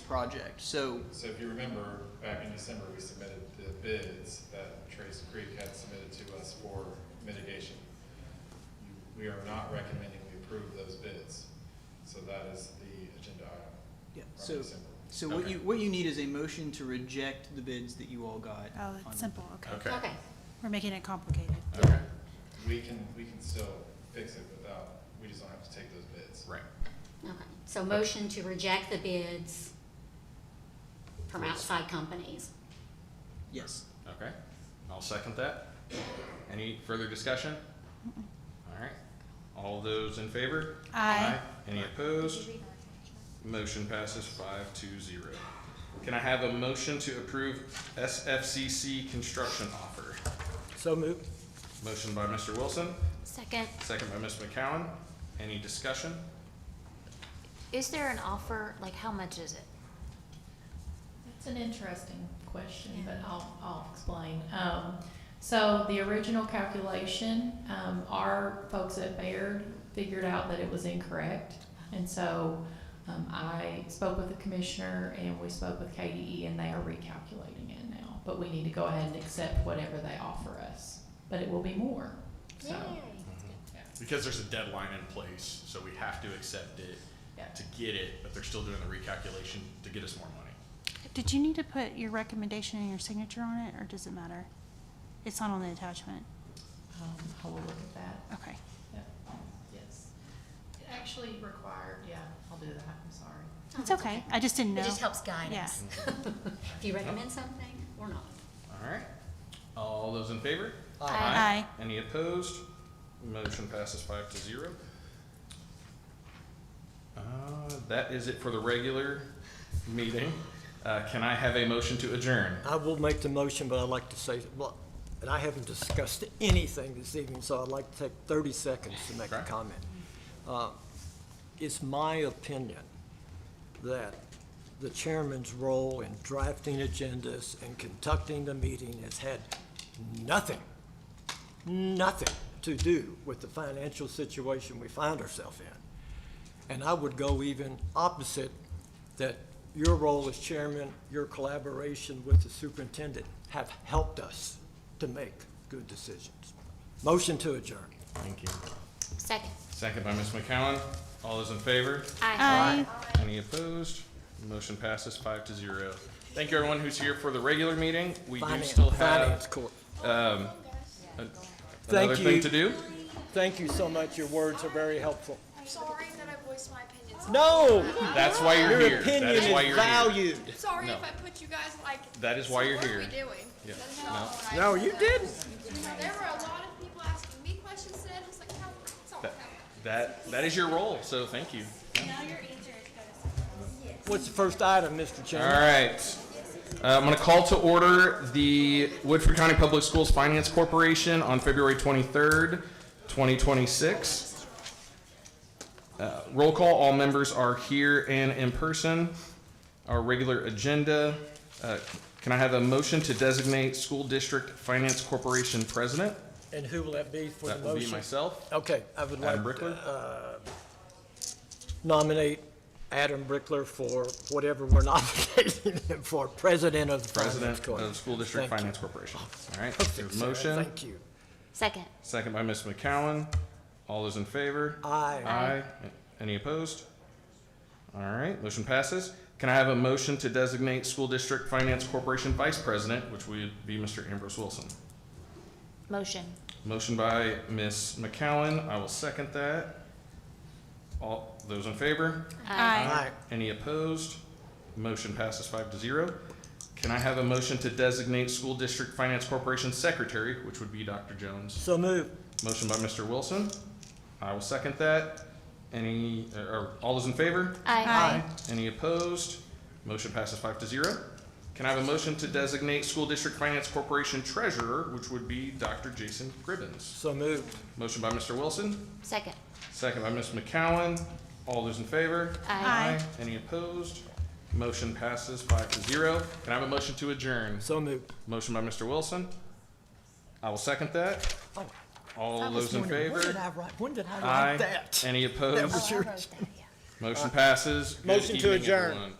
project. So, So if you remember, back in December, we submitted the bids that Trace Creek had submitted to us for mitigation. We are not recommending we approve those bids, so that is the agenda item yeah, from December. so Okay. what you need is a motion to reject the bids that you all got. Oh, on- that's simple, okay. Okay. Okay, We're making it complicated. Okay. We can still fix it without, we just don't have to take those bids. Right. okay. So motion to reject the bids from outside companies. Yes. Okay. I'll second that. Any further discussion? All right. All those in favor? Aye. Any opposed? Motion passes 5-0. Can I have a motion to approve SFCC construction offer? So moved. Motion by Mr. Wilson, Second, second by Ms. McCowan. Any discussion? Is there an offer, like how much is it? It's an interesting question, but I'll explain. So the original calculation, our folks at Baird figured out that it was incorrect. And so I spoke with the commissioner and we spoke with KDE and they are recalculating it now. But we need to go ahead and accept whatever they offer us. But it will be more, so. Yeah. Because there's a deadline in place, so we have to accept it to get it, but they're still doing the recalculation to get us more money. Did you need to put your recommendation and your signature on it, or does it matter? It's not on the attachment. I will look at that. Okay. Yeah. Yes. It actually required, I'll do that, I'm sorry. It's okay. I just didn't know. It just helps guide Yeah. us. If you recommend something or not. All right. All those in favor? Aye. Any opposed? Motion passes 5-0. That is it for the regular meeting. Can I have a motion to adjourn? I will make the motion, but I'd like to say, well, and I haven't discussed anything this evening, so I'd like to take 30 seconds to make a comment. It's my opinion that the chairman's role in drafting agendas and conducting the meeting has had nothing to do with the financial situation we find ourselves in. And I would go even opposite, that your role as chairman, your collaboration with the superintendent have helped us to make good decisions. Motion to adjourn. Thank you. Second. Second by Ms. McCowan. All those in favor? Aye. Any opposed? Motion passes 5-0. Thank you, everyone who's here for the regular meeting. We do still Finance have court. another Thank thing you. to do. Thank you so much. Your words are very helpful. I'm sorry that I voiced my opinions. No! That's why you're Your here. opinion That is why is you're valued. here. Sorry No. if I put you guys like. That is why so you're what here. are we doing? Yeah. That's No. not what I No, you said. didn't. There were a lot of people asking me questions today. I was like, how? It's all That is your role, so thank you. Now your answer is good. What's the first item, Mr. All Chairman? right. I'm going to call to order the Woodford County Public Schools Finance Corporation on February 23rd, 2026. Roll call, all members are here and in person. Our regular agenda. Can I have a motion to designate School District Finance Corporation President? And who will that be for the That motion? will be myself. Okay, I would like Adam Brickler. nominate Adam Brickler for whatever we're nominating him for, President of the Finance President Corporation. of School District Thank you. Finance Corporation. All right, Perfect, there's a Sarah. motion. Thank you. Second. Second by Ms. McCowan. All those in favor? Aye. Aye. Any opposed? All right, motion passes. Can I have a motion to designate School District Finance Corporation Vice President, which would be Mr. Ambrose Wilson? Motion. Motion by Ms. McCowan. I will second that. All those in favor? Aye. Any opposed? Motion passes 5-0. Can I have a motion to designate School District Finance Corporation Secretary, which would be Dr. Jones? So moved. Motion by Mr. Wilson. I will second that. All those in favor? Aye. Any opposed? Motion passes 5-0. Can I have a motion to designate School District Finance Corporation Treasurer, which would be Dr. Jason Cribbins? So moved. Motion by Mr. Wilson. Second. Second by Ms. McCowan. All those in favor? Aye. Any opposed? Motion passes 5-0. Can I have a motion to adjourn? So moved. Motion by Mr. Wilson. I will second that. Oh, All I was those in wondering, favor? When did I Aye. write that? Any That opposed? was yours. Motion passes. Good Motion to evening, adjourn. everyone.